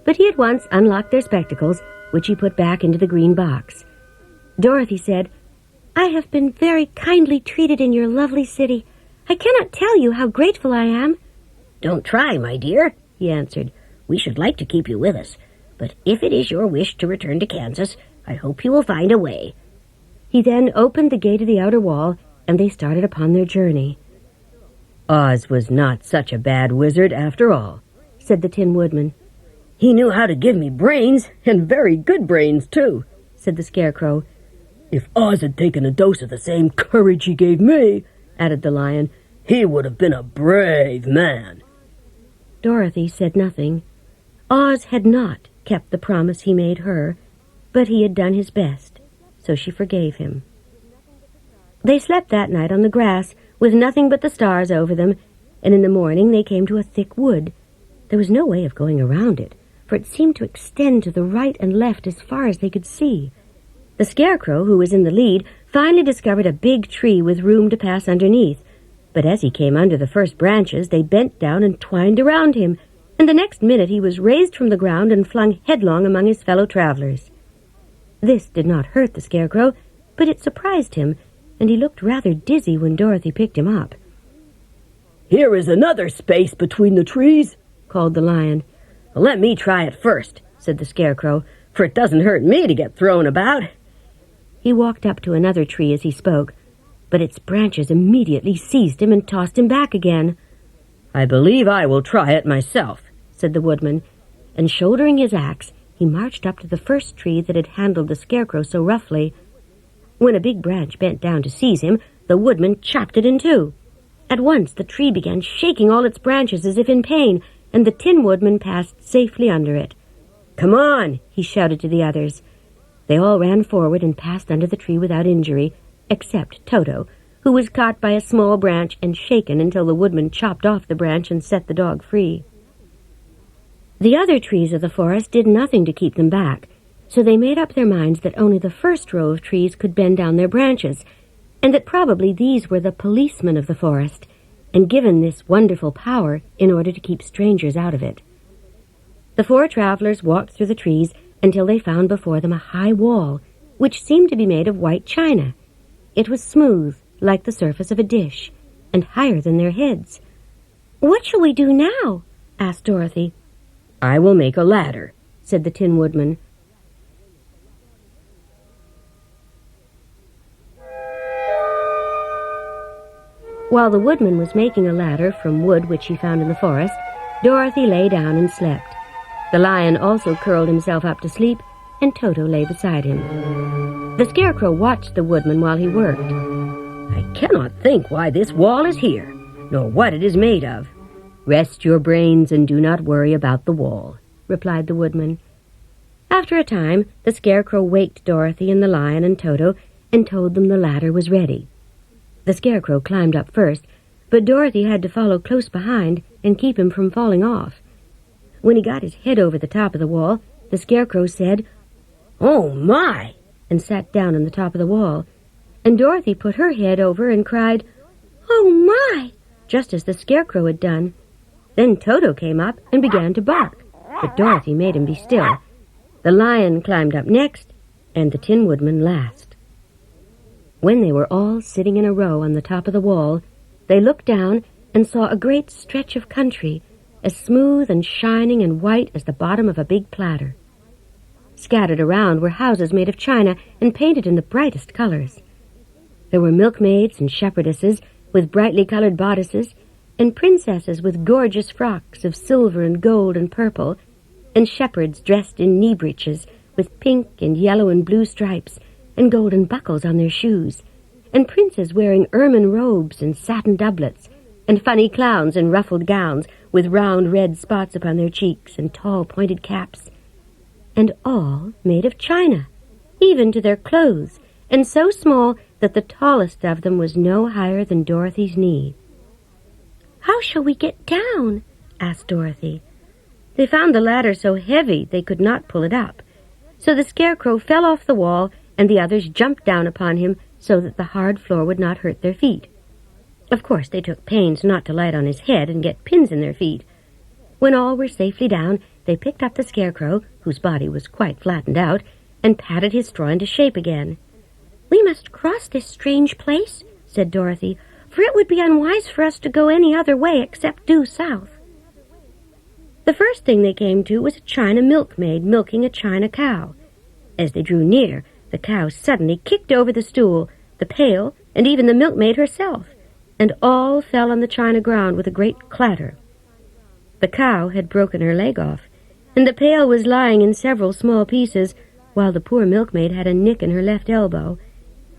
but he at once unlocked their spectacles, which he put back into the green box. Dorothy said, "I have been very kindly treated in your lovely city. I cannot tell you how grateful I am." "Don't try, my dear," he answered. "We should like to keep you with us, but if it is your wish to return to Kansas, I hope you will find a way." He then opened the gate of the outer wall, and they started upon their journey. "Oz was not such a bad wizard after all," said the Tin Woodman. "He knew how to give me brains, and very good brains, too," said the Scarecrow. "If Oz had taken a dose of the same courage he gave me," added the Lion, "he would have been a brave man." Dorothy said nothing. Oz had not kept the promise he made her, but he had done his best, so she forgave him. They slept that night on the grass, with nothing but the stars over them, and in the morning they came to a thick wood. There was no way of going around it, for it seemed to extend to the right and left as far as they could see. The Scarecrow, who was in the lead, finally discovered a big tree with room to pass underneath, but as he came under the first branches, they bent down and twined around him, and the next minute he was raised from the ground and flung headlong among his fellow travelers. This did not hurt the Scarecrow, but it surprised him, and he looked rather dizzy when Dorothy picked him up. "Here is another space between the trees," called the Lion. "Let me try it first," said the Scarecrow, "for it doesn't hurt me to get thrown about." He walked up to another tree as he spoke, but its branches immediately seized him and tossed him back again. "I believe I will try it myself," said the Woodman, and shouldering his axe, he marched up to the first tree that had handled the Scarecrow so roughly. When a big branch bent down to seize him, the Woodman chopped it in two. At once the tree began shaking all its branches as if in pain, and the Tin Woodman passed safely under it. "Come on!" he shouted to the others. They all ran forward and passed under the tree without injury, except Toto, who was caught by a small branch and shaken until the Woodman chopped off the branch and set the dog free. The other trees of the forest did nothing to keep them back, so they made up their minds that only the first row of trees could bend down their branches, and that probably these were the policemen of the forest, and given this wonderful power in order to keep strangers out of it. The four travelers walked through the trees until they found before them a high wall, which seemed to be made of white china. It was smooth, like the surface of a dish, and higher than their heads. "What shall we do now?" asked Dorothy. "I will make a ladder," said the Tin Woodman. While the woodman was making a ladder from wood which he found in the forest, Dorothy lay down and slept. The lion also curled himself up to sleep, and Toto lay beside him. The Scarecrow watched the woodman while he worked. "I cannot think why this wall is here, nor what it is made of." "Rest your brains and do not worry about the wall," replied the woodman. After a time, the Scarecrow waked Dorothy and the lion and Toto and told them the ladder was ready. The Scarecrow climbed up first, but Dorothy had to follow close behind and keep him from falling off. When he got his head over the top of the wall, the Scarecrow said, "Oh, my!" and sat down on the top of the wall, and Dorothy put her head over and cried, "Oh, my!" just as the Scarecrow had done. Then Toto came up and began to bark, but Dorothy made him be still. The lion climbed up next, and the Tin Woodman last. When they were all sitting in a row on the top of the wall, they looked down and saw a great stretch of country, as smooth and shining and white as the bottom of a big platter. Scattered around were houses made of china and painted in the brightest colors. There were milkmaids and shepherdesses with brightly colored bodices, and princesses with gorgeous frocks of silver and gold and purple, and shepherds dressed in knee breeches with pink and yellow and blue stripes, and golden buckles on their shoes, and princes wearing ermine robes and satin doublets, and funny clowns in ruffled gowns with round red spots upon their cheeks and tall pointed caps, and all made of china, even to their clothes, and so small that the tallest of them was no higher than Dorothy's knee. "How shall we get down?" asked Dorothy. They found the ladder so heavy they could not pull it up, so the Scarecrow fell off the wall, and the others jumped down upon him so that the hard floor would not hurt their feet. Of course, they took pains not to light on his head and get pins in their feet. When all were safely down, they picked up the Scarecrow, whose body was quite flattened out, and patted his straw into shape again. "We must cross this strange place," said Dorothy, "for it would be unwise for us to go any other way except due south." The first thing they came to was a china milkmaid milking a china cow. As they drew near, the cow suddenly kicked over the stool, the pail, and even the milkmaid herself, and all fell on the china ground with a great clatter. The cow had broken her leg off, and the pail was lying in several small pieces, while the poor milkmaid had a nick in her left elbow.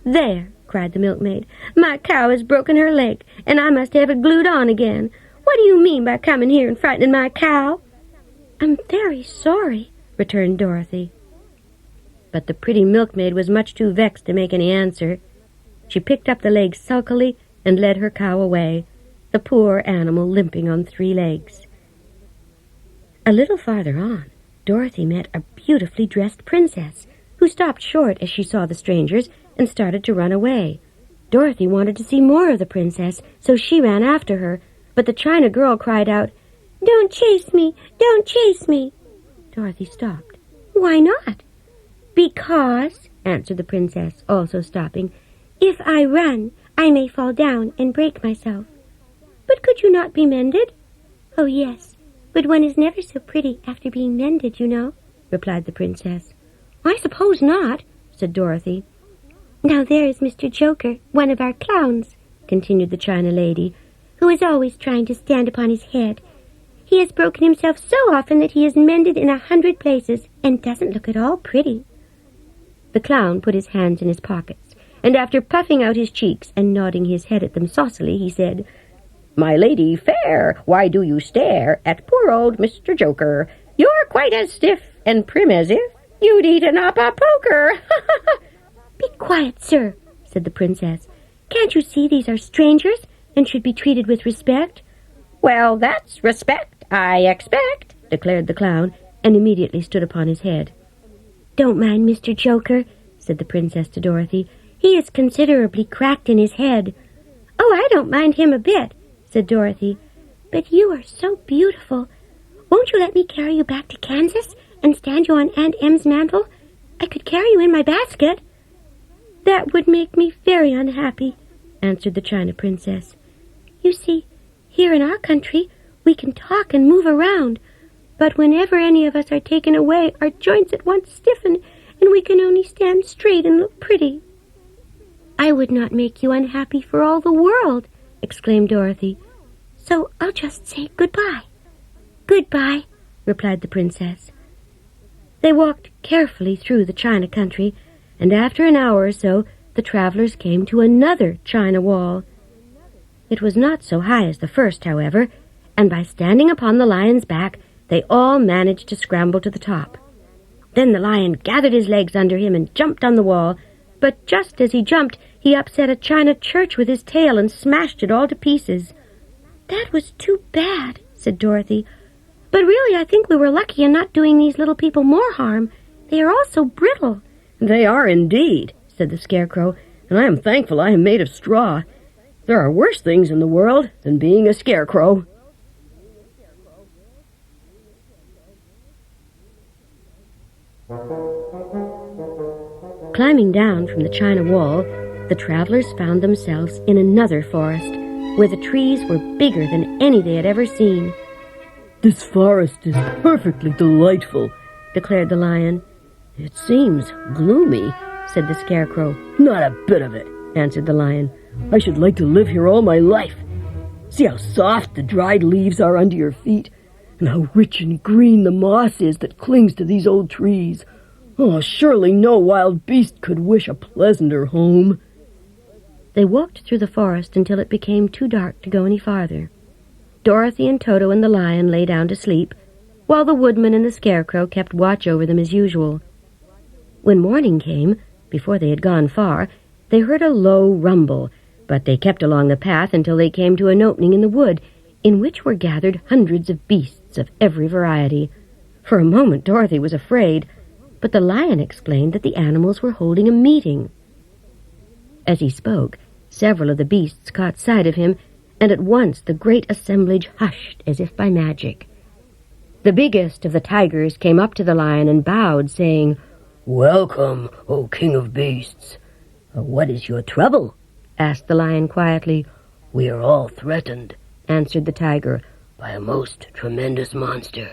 "There," cried the milkmaid, "my cow has broken her leg, and I must have it glued on again. What do you mean by coming here and frightening my cow?" "I'm very sorry," returned Dorothy. But the pretty milkmaid was much too vexed to make any answer. She picked up the leg sulkily and led her cow away, the poor animal limping on 3 legs. A little farther on, Dorothy met a beautifully dressed princess, who stopped short as she saw the strangers and started to run away. Dorothy wanted to see more of the princess, so she ran after her, but the china girl cried out, "Don't chase me! Don't chase me!" Dorothy stopped. "Why not?" "Because," answered the princess, also stopping, "if I run, I may fall down and break myself." "But could you not be mended?" "Oh, yes, but one is never so pretty after being mended, you know," replied the princess. "I suppose not," said Dorothy. "Now there is Mr. Joker, one of our clowns," continued the china lady, "who is always trying to stand upon his head. He has broken himself so often that he is mended in 100 places and doesn't look at all pretty." The clown put his hands in his pockets, and after puffing out his cheeks and nodding his head at them saucily, he said, "My lady fair, why do you stare at poor old Mr. Joker? You're quite as stiff and prim as if you'd eaten up a poker." "Be quiet, sir," said the princess. "Can't you see these are strangers and should be treated with respect?" "Well, that's respect, I expect," declared the clown, and immediately stood upon his head. "Don't mind Mr. Joker," said the princess to Dorothy. "He is considerably cracked in his head." "Oh, I don't mind him a bit," said Dorothy. "But you are so beautiful. Won't you let me carry you back to Kansas and stand you on Aunt Em's mantle? I could carry you in my basket." "That would make me very unhappy," answered the China Princess. "You see, here in our country we can talk and move around, but whenever any of us are taken away, our joints at once stiffen, and we can only stand straight and look pretty." "I would not make you unhappy for all the world," exclaimed Dorothy. "So I'll just say goodbye." "Goodbye," replied the princess. They walked carefully through the China country, and after an hour or so the travelers came to another China wall. It was not so high as the first, however, and by standing upon the lion's back, they all managed to scramble to the top. Then the lion gathered his legs under him and jumped on the wall, but just as he jumped, he upset a china church with his tail and smashed it all to pieces. "That was too bad," said Dorothy. "But really I think we were lucky in not doing these little people more harm. They are all so brittle." "They are indeed," said the Scarecrow, "and I am thankful I am made of straw. There are worse things in the world than being a scarecrow." Climbing down from the China wall, the travelers found themselves in another forest, where the trees were bigger than any they had ever seen. "This forest is perfectly delightful," declared the lion. "It seems gloomy," said the Scarecrow. "Not a bit of it," answered the lion. "I should like to live here all my life. See how soft the dried leaves are under your feet, and how rich and green the moss is that clings to these old trees. Oh, surely no wild beast could wish a pleasanter home." They walked through the forest until it became too dark to go any farther. Dorothy and Toto and the lion lay down to sleep, while the woodman and the Scarecrow kept watch over them as usual. When morning came, before they had gone far, they heard a low rumble, but they kept along the path until they came to an opening in the wood, in which were gathered hundreds of beasts of every variety. For a moment Dorothy was afraid, but the lion explained that the animals were holding a meeting. As he spoke, several of the beasts caught sight of him, and at once the great assemblage hushed as if by magic. The biggest of the tigers came up to the lion and bowed, saying, "Welcome, O King of Beasts." "What is your trouble?" asked the lion quietly. "We are all threatened," answered the tiger, "by a most tremendous monster,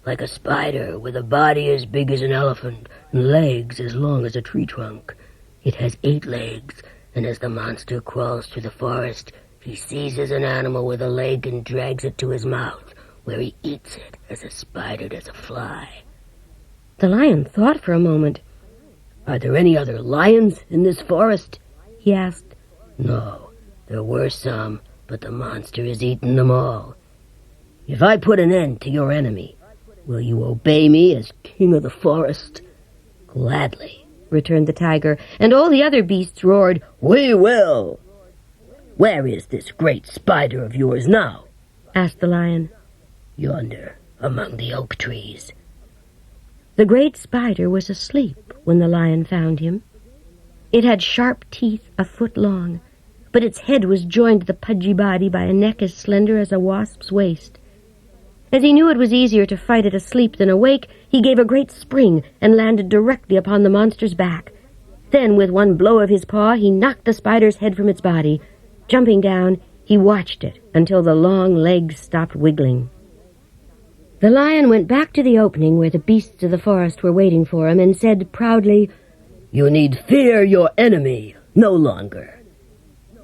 like a spider with a body as big as an elephant and legs as long as a tree trunk. It has 8 legs, and as the monster crawls through the forest, he seizes an animal with a leg and drags it to his mouth, where he eats it as a spider does a fly." The lion thought for a moment. "Are there any other lions in this forest?" he asked. "No, there were some, but the monster has eaten them all. If I put an end to your enemy, will you obey me as king of the forest?" "Gladly," returned the tiger, and all the other beasts roared, "We will!" "Where is this great spider of yours now?" asked the lion. "Yonder, among the oak trees." The great spider was asleep when the lion found him. It had sharp teeth a foot long, but its head was joined to the pudgy body by a neck as slender as a wasp's waist. As he knew it was easier to fight it asleep than awake, he gave a great spring and landed directly upon the monster's back. Then, with one blow of his paw, he knocked the spider's head from its body. Jumping down, he watched it until the long legs stopped wiggling. The lion went back to the opening where the beasts of the forest were waiting for him and said proudly, "You need fear your enemy no longer."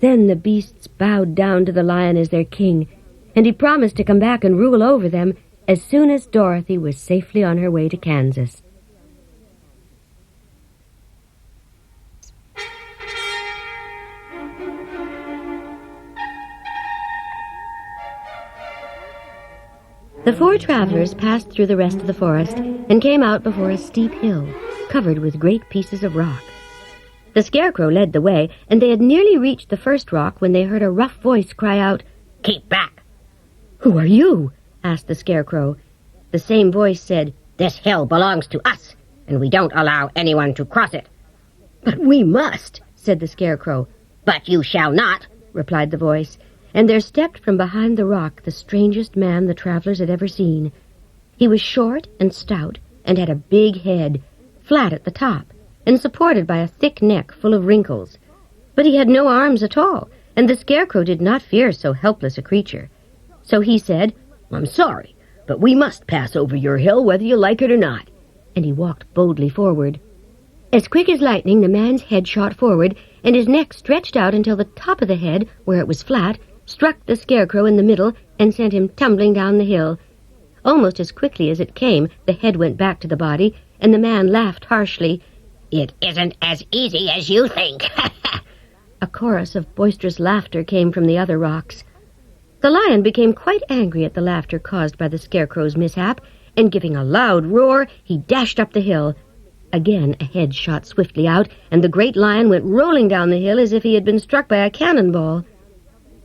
Then the beasts bowed down to the lion as their king, and he promised to come back and rule over them as soon as Dorothy was safely on her way to Kansas. The 4 travelers passed through the rest of the forest and came out before a steep hill, covered with great pieces of rock. The Scarecrow led the way, and they had nearly reached the first rock when they heard a rough voice cry out, "Keep back!" "Who are you?" asked the Scarecrow. The same voice said, "This hill belongs to us, and we don't allow anyone to cross it." "But we must," said the Scarecrow. "But you shall not," replied the voice, and there stepped from behind the rock the strangest man the travelers had ever seen. He was short and stout, and had a big head, flat at the top, and supported by a thick neck full of wrinkles. But he had no arms at all, and the Scarecrow did not fear so helpless a creature. So he said, "I'm sorry, but we must pass over your hill whether you like it or not." And he walked boldly forward. As quick as lightning, the man's head shot forward, and his neck stretched out until the top of the head, where it was flat, struck the Scarecrow in the middle and sent him tumbling down the hill. Almost as quickly as it came, the head went back to the body, and the man laughed harshly. "It isn't as easy as you think." A chorus of boisterous laughter came from the other rocks. The lion became quite angry at the laughter caused by the Scarecrow's mishap, and giving a loud roar, he dashed up the hill. Again a head shot swiftly out, and the great lion went rolling down the hill as if he had been struck by a cannonball.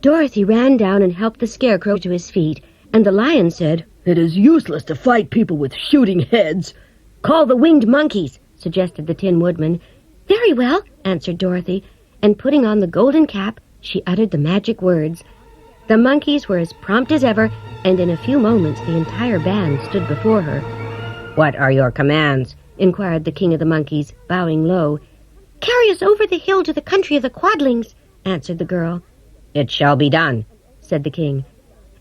Dorothy ran down and helped the Scarecrow to his feet, and the lion said, "It is useless to fight people with shooting heads." "Call the winged monkeys," suggested the Tin Woodman. "Very well," answered Dorothy, and putting on the golden cap, she uttered the magic words. The monkeys were as prompt as ever, and in a few moments the entire band stood before her. "What are your commands?" inquired the King of the Monkeys, bowing low. "Carry us over the hill to the country of the Quadlings," answered the girl. "It shall be done," said the king.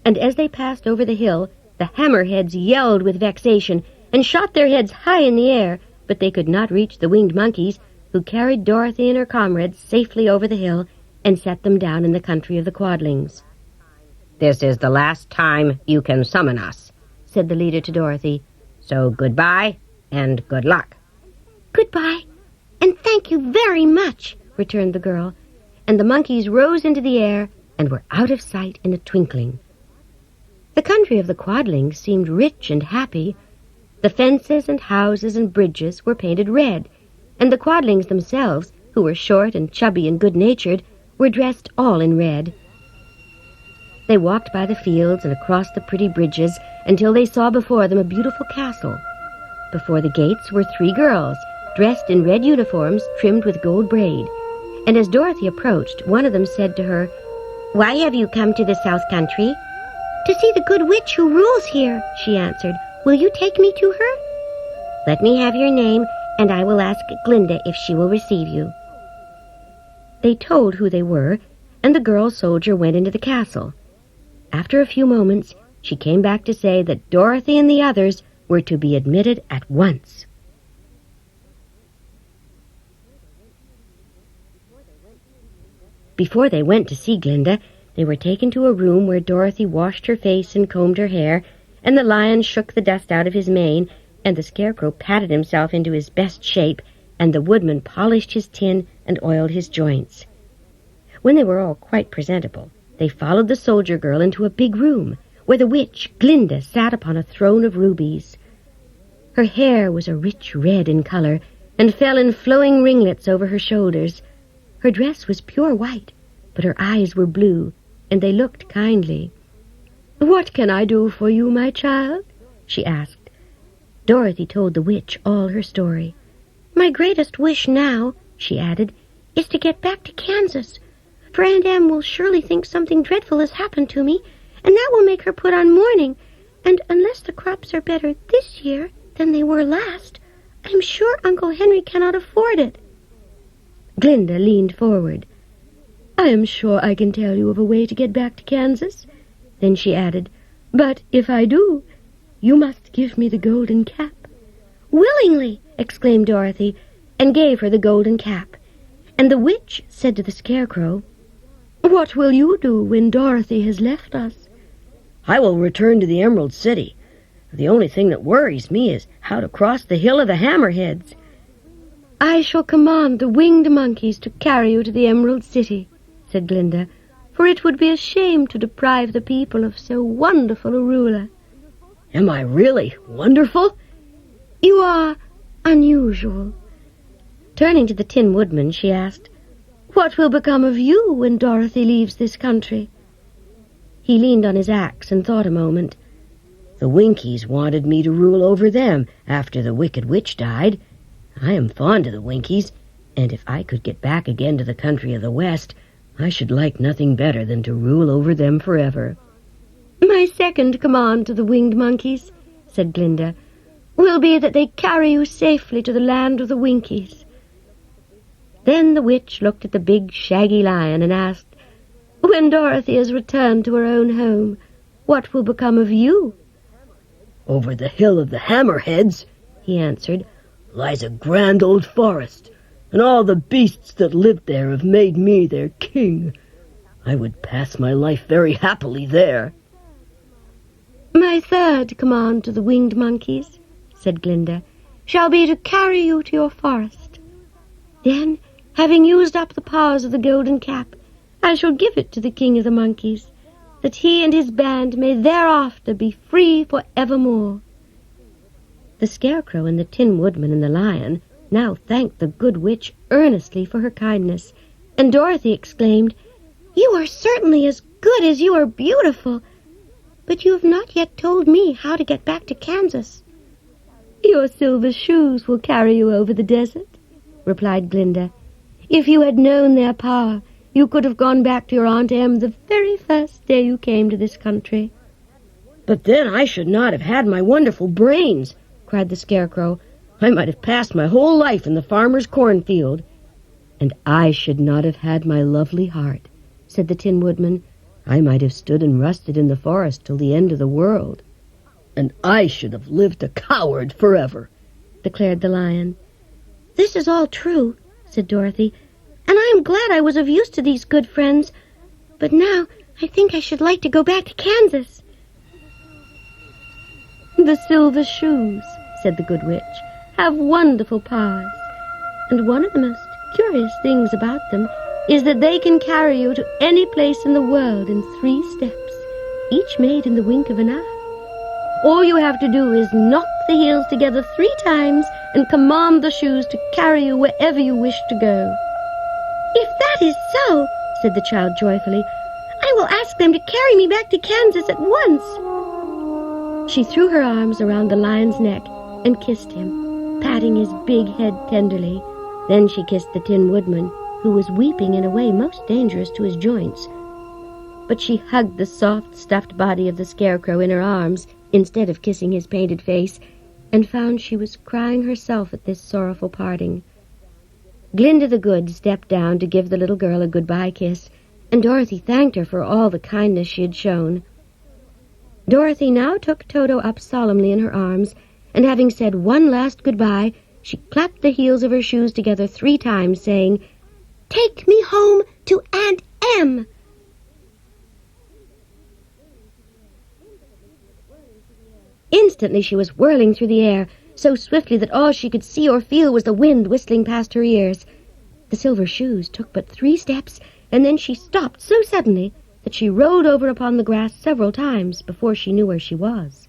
And as they passed over the hill, the hammerheads yelled with vexation and shot their heads high in the air, but they could not reach the winged monkeys, who carried Dorothy and her comrades safely over the hill and set them down in the country of the Quadlings. "This is the last time you can summon us," said the leader to Dorothy. "So goodbye and good luck." "Goodbye, and thank you very much," returned the girl, and the monkeys rose into the air and were out of sight in a twinkling. The country of the Quadlings seemed rich and happy. The fences and houses and bridges were painted red, and the Quadlings themselves, who were short and chubby and good-natured, were dressed all in red. They walked by the fields and across the pretty bridges until they saw before them a beautiful castle. Before the gates were 3 girls, dressed in red uniforms trimmed with gold braid, and as Dorothy approached, one of them said to her, "Why have you come to the South Country?" "To see the good witch who rules here," she answered. "Will you take me to her?" "Let me have your name, and I will ask Glinda if she will receive you." They told who they were, and the girl soldier went into the castle. After a few moments, she came back to say that Dorothy and the others were to be admitted at once. Before they went to see Glinda, they were taken to a room where Dorothy washed her face and combed her hair, and the lion shook the dust out of his mane, and the Scarecrow patted himself into his best shape, and the Woodman polished his tin and oiled his joints. When they were all quite presentable, they followed the soldier girl into a big room, where the witch, Glinda, sat upon a throne of rubies. Her hair was a rich red in color, and fell in flowing ringlets over her shoulders. Her dress was pure white, but her eyes were blue, and they looked kindly. "What can I do for you, my child?" she asked. Dorothy told the witch all her story. "My greatest wish now," she added, "is to get back to Kansas, for Aunt Em will surely think something dreadful has happened to me, and that will make her put on mourning, and unless the crops are better this year than they were last, I'm sure Uncle Henry cannot afford it." Glinda leaned forward. "I am sure I can tell you of a way to get back to Kansas." Then she added, "But if I do, you must give me the golden cap." "Willingly!" exclaimed Dorothy, and gave her the golden cap. And the witch said to the Scarecrow, "What will you do when Dorothy has left us?" "I will return to the Emerald City. The only thing that worries me is how to cross the Hill of the Hammerheads." "I shall command the winged monkeys to carry you to the Emerald City," said Glinda, "for it would be a shame to deprive the people of so wonderful a ruler." "Am I really wonderful?" "You are unusual." Turning to the Tin Woodman, she asked, "What will become of you when Dorothy leaves this country?" He leaned on his axe and thought a moment. The Winkies wanted me to rule over them after the Wicked Witch died. I am fond of the Winkies, and if I could get back again to the country of the West, I should like nothing better than to rule over them forever." "My second command to the winged monkeys," said Glinda, "will be that they carry you safely to the land of the Winkies." Then the witch looked at the big, shaggy lion and asked, "When Dorothy has returned to her own home, what will become of you?" "Over the hill of the Hammerheads," he answered, "lies a grand old forest, and all the beasts that lived there have made me their king. I would pass my life very happily there." "My third command to the winged monkeys," said Glinda, "shall be to carry you to your forest. Then, having used up the powers of the golden cap, I shall give it to the king of the monkeys, that he and his band may thereafter be free for evermore." The Scarecrow and the Tin Woodman and the Lion now thanked the good witch earnestly for her kindness, and Dorothy exclaimed, "You are certainly as good as you are beautiful, but you have not yet told me how to get back to Kansas." "Your silver shoes will carry you over the desert," replied Glinda. "If you had known their power, you could have gone back to your Aunt Em the very first day you came to this country." "But then I should not have had my wonderful brains," cried the Scarecrow. "I might have passed my whole life in the farmer's cornfield." "And I should not have had my lovely heart," said the Tin Woodman. "I might have stood and rusted in the forest till the end of the world." "And I should have lived a coward forever," declared the Lion. "This is all true," said Dorothy, "and I am glad I was of use to these good friends. But now I think I should like to go back to Kansas." "The silver shoes," said the good witch, "have wonderful powers, and one of the most curious things about them is that they can carry you to any place in the world in 3 steps, each made in the wink of an eye. All you have to do is knock the heels together 3 times and command the shoes to carry you wherever you wish to go." "If that is so," said the child joyfully, "I will ask them to carry me back to Kansas at once." She threw her arms around the lion's neck and kissed him, patting his big head tenderly. Then she kissed the Tin Woodman, who was weeping in a way most dangerous to his joints. But she hugged the soft, stuffed body of the Scarecrow in her arms instead of kissing his painted face, and found she was crying herself at this sorrowful parting. Glinda the Good stepped down to give the little girl a goodbye kiss, and Dorothy thanked her for all the kindness she had shown. Dorothy now took Toto up solemnly in her arms, and having said one last goodbye, she clapped the heels of her shoes together 3 times, saying, "Take me home to Aunt Em." Instantly she was whirling through the air, so swiftly that all she could see or feel was the wind whistling past her ears. The silver shoes took but 3 steps, and then she stopped so suddenly that she rolled over upon the grass several times before she knew where she was.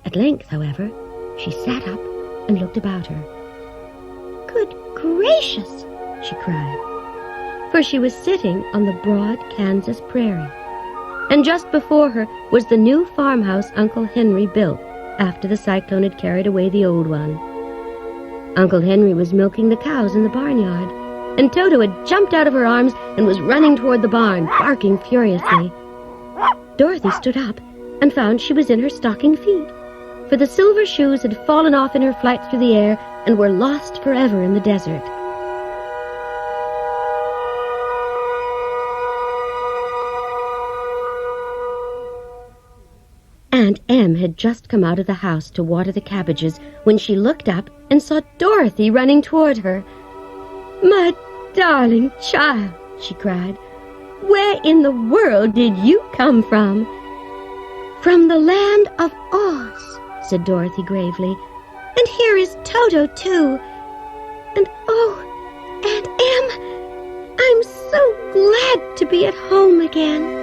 At length, however, she sat up and looked about her. "Good gracious!" she cried, for she was sitting on the broad Kansas prairie, and just before her was the new farmhouse Uncle Henry built after the cyclone had carried away the old one. Uncle Henry was milking the cows in the barnyard, and Toto had jumped out of her arms and was running toward the barn, barking furiously. Dorothy stood up and found she was in her stocking feet, for the silver shoes had fallen off in her flight through the air and were lost forever in the desert. Aunt Em had just come out of the house to water the cabbages when she looked up and saw Dorothy running toward her. "My darling child," she cried, "where in the world did you come from?" "From the land of Oz," said Dorothy gravely. "And here is Toto, too. And oh, Aunt Em, I'm so glad to be at home again."